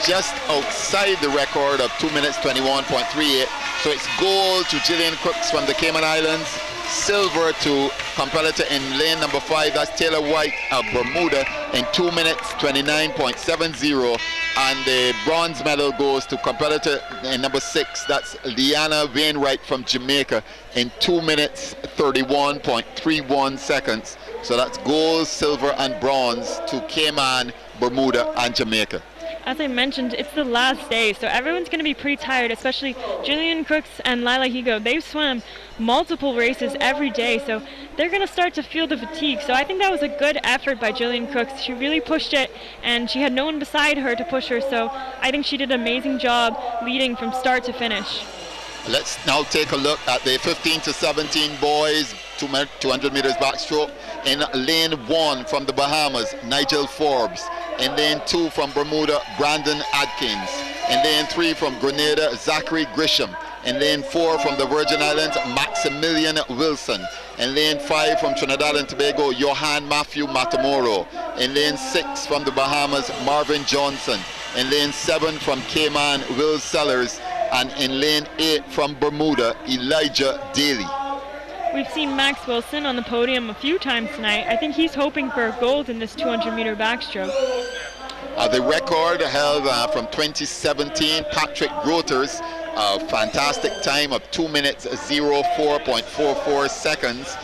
just outside the record of 2 minutes 21.38. So it's gold to Gillian Crooks from the Cayman Islands, silver to competitor in lane number 5, that's Taylor White of Bermuda, in 2 minutes 29.70, and the bronze medal goes to competitor in number 6, that's Leanna Wainwright from Jamaica, in 2 minutes 31.31 seconds. So that's gold, silver and bronze to Cayman, Bermuda and Jamaica.
As I mentioned, it's the last day, so everyone's going to be pretty tired, especially Gillian Crooks and Lila Higo. They've swum multiple races every day, so they're going to start to feel the fatigue. So I think that was a good effort by Gillian Crooks. She really pushed it, and she had no one beside her to push her, so I think she did an amazing job leading from start to finish.
Let's now take a look at the 15 to 17 boys, 200 meters backstroke. In lane 1 from the Bahamas, Nigel Forbes. In lane 2 from Bermuda, Brandon Adkins. In lane 3 from Grenada, Zachary Grisham. In lane 4 from the Virgin Islands, Maximilian Wilson. In lane 5 from Trinidad and Tobago, Johan Matthew Matamoro. In lane 6 from the Bahamas, Marvin Johnson. In lane 7 from Cayman, Will Sellers. And in lane 8 from Bermuda, Elijah Daly.
We've seen Max Wilson on the podium a few times tonight. I think he's hoping for gold in this 200-meter backstroke.
The record held from 2017, Patrick Groters, a fantastic time of 2 minutes 04.44 seconds.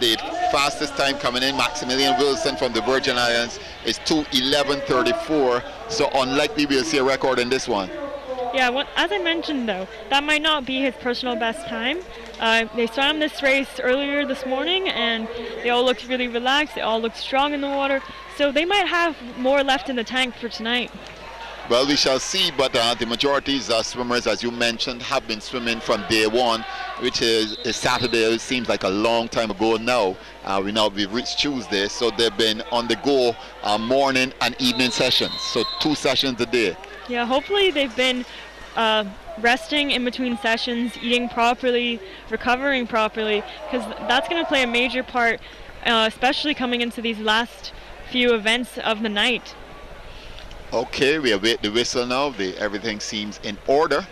The fastest time coming in, Maximilian Wilson from the Virgin Islands, is 2:11.34. So unlikely we'll see a record in this one.
Yeah, well, as I mentioned though, that might not be his personal best time. They swam this race earlier this morning and they all looked really relaxed, they all looked strong in the water, so they might have more left in the tank for tonight.
Well, we shall see, but the majority of swimmers, as you mentioned, have been swimming from day one, which is Saturday. It seems like a long time ago now. We've reached Tuesday, so they've been on the go morning and evening sessions, so 2 sessions a day.
Yeah, hopefully they've been resting in between sessions, eating properly, recovering properly, because that's going to play a major part, especially coming into these last few events of the night.
Okay, we await the whistle now. Everything seems in order.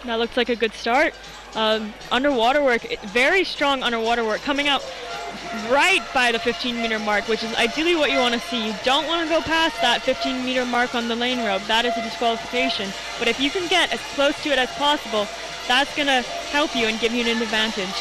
That looks like a good start. Underwater work, very strong underwater work, coming out right by the 15-meter mark, which is ideally what you want to see. You don't want to go past that 15-meter mark on the lane rope. That is a disqualification. But if you can get as close to it as possible, that's going to help you and give you an advantage.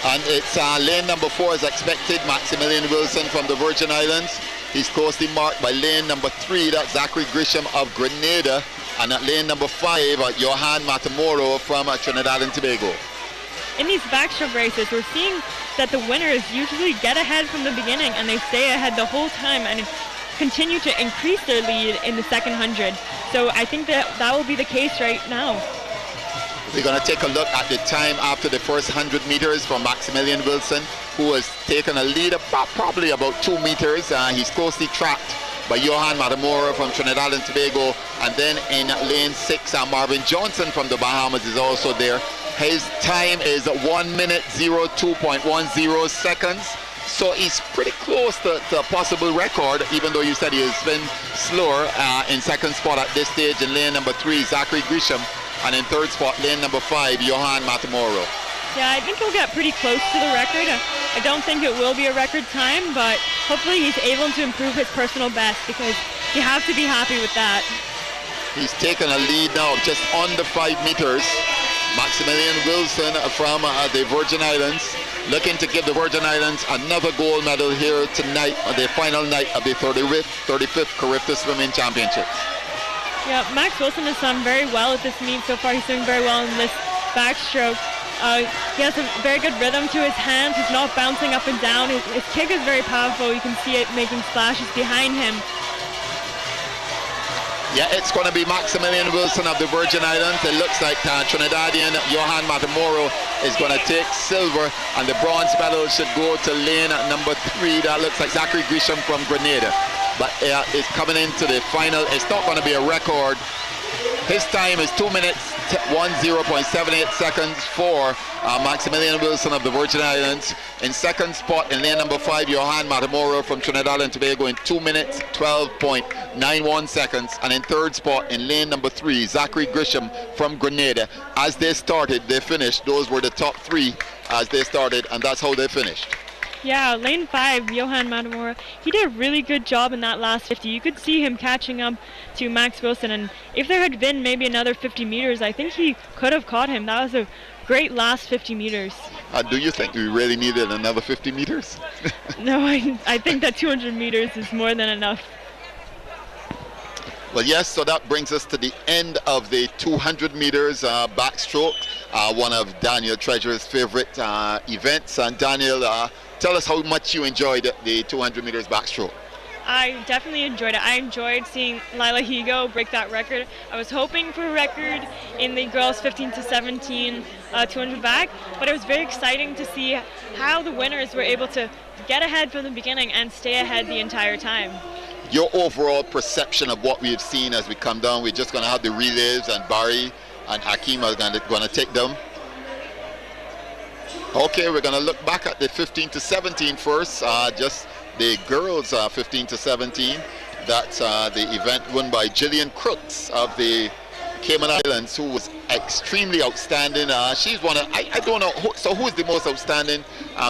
And it's lane number 4 is expected, Maximilian Wilson from the Virgin Islands. He's closely marked by lane number 3, that's Zachary Grisham of Grenada. And at lane number 5, Johan Matamoro from Trinidad and Tobago.
In these backstroke races, we're seeing that the winners usually get ahead from the beginning and they stay ahead the whole time and continue to increase their lead in the second 100. So I think that will be the case right now.
We're going to take a look at the time after the first 100 meters from Maximilian Wilson, who has taken a lead probably about 2 meters. He's closely tracked by Johan Matamora from Trinidad and Tobago, and then in lane 6 Marvin Johnson from the Bahamas is also there. His time is 1 minute 02.10 seconds, so he's pretty close to a possible record, even though you said he has been slower. In second spot at this stage in lane number 3 Zachary Grisham, and in third spot lane number 5 Johan Matamoro.
Yeah, I think he'll get pretty close to the record. I don't think it will be a record time, but hopefully he's able to improve his personal best, because you have to be happy with that.
He's taken a lead now just under 5 meters. Maximilian Wilson from the Virgin Islands, looking to give the Virgin Islands another gold medal here tonight on the final night of the 35th Carifta Swimming Championships.
Yeah, Max Wilson has done very well at this meet so far. He's doing very well in this backstroke. He has a very good rhythm to his hands. He's not bouncing up and down. His kick is very powerful. You can see it making splashes behind him.
Yeah, it's going to be Maximilian Wilson of the Virgin Islands. It looks like Trinidadian Johan Matamoro is going to take silver, and the bronze medal should go to lane number 3. That looks like Zachary Grisham from Grenada. But it's coming into the final. It's not going to be a record. His time is 2 minutes 10.78 seconds for Maximilian Wilson of the Virgin Islands. In second spot in lane number 5, Johan Matamoro from Trinidad and Tobago in 2 minutes 12.91 seconds. And in third spot in lane number 3, Zachary Grisham from Grenada. As they started, they finished. Those were the top 3 as they started, and that's how they finished.
Yeah, lane 5, Johan Matamora, he did a really good job in that last 50. You could see him catching up to Max Wilson, and if there had been maybe another 50 meters, I think he could have caught him. That was a great last 50 meters.
Do you think we really needed another 50 meters?
No, I think that 200 meters is more than enough.
Well, yes, so that brings us to the end of the 200 meters backstroke, one of Daniel Treasure's favorite events. And Daniel, tell us how much you enjoyed the 200 meters backstroke.
I definitely enjoyed it. I enjoyed seeing Lila Higo break that record. I was hoping for a record in the girls 15 to 17 200 back, but it was very exciting to see how the winners were able to get ahead from the beginning and stay ahead the entire time.
Your overall perception of what we've seen as we come down. We're just going to have the relays, and Barry and Hakeem are going to take them. Okay, we're going to look back at the 15 to 17 first. Just the girls 15 to 17. That's the event won by Gillian Crooks of the Cayman Islands, who was extremely outstanding. She's one of, I don't know, who's the most outstanding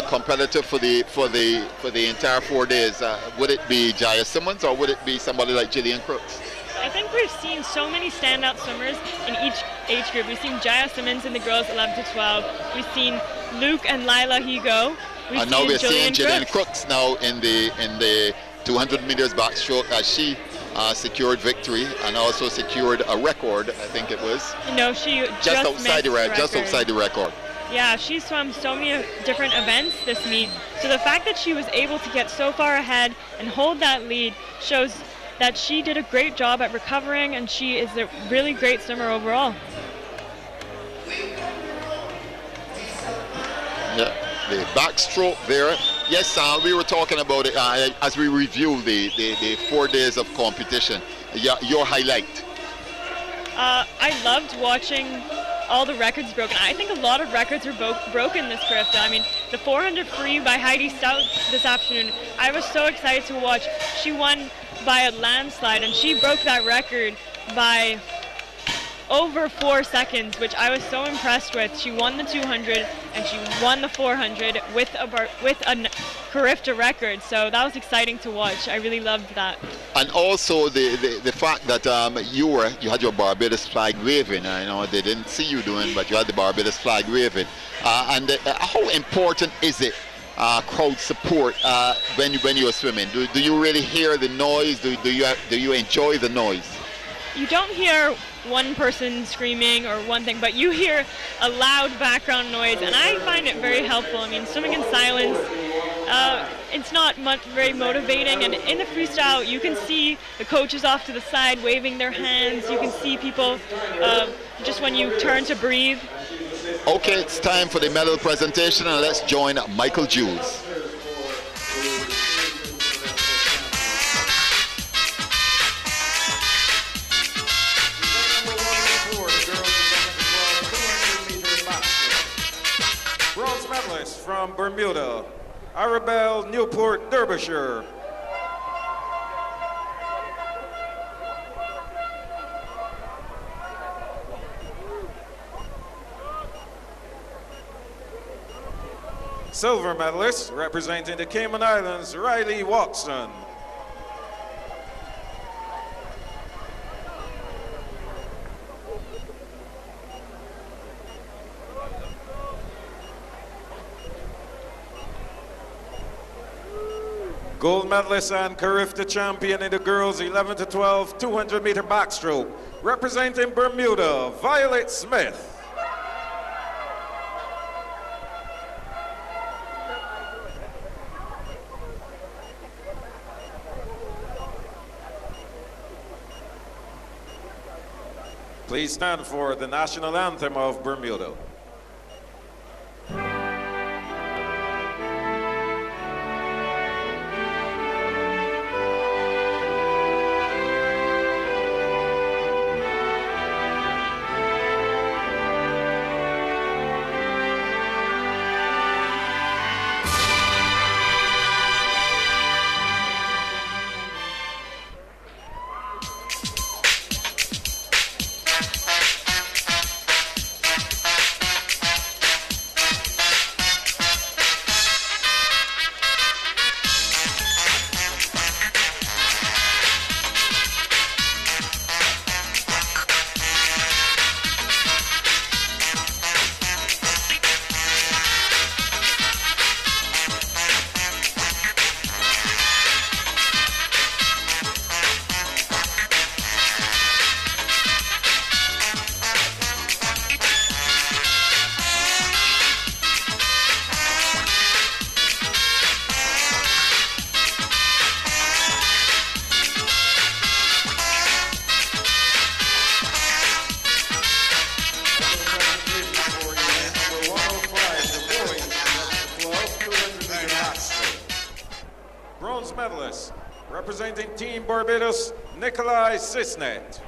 competitor for the entire 4 days? Would it be Jaya Simmons, or would it be somebody like Gillian Crooks?
I think we've seen so many standout swimmers in each age group. We've seen Jaya Simmons in the girls 11 to 12. We've seen Luke and Lila Higo.
And now we're seeing Gillian Crooks now in the 200 meters backstroke, as she secured victory and also secured a record. I think it was. No,
she
just outside the record.
Yeah, she swam so many different events this meet. So the fact that she was able to get so far ahead and hold that lead shows that she did a great job at recovering, and she is a really great swimmer overall.
Yeah, the backstroke there. Yes, we were talking about it as we review the 4 days of competition. Your highlight?
I loved watching all the records broken. I think a lot of records were broken this Carifta. I mean, the 400 free by Heidi Stout this afternoon, I was so excited to watch. She won by a landslide, and she broke that record by over 4 seconds, which I was so impressed with. She won the 200 and she won the 400 with a Carifta record, so that was exciting to watch. I really loved that.
And also the fact that you had your Barbados flag waving. I know they didn't see you doing, but you had the Barbados flag waving. And how important is it, crowd support, when you're swimming? Do you really hear the noise? Do you enjoy the noise?
You don't hear one person screaming or one thing, but you hear a loud background noise, and I find it very helpful. I mean, swimming in silence, it's not very motivating, and in the freestyle you can see the coaches off to the side waving their hands. You can see people just when you turn to breathe.
Okay, it's time for the medal presentation, and let's join Michael Jules.
Bronze medalist from Bermuda, Arabelle Newport Derbyshire. Silver medalist representing the Cayman Islands, Riley Watson. Gold medalist and Carifta champion in the girls 11 to 12 200 meter backstroke, representing Bermuda, Violet Smith. Please stand for the national anthem of Bermuda. Bronze medalist, representing Team Barbados, Nikolai Sisnet.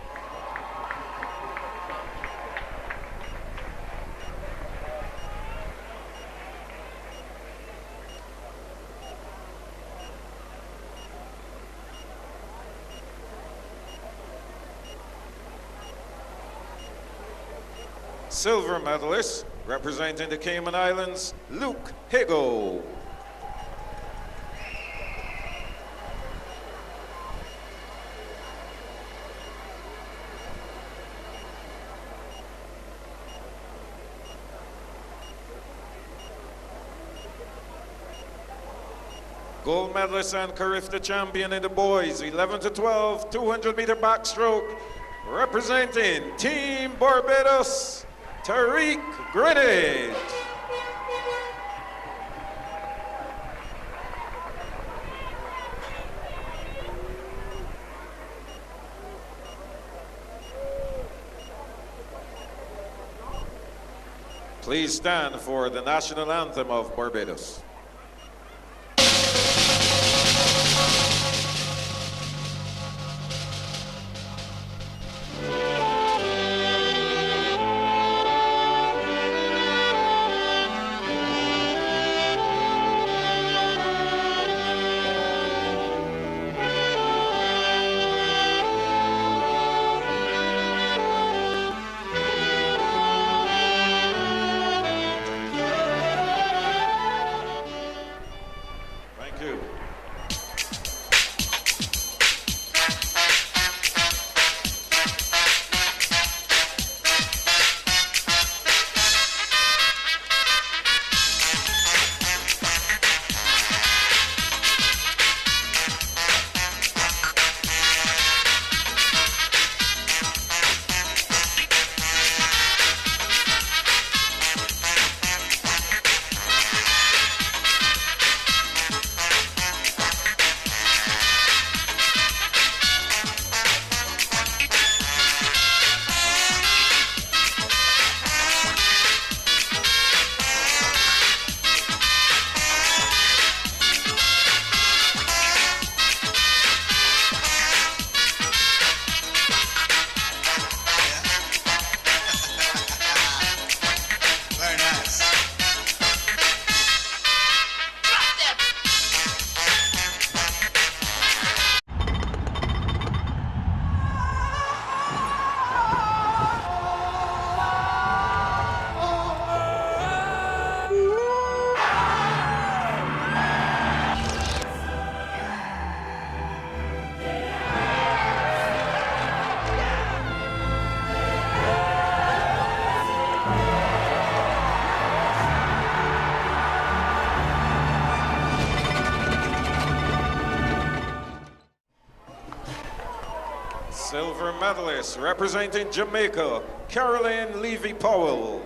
Silver medalist, representing the Cayman Islands, Luke Higo. Gold medalist and Carifta champion in the boys, 11 to 12, 200 meter backstroke, representing Team Barbados, Tariq Grenade. Please stand for the national anthem of Barbados. Silver medalist representing Jamaica, Caroline Levy-Powell.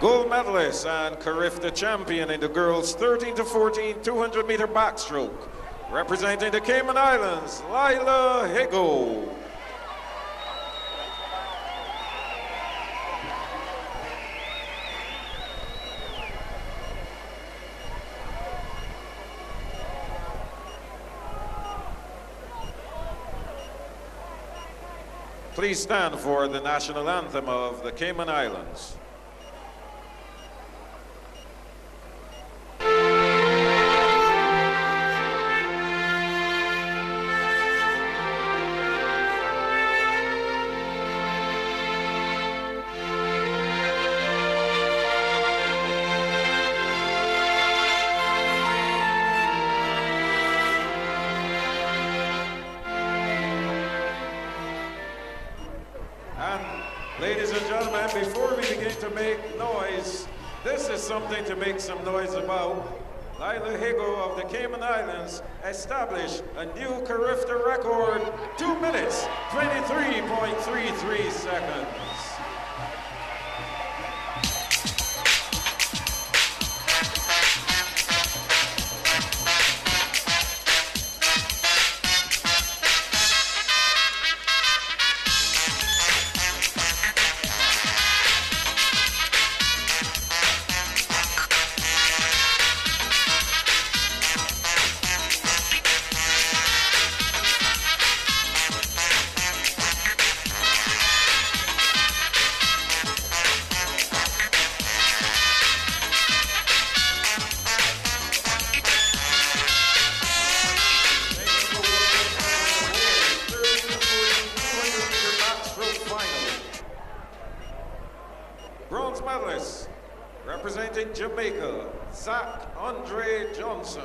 Gold medalist and Carifta champion in the girls 13 to 14 200 meter backstroke, representing the Cayman Islands, Lila Higo. Please stand for the national anthem of the Cayman Islands. Ladies and gentlemen, before we begin to make noise, this is something to make some noise about. Lila Higo of the Cayman Islands established a new Carifta record, 2 minutes, 23.33 seconds. Bronze medalist, representing Jamaica, Zach Andre Johnson.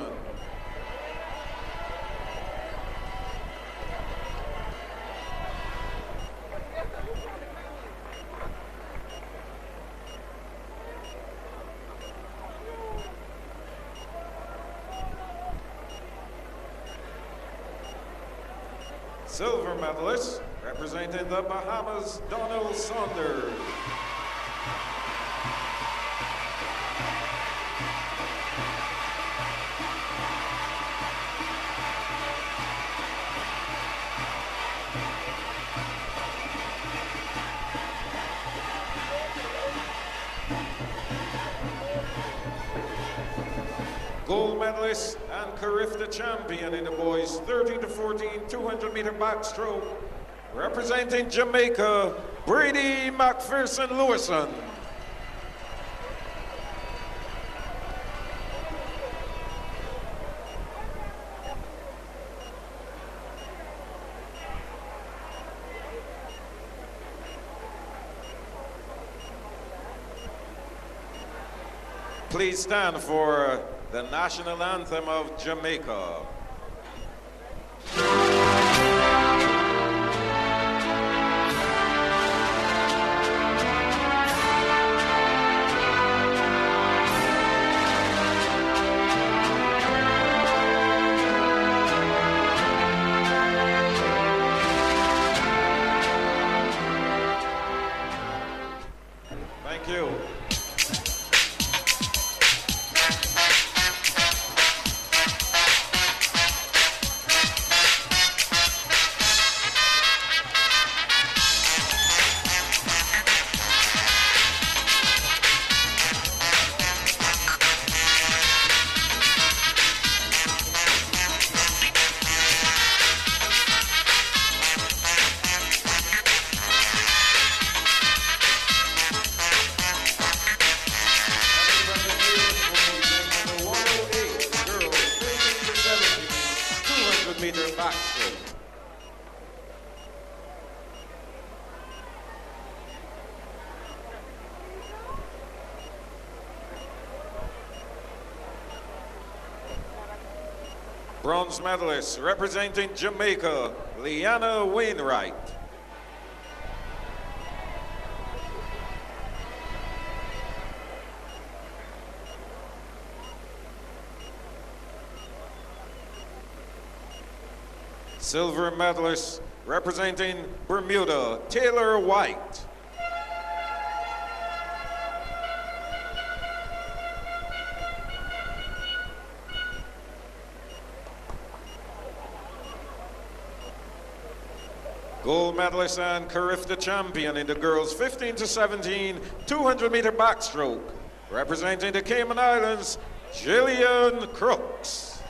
Silver medalist, representing the Bahamas, Donald Saunders. Gold medalist and Carifta champion in the boys 13 to 14 200 meter backstroke, representing Jamaica, Brady McPherson Lewison. Please stand for the national anthem of Jamaica. Thank you. Meter backstroke. Bronze medalist representing Jamaica, Liana Wainwright. Silver medalist representing Bermuda, Taylor White. Gold medalist and Carifta champion in the girls 15 to 17 200-meter backstroke, representing the Cayman Islands, Jillian Crooks.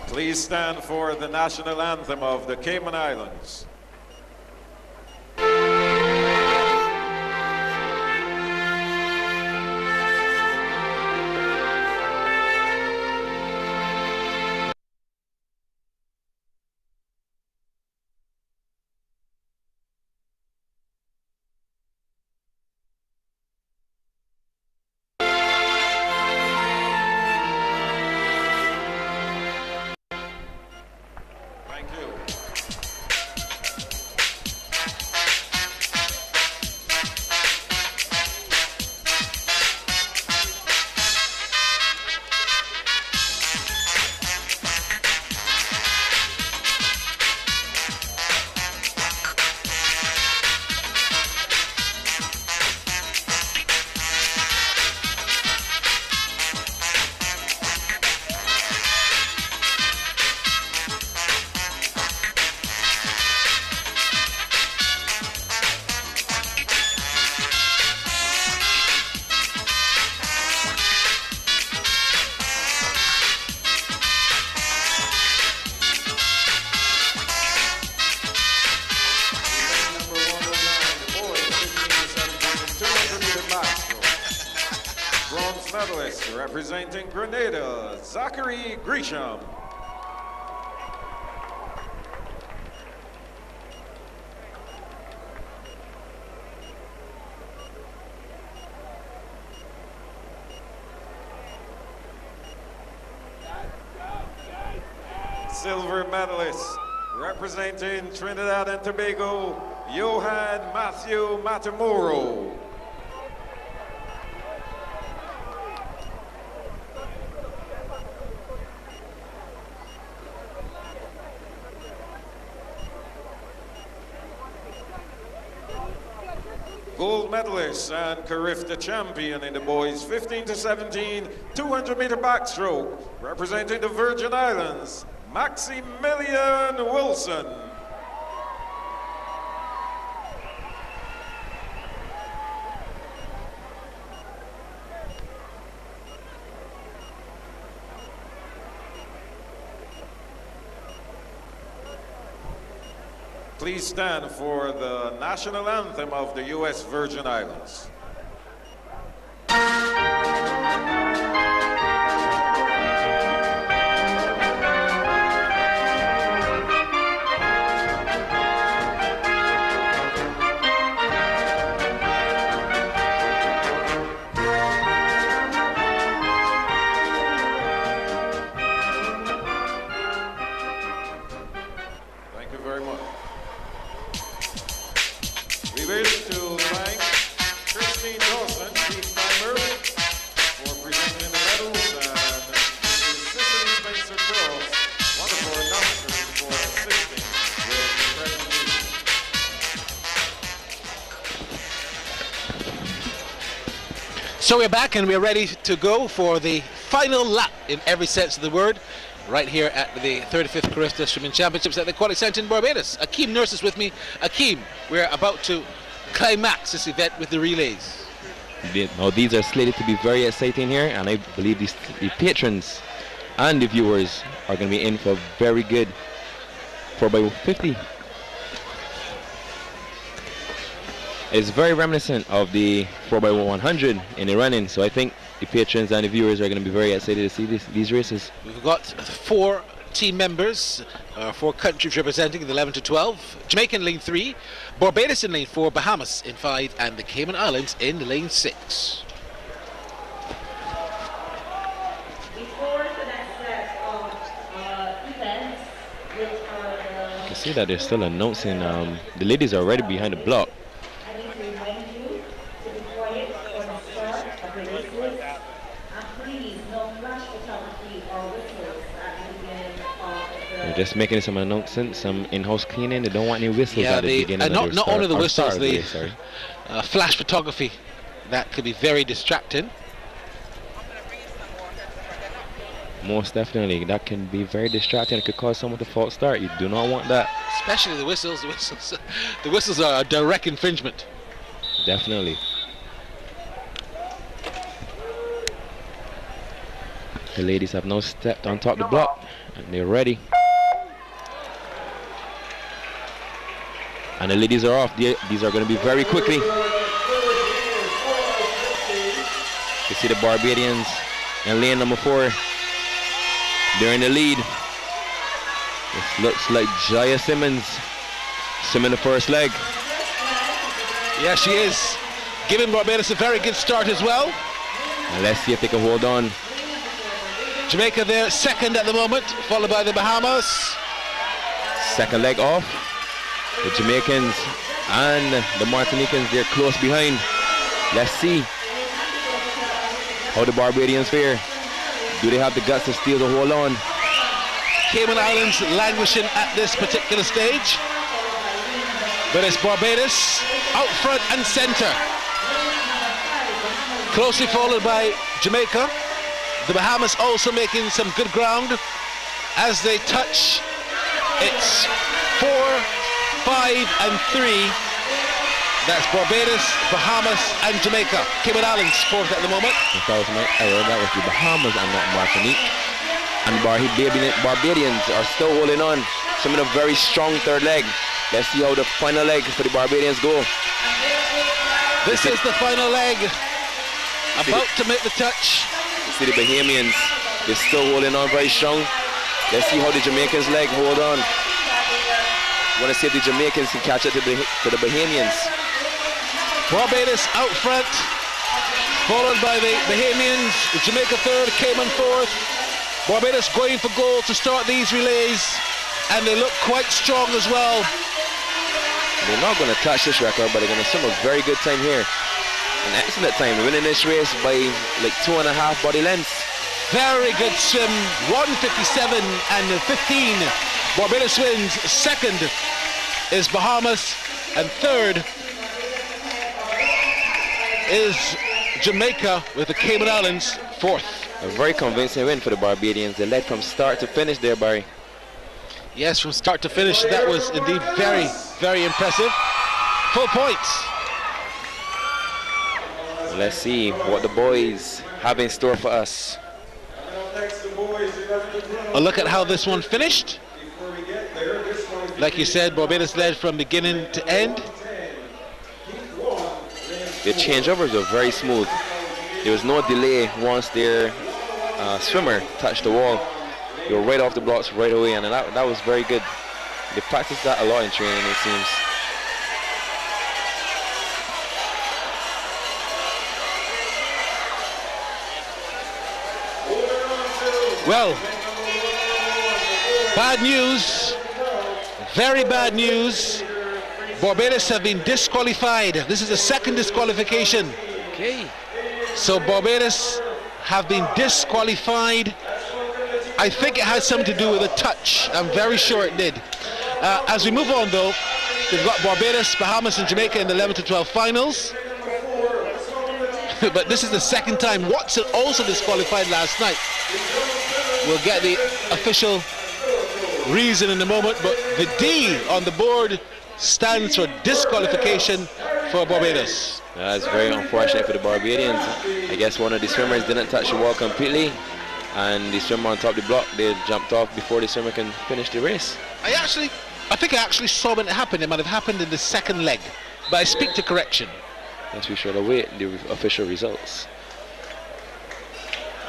Please stand for the national anthem of the Cayman Islands. Medalist representing Grenada, Zachary Grisham. Silver medalist representing Trinidad and Tobago, Johan Matthew Matamoro. Gold medalist and Carifta champion in the boys 15 to 17 200-meter backstroke, representing the Virgin Islands, Maximilian Wilson. Please stand for the national anthem of the U.S. Virgin Islands. Thank you very much. We wish to thank Christine Dawson, chief member, for presenting the medals, and Mrs. Cicely Spencer Cross, one of our announcers, for assisting with the presentation.
So we're back and we're ready to go for the final lap in every sense of the word, right here at the 35th Carifta Swimming Championships at the Aquatics Centre in Barbados. Akeem Nurse is with me. Akeem, we're about to climax this event with the relays.
Now these are slated to be very exciting here, and I believe the patrons and the viewers are going to be in for a very good 4x50. It's very reminiscent of the 4x100 in the running, so I think the patrons and the viewers are going to be very excited to see these races.
We've got 4 team members, 4 countries representing the 11 to 12. Jamaica in lane 3, Barbados in lane 4, Bahamas in 5, and the Cayman Islands in lane 6.
You can see that they're still announcing. The ladies are already behind the block. They're just making some announcements, some in-house cleaning. They don't want any whistles at the beginning.
Not only the whistles, the flash photography. That could be very distracting.
Most definitely, that can be very distracting. It could cause someone to false start. You do not want that.
Especially the whistles. The whistles are a direct infringement.
Definitely. The ladies have now stepped on top of the block, and they're ready. And the ladies are off. These are going to be very quickly. You see the Barbadians in lane number 4. They're in the lead. This looks like Jaya Simmons. Simmons the first leg.
Yeah, she is. Giving Barbados a very good start as well.
And let's see if they can hold on.
Jamaica there, second at the moment, followed by the Bahamas.
Second leg off. The Jamaicans and the Martinicans, they're close behind. Let's see how the Barbadians fare. Do they have the guts to steal the hold on?
Cayman Islands languishing at this particular stage. But it's Barbados out front and center. Closely followed by Jamaica. The Bahamas also making some good ground as they touch. It's 4, 5 and 3. That's Barbados, Bahamas and Jamaica. Cayman Islands fourth at the moment.
If that was my error, that was the Bahamas and not Martinique. And Barbadians are still holding on. Some of the very strong third leg. Let's see how the final leg for the Barbadians go.
This is the final leg. About to make the touch.
You see the Bahamians, they're still holding on very strong. Let's see how the Jamaicans leg hold on. Want to see if the Jamaicans can catch up to the Bahamians.
Barbados out front, followed by the Bahamians, Jamaica third, Cayman fourth. Barbados going for goal to start these relays, and they look quite strong as well.
They're not going to touch this record, but they're going to swim a very good time here. An excellent time, winning this race by like 2.5 body lengths.
Very good swim, 1:57 and 15. Barbados wins. Second is Bahamas, and third is Jamaica with the Cayman Islands fourth.
A very convincing win for the Barbadians. They led from start to finish there, Barry.
Yes, from start to finish, that was indeed very, very impressive. Full points.
Let's see what the boys have in store for us.
A look at how this one finished. Like you said, Barbados led from beginning to end.
The changeovers were very smooth. There was no delay once their swimmer touched the wall. They were right off the blocks right away, and that was very good. They practiced that a lot in training, it seems.
Well, bad news, very bad news. Barbados have been disqualified. This is the second disqualification.
Okay.
So Barbados have been disqualified. I think it has something to do with a touch. I'm very sure it did. As we move on though, we've got Barbados, Bahamas and Jamaica in the 11 to 12 finals. But this is the second time. Watson also disqualified last night. We'll get the official reason in a moment, but the D on the board stands for disqualification for Barbados.
That's very unfortunate for the Barbadians. I guess one of the swimmers didn't touch the wall completely, and the swimmer on top of the block, they jumped off before the swimmer can finish the race.
I think I actually saw when it happened. It might have happened in the second leg, but I speak to correction.
Yes, we should await the official results.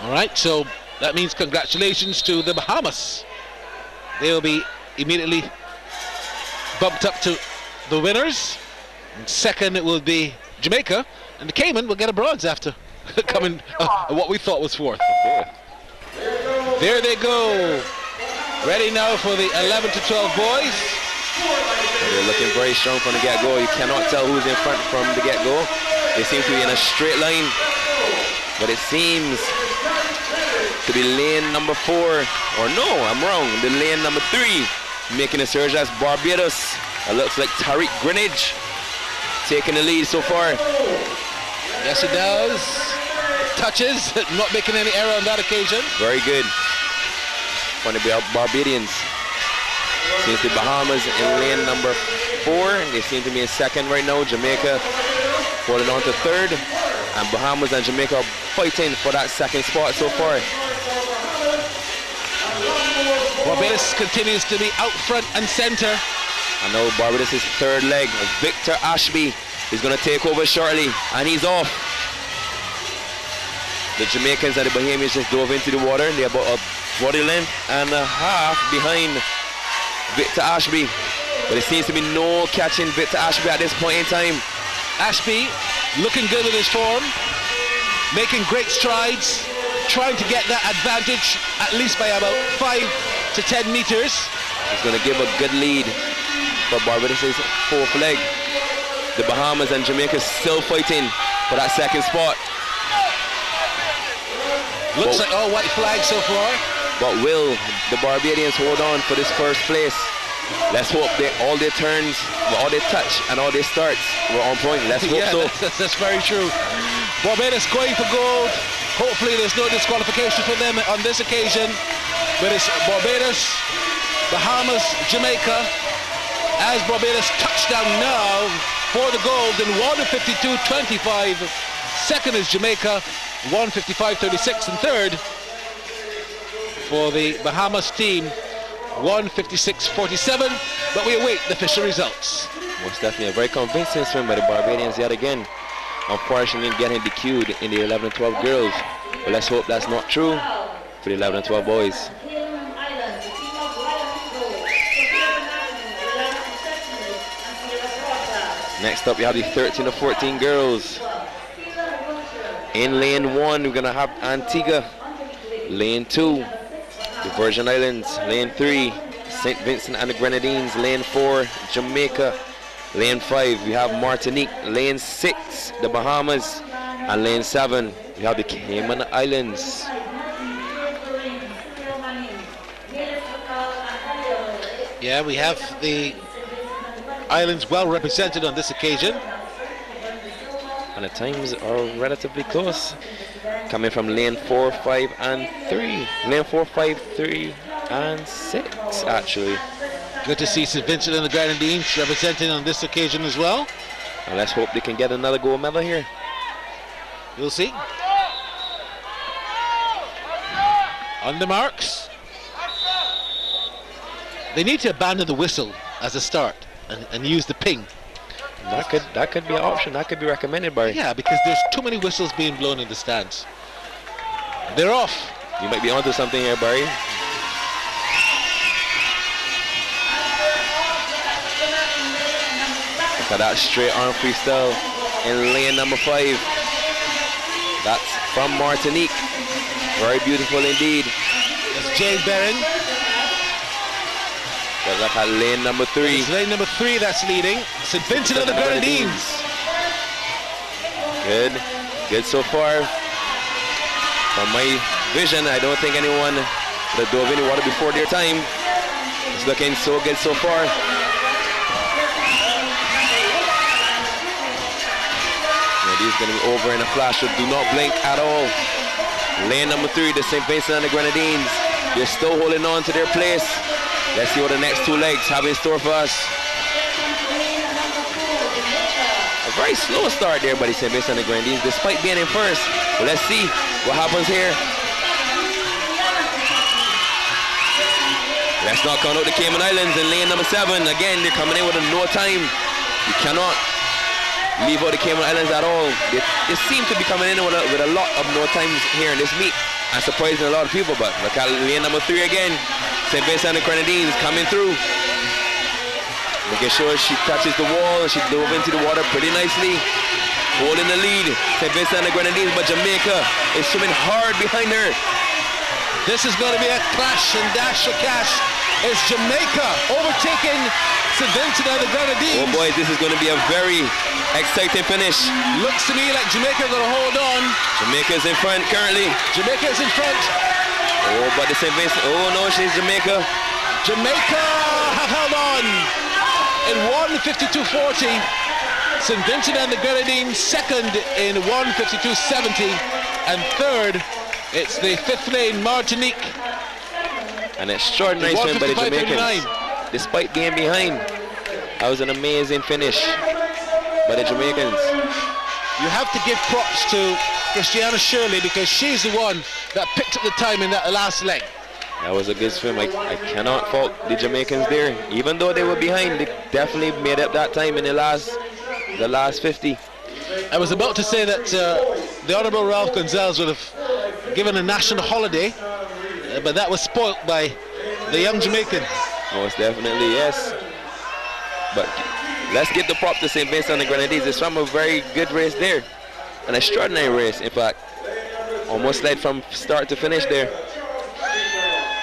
All right, so that means congratulations to the Bahamas. They will be immediately bumped up to the winners. And second, it will be Jamaica, and the Cayman will get a bronze after coming what we thought was fourth. There they go. Ready now for the 11 to 12 boys.
They're looking very strong from the get-go. You cannot tell who's in front from the get-go. They seem to be in a straight line, but it seems to be lane number 4, or no, I'm wrong, the lane number 3 making a surge. That's Barbados. It looks like Tariq Greenidge taking the lead so far.
Yes, it does. Touches, not making any error on that occasion.
Very good. From the Barbadians. Seems the Bahamas in lane number 4. They seem to be in second right now. Jamaica holding on to third. And Bahamas and Jamaica are fighting for that second spot so far.
Barbados continues to be out front and center.
I know Barbados' third leg. Victor Ashby is going to take over shortly, and he's off. The Jamaicans and the Bahamians just dove into the water. They're about a body length and a half behind Victor Ashby. But it seems to be no catching Victor Ashby at this point in time.
Ashby looking good with his form, making great strides, trying to get that advantage at least by about 5 to 10 meters.
He's going to give a good lead for Barbados' fourth leg. The Bahamas and Jamaica still fighting for that second spot.
Looks like all white flags so far.
But will the Barbadians hold on for this first place? Let's hope all their turns, all their touch and all their starts were on point. Let's hope so.
That's very true. Barbados going for gold. Hopefully there's no disqualification for them on this occasion. But it's Barbados, Bahamas, Jamaica. As Barbados touchdown now for the gold in 1:52.25. Second is Jamaica, 1:55.36, and third for the Bahamas team, 1:56.47. But we await the official results.
Most definitely a very convincing swim by the Barbadians yet again. Unfortunately getting DQ'd in the 11 and 12 girls. But let's hope that's not true for the 11 and 12 boys. Next up, we have the 13 to 14 girls. In lane 1, we're going to have Antigua. Lane 2, the Virgin Islands. Lane 3, St. Vincent and the Grenadines. Lane 4, Jamaica. Lane 5, we have Martinique. Lane 6, the Bahamas. And lane 7, we have the Cayman Islands.
Yeah, we have the islands well represented on this occasion.
And the times are relatively close. Coming from lane 4, 5, and 3. Lane 4, 5, 3, and 6, actually.
Good to see St. Vincent and the Grenadines representing on this occasion as well.
And let's hope they can get another gold medal here.
We'll see. On the marks. They need to abandon the whistle as a start and use the ping.
That could be an option. That could be recommended, Barry.
Yeah, because there's too many whistles being blown in the stands. They're off.
You might be onto something here, Barry. Look at that straight arm freestyle in lane number 5. That's from Martinique. Very beautiful indeed.
That's Jane Barron.
But look at lane number 3.
It's lane number 3 that's leading. St. Vincent and the Grenadines.
Good so far. From my vision, I don't think anyone would have dove in the water before their time. It's looking so good so far. These are going to be over in a flash, so do not blink at all. Lane number 3, the St. Vincent and the Grenadines. They're still holding on to their place. Let's see what the next 2 legs have in store for us. A very slow start there by the St. Vincent and the Grenadines, despite being in first. But let's see what happens here. Let's not count out the Cayman Islands in lane number 7. Again, they're coming in with no time. You cannot leave out the Cayman Islands at all. They seem to be coming in with a lot of no times here in this meet. and surprising a lot of people. But look at lane number 3 again. St. Vincent and the Grenadines coming through. Making sure she touches the wall. She dove into the water pretty nicely. Holding the lead. St. Vincent and the Grenadines, but Jamaica is swimming hard behind her.
This is going to be a clash and dash for cash. It's Jamaica overtaking St. Vincent and the Grenadines.
Oh boy, this is going to be a very exciting finish.
Looks to me like Jamaica going to hold on.
Jamaica's in front currently.
Jamaica's in front.
Oh, but the St. Vincent, oh no, she's Jamaica.
Jamaica have held on in 1:52.40. St. Vincent and the Grenadines second in 1:52.70. And third, it's the 5th lane, Martinique.
An extraordinary swim by the Jamaicans. Despite being behind, that was an amazing finish by the Jamaicans.
You have to give props to Christiana Shirley because she's the one that picked up the time in that last leg.
That was a good swim. I cannot fault the Jamaicans there. Even though they were behind, they definitely made up that time in the last 50.
I was about to say that the Honorable Ralph Gonzalez would have given a national holiday, but that was spoilt by the young Jamaican.
Most definitely, yes. But let's give the prop to St. Vincent and the Grenadines. It's from a very good race there. An extraordinary race, in fact. Almost led from start to finish there.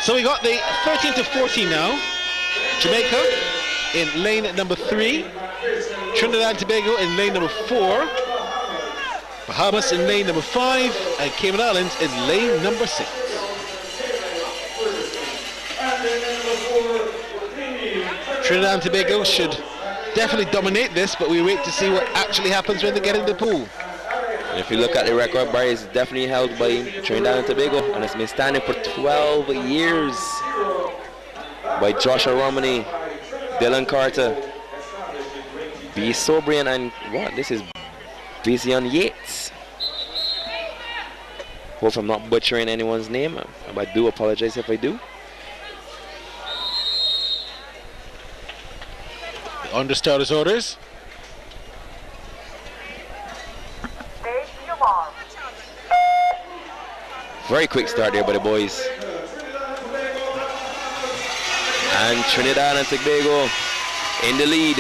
So we got the 13-14 now. Jamaica in lane number 3. Trinidad and Tobago in lane number 4. Bahamas in lane number 5. And Cayman Islands in lane number 6. Trinidad and Tobago should definitely dominate this, but we wait to see what actually happens when they get in the pool.
And if you look at the record, Barry, it's definitely held by Trinidad and Tobago, and it's been standing for 12 years by Joshua Romney, Dylan Carter, B. Sobrian, and what? This is Vizion Yates. Hope I'm not butchering anyone's name. I do apologize if I do.
Under starters orders.
Very quick start there by the boys. And Trinidad and Tobago in the lead.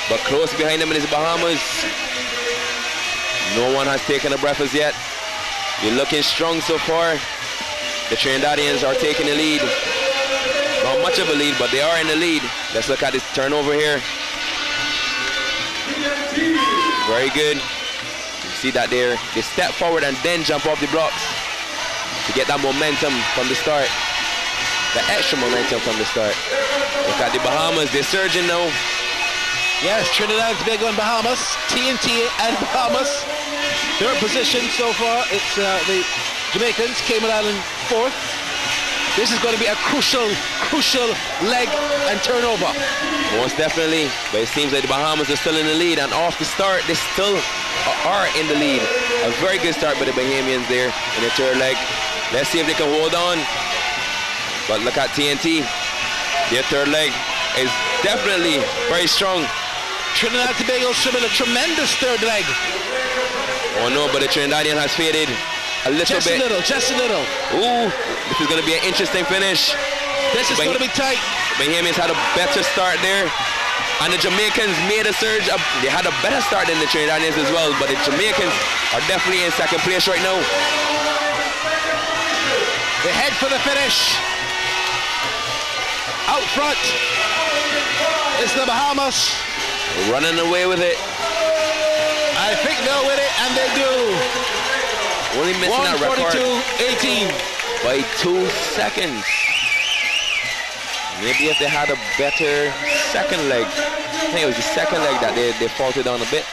But close behind them is Bahamas. No one has taken a breath as yet. You're looking strong so far. The Trinidadians are taking the lead. Not much of a lead, but they are in the lead. Let's look at this turnover here. Very good. You see that there. They step forward and then jump off the blocks to get that momentum from the start. The extra momentum from the start. Look at the Bahamas. They're surging now.
Yes, Trinidad and Tobago and Bahamas. TNT and Bahamas. Third position so far. It's the Jamaicans. Cayman Island 4th. This is going to be a crucial leg and turnover.
Most definitely, but it seems like the Bahamas are still in the lead, and off the start, they still are in the lead. A very good start by the Bahamians there in the third leg. Let's see if they can hold on. But look at TNT. Their third leg is definitely very strong.
Trinidad and Tobago swimming a tremendous third leg.
Oh no, but the Trinidadian has faded a little bit.
Just a little.
Ooh, this is going to be an interesting finish.
This is going to be tight.
The Bahamians had a better start there. And the Jamaicans made a surge. They had a better start than the Trinidadians as well, but the Jamaicans are definitely in second place right now.
They head for the finish. Out front is the Bahamas.
Running away with it.
I think they'll win it, and they do.
Only missing that record
142.18
by 2 seconds. Maybe if they had a better second leg. I think it was the second leg that they faltered on a bit.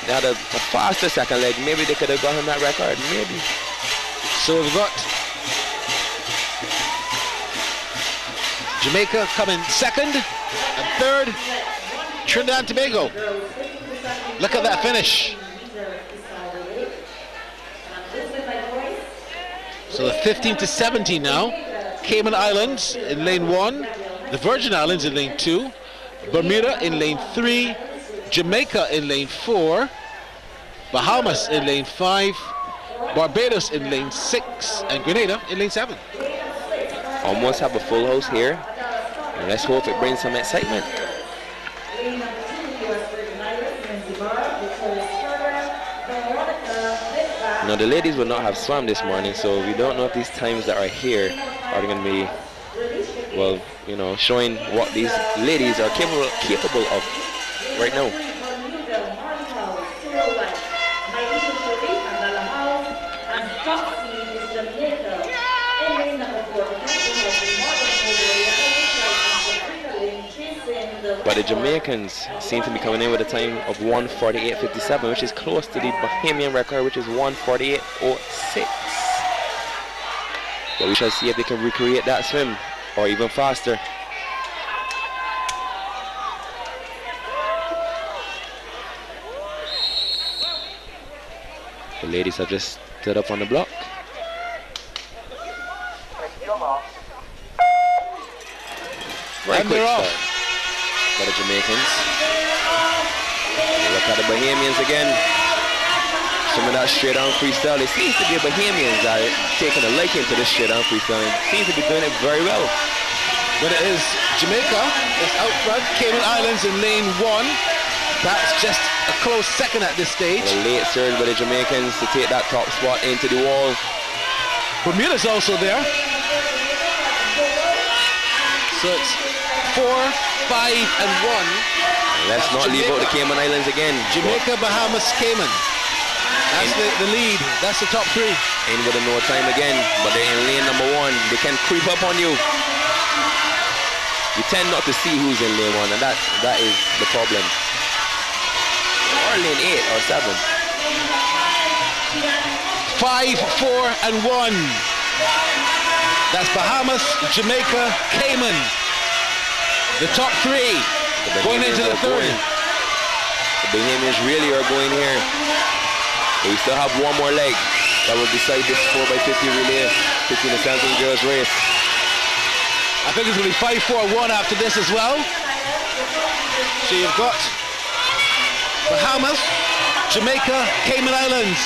They had a faster second leg. Maybe they could have gotten that record. Maybe.
So we've got Jamaica coming second, and third, Trinidad and Tobago. Look at that finish. So the 15-17 now. Cayman Islands in lane 1, the Virgin Islands in lane 2, Bermuda in lane 3, Jamaica in lane 4, Bahamas in lane 5, Barbados in lane 6 and Grenada in lane 7.
Almost have a full house here. And let's hope it brings some excitement. Now the ladies will not have swam this morning, so we don't know if these times that are here are going to be, well, you know, showing what these ladies are capable of right now. But the Jamaicans seem to be coming in with a time of 1:48.57, which is close to the Bahamian record, which is 1:48.06. But we shall see if they can recreate that swim, or even faster. The ladies have just stood up on the block. Very
And
quick
they're
start
off.
by the Jamaicans. Look at the Bahamians again. Some of that straight on freestyle. It seems to be Bahamians that are taking a liking to this straight on freestyle and seems to be doing it very well.
But it is Jamaica that's out front. Cayman Islands in lane 1. That's just a close second at this stage.
A late surge by the Jamaicans to take that top spot into the wall.
Bermuda's also there. So it's 4, 5, and 1.
Let's not leave out the Cayman Islands again.
Jamaica, Bahamas, Cayman. That's the lead. That's the top 3.
In with a no time again, but they're in lane number 1. They can creep up on you. You tend not to see who's in lane 1, and that is the problem. Or lane 8 or 7.
5, 4, and 1. That's Bahamas, Jamaica, Cayman. The top 3 going into the third.
The Bahamians really are going here. But we still have one more leg that will decide this 4x50 relay between the 17 girls race.
I think it's going to be 5, 4, 1 after this as well. So you've got Bahamas, Jamaica, Cayman Islands.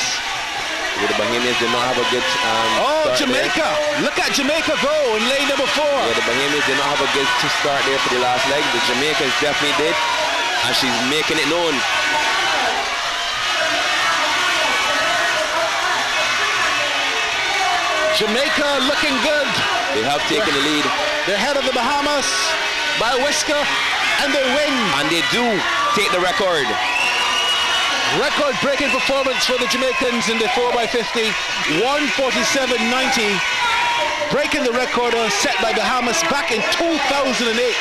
The Bahamians did not have a good start
Jamaica.
there.
Look at Jamaica go in lane number 4.
Yeah, the Bahamians did not have a good start there for the last leg. The Jamaicans definitely did. And she's making it known.
Jamaica looking good.
They have taken the lead.
They're ahead of the Bahamas by a whisker, and they win.
And they do take the record.
Record-breaking performance for the Jamaicans in the 4x50, 1:47.90, breaking the record set by Bahamas back in 2008.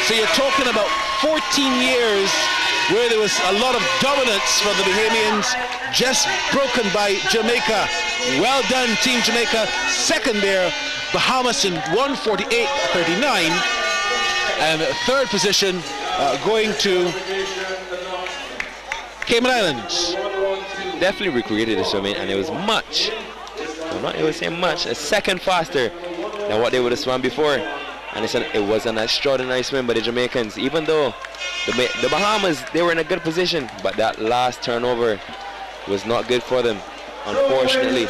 So you're talking about 14 years where there was a lot of dominance for the Bahamians, just broken by Jamaica. Well done, Team Jamaica. Second there, Bahamas in 1:48.39, and third position going to Cayman Islands.
Definitely recreated the swimming, and it was much, well, not even saying much, a second faster than what they would have swum before. And it was an extraordinary swim by the Jamaicans, even though the Bahamas, they were in a good position, but that last turnover was not good for them, unfortunately.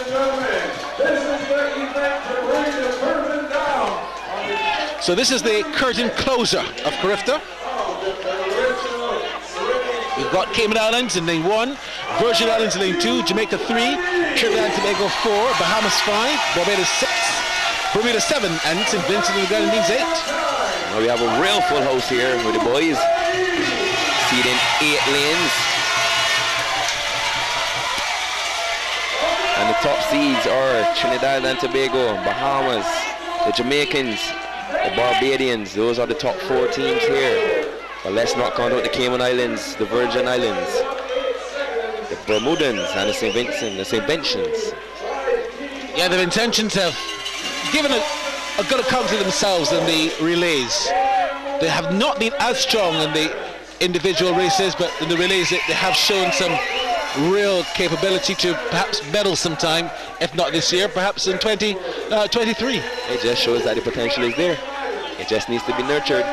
So this is the curtain closer of Carifta. We've got Cayman Islands in lane 1, Virgin Islands in lane 2, Jamaica 3, Trinidad and Tobago 4, Bahamas 5, Barbados 6, Bermuda 7, and St. Vincent and the Grenadines 8.
Now we have a real full house here with the boys, seating 8 lanes. And the top seeds are Trinidad and Tobago, Bahamas, the Jamaicans, the Barbadians. Those are the top 4 teams here. But let's not count out the Cayman Islands, the Virgin Islands, the Bermudans, and the St. Vincent, the St. Vincents.
Yeah, their intentions have given a good account of themselves in the relays. They have not been as strong in the individual races, but in the relays they have shown some real capability to perhaps medal sometime, if not this year, perhaps in 2023.
It just shows that the potential is there. It just needs to be nurtured.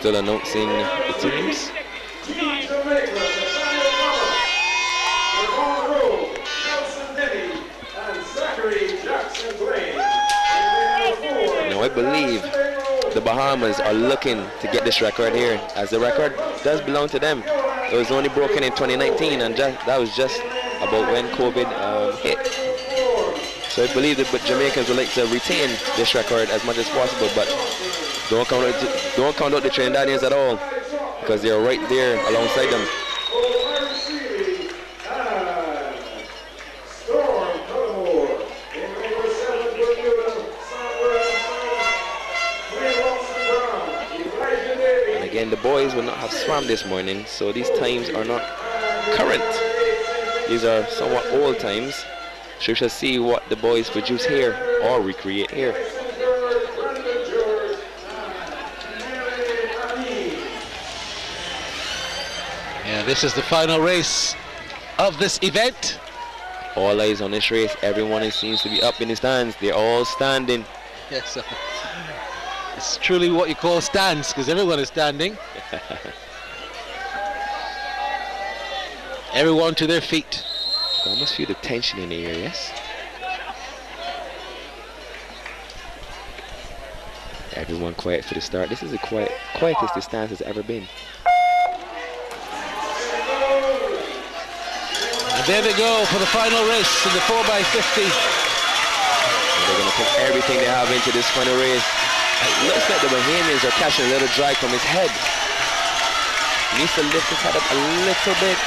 still announcing the teams. Now I believe the Bahamas are looking to get this record here, as the record does belong to them. It was only broken in 2019, and that was just about when COVID hit. So I believe that Jamaicans would like to retain this record as much as possible, but don't count out the Trinidadians at all, because they're right there alongside them. And again, the boys will not have swam this morning, so these times are not current. These are somewhat old times. So we shall see what the boys produce here or recreate here.
Yeah, this is the final race of this event.
All eyes on this race. Everyone seems to be up in the stands. They're all standing.
Yes, it's truly what you call stands, because everyone is standing. Everyone to their feet.
I almost feel the tension in the air, yes? Everyone quiet for the start. This is the quietest the stance has ever been.
And there they go for the final race in the 4x50.
And they're going to put everything they have into this final race. It looks like the Bahamians are catching a little drag from his head. He needs to lift his head up a little bit.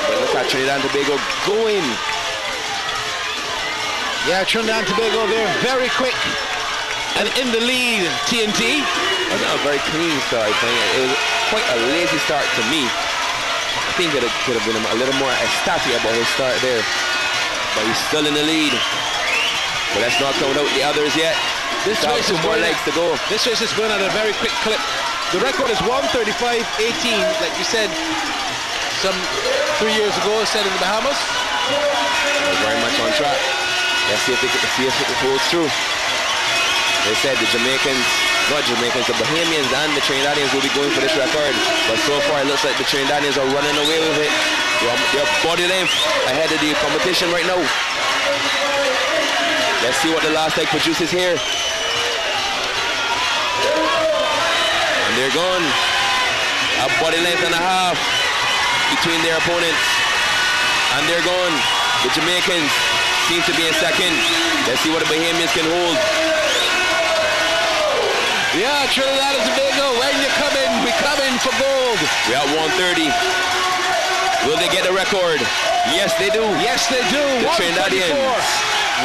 But look at Trinidad and Tobago going.
Yeah, Trinidad and Tobago, they're very quick. And in the lead, TNT.
It was not a very clean start, I think. It was quite a lazy start to me. I think it could have been a little more ecstatic about his start there. But he's still in the lead. But let's not count out the others yet.
This race is
more legs to go.
This race is going at a very quick clip. The record is 1:35.18, like you said, some 3 years ago, set in the Bahamas.
Very much on track. Let's see if it holds true. They said the Jamaicans, not Jamaicans, the Bahamians and the Trinidadians will be going for this record. But so far it looks like the Trinidadians are running away with it. They're body length ahead of the competition right now. Let's see what the last leg produces here. And they're gone. A body length and a half between their opponents. And they're gone. The Jamaicans seem to be in second. Let's see what the Bahamians can hold.
Yeah, Trinidad and Tobago, when you come in, we come in for gold.
We're at 130. Will they get the record? Yes, they do.
Yes, they do.
The Trinidadians.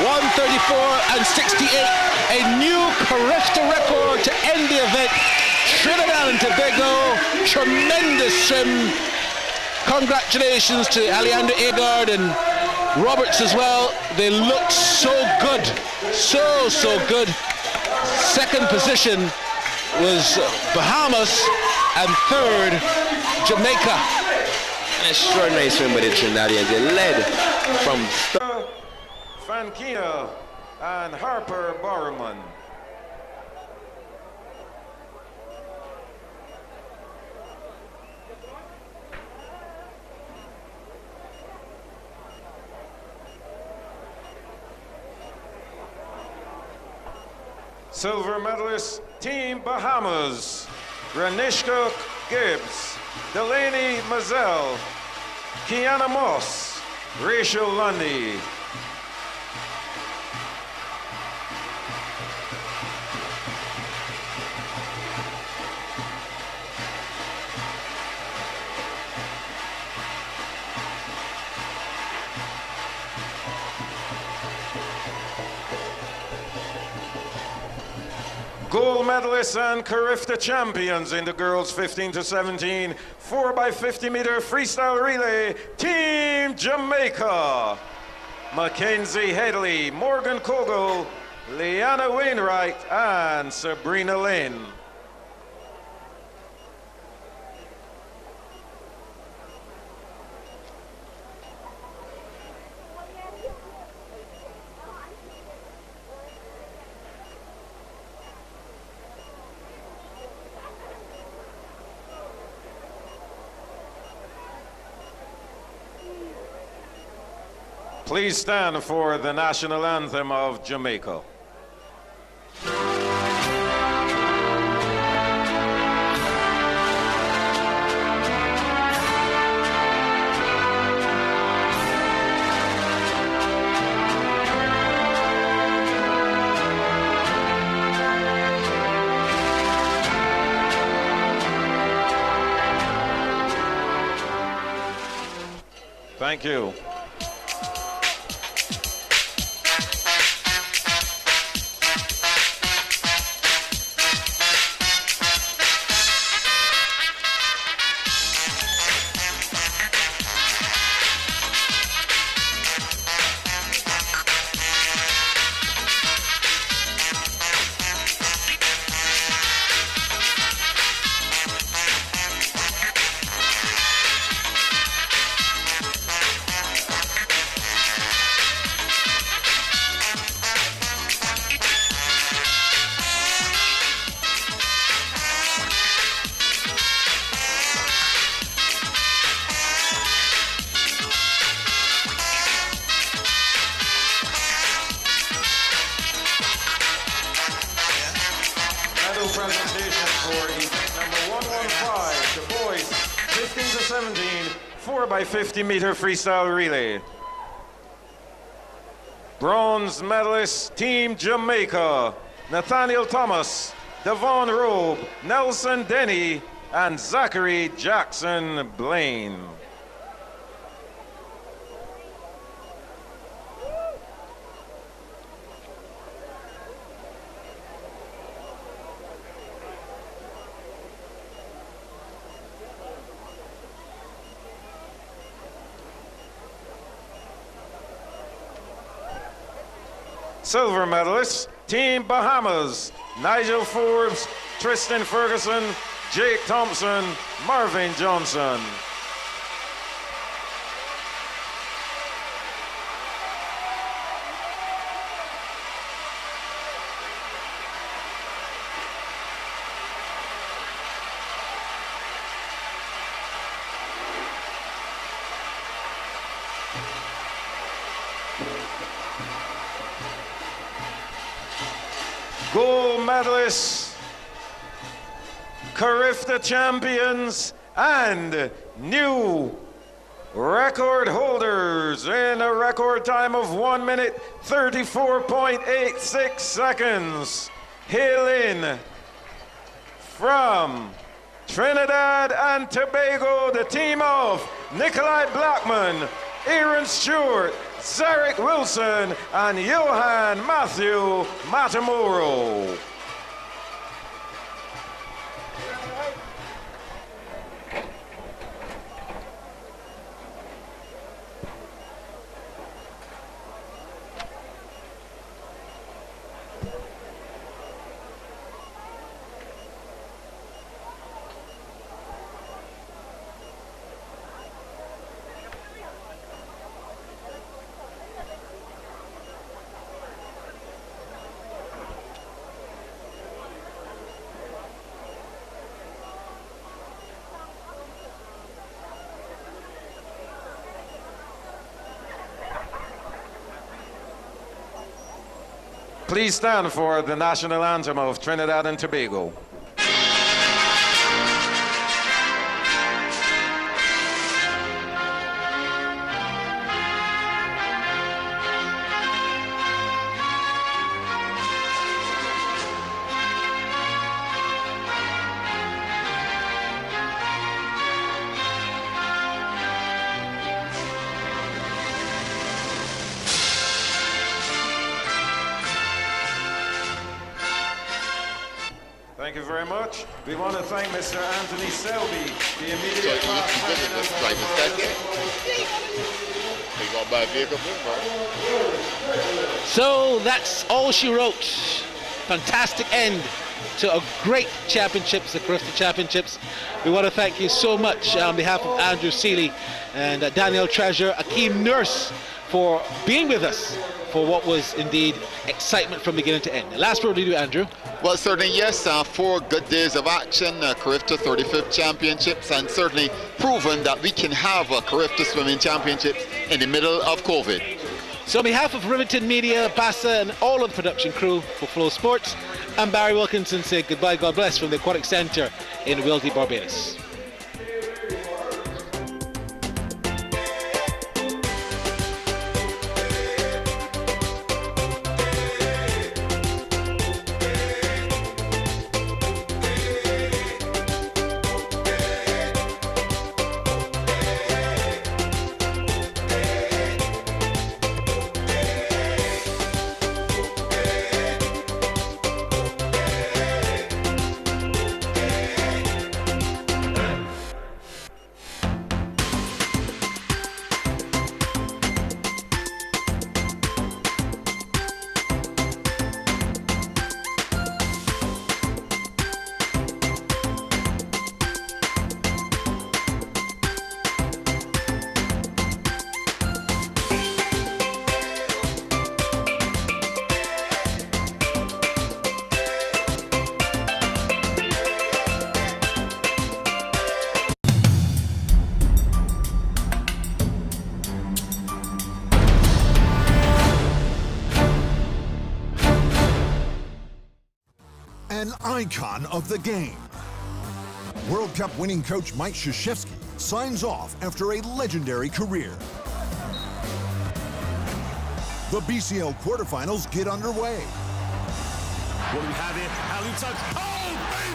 134 and 68. A new Carifta record to end the event. Trinidad and Tobago, tremendous swim. Congratulations to Alejandro Agard and Roberts as well. They look so good. So good. Second position was Bahamas, and third, Jamaica.
An extraordinary swim by the Trinidadians. They led from
Fankina and Harper Barman. Silver medalist, Team Bahamas, Granishka Gibbs, Delaney Mazel, Kiana Moss, Rachel Lundy. Gold medalists and Carifta champions in the girls 15 to 17 4x50 meter freestyle relay, Team Jamaica. Mackenzie Headley, Morgan Kogel, Leanna Wainwright, and Sabrina Lynn. Please stand for the national anthem of Jamaica. Thank you. Presentation for event number 115, the boys 15 to 17, 4x50 meter freestyle relay. Bronze medalist Team Jamaica, Nathaniel Thomas, Devon Robe, Nelson Denny, and Zachary Jackson Blaine. Silver medalists, Team Bahamas, Nigel Forbes, Tristan Ferguson, Jake Thompson, Marvin Johnson. Gold medalists, Carifta champions, and new record holders in a record time of 1 minute 34.86 seconds. Hailing from Trinidad and Tobago, the team of Nikolai Blackman, Aaron Stewart, Zarek Wilson, and Johan Matthew Matamoro. Please stand for the national anthem of Trinidad and Tobago. Thank you very much. We want to thank Mr. Anthony Selby, the immediate past president.
So that's all she wrote. Fantastic end to a great championships, the Carifta Championships. We want to thank you so much on behalf of Andrew Seeley and Daniel Treasure, Akeem Nurse, for being with us for what was indeed excitement from beginning to end. Last word to you, Andrew.
Well, certainly, yes, 4 good days of action, Carifta 35th Championships, and certainly proven that we can have a Carifta Swimming Championships in the middle of COVID.
So on behalf of Riverton Media, Bassa and all of the production crew for Flow Sports, I'm Barry Wilkinson saying goodbye, God bless from the Aquatic Centre in Wilty, Barbados.
An icon of the game. World Cup winning coach Mike Krzyzewski signs off after a legendary career. The BCL quarterfinals get underway.
What do we have here? Alley touch. Oh, baby!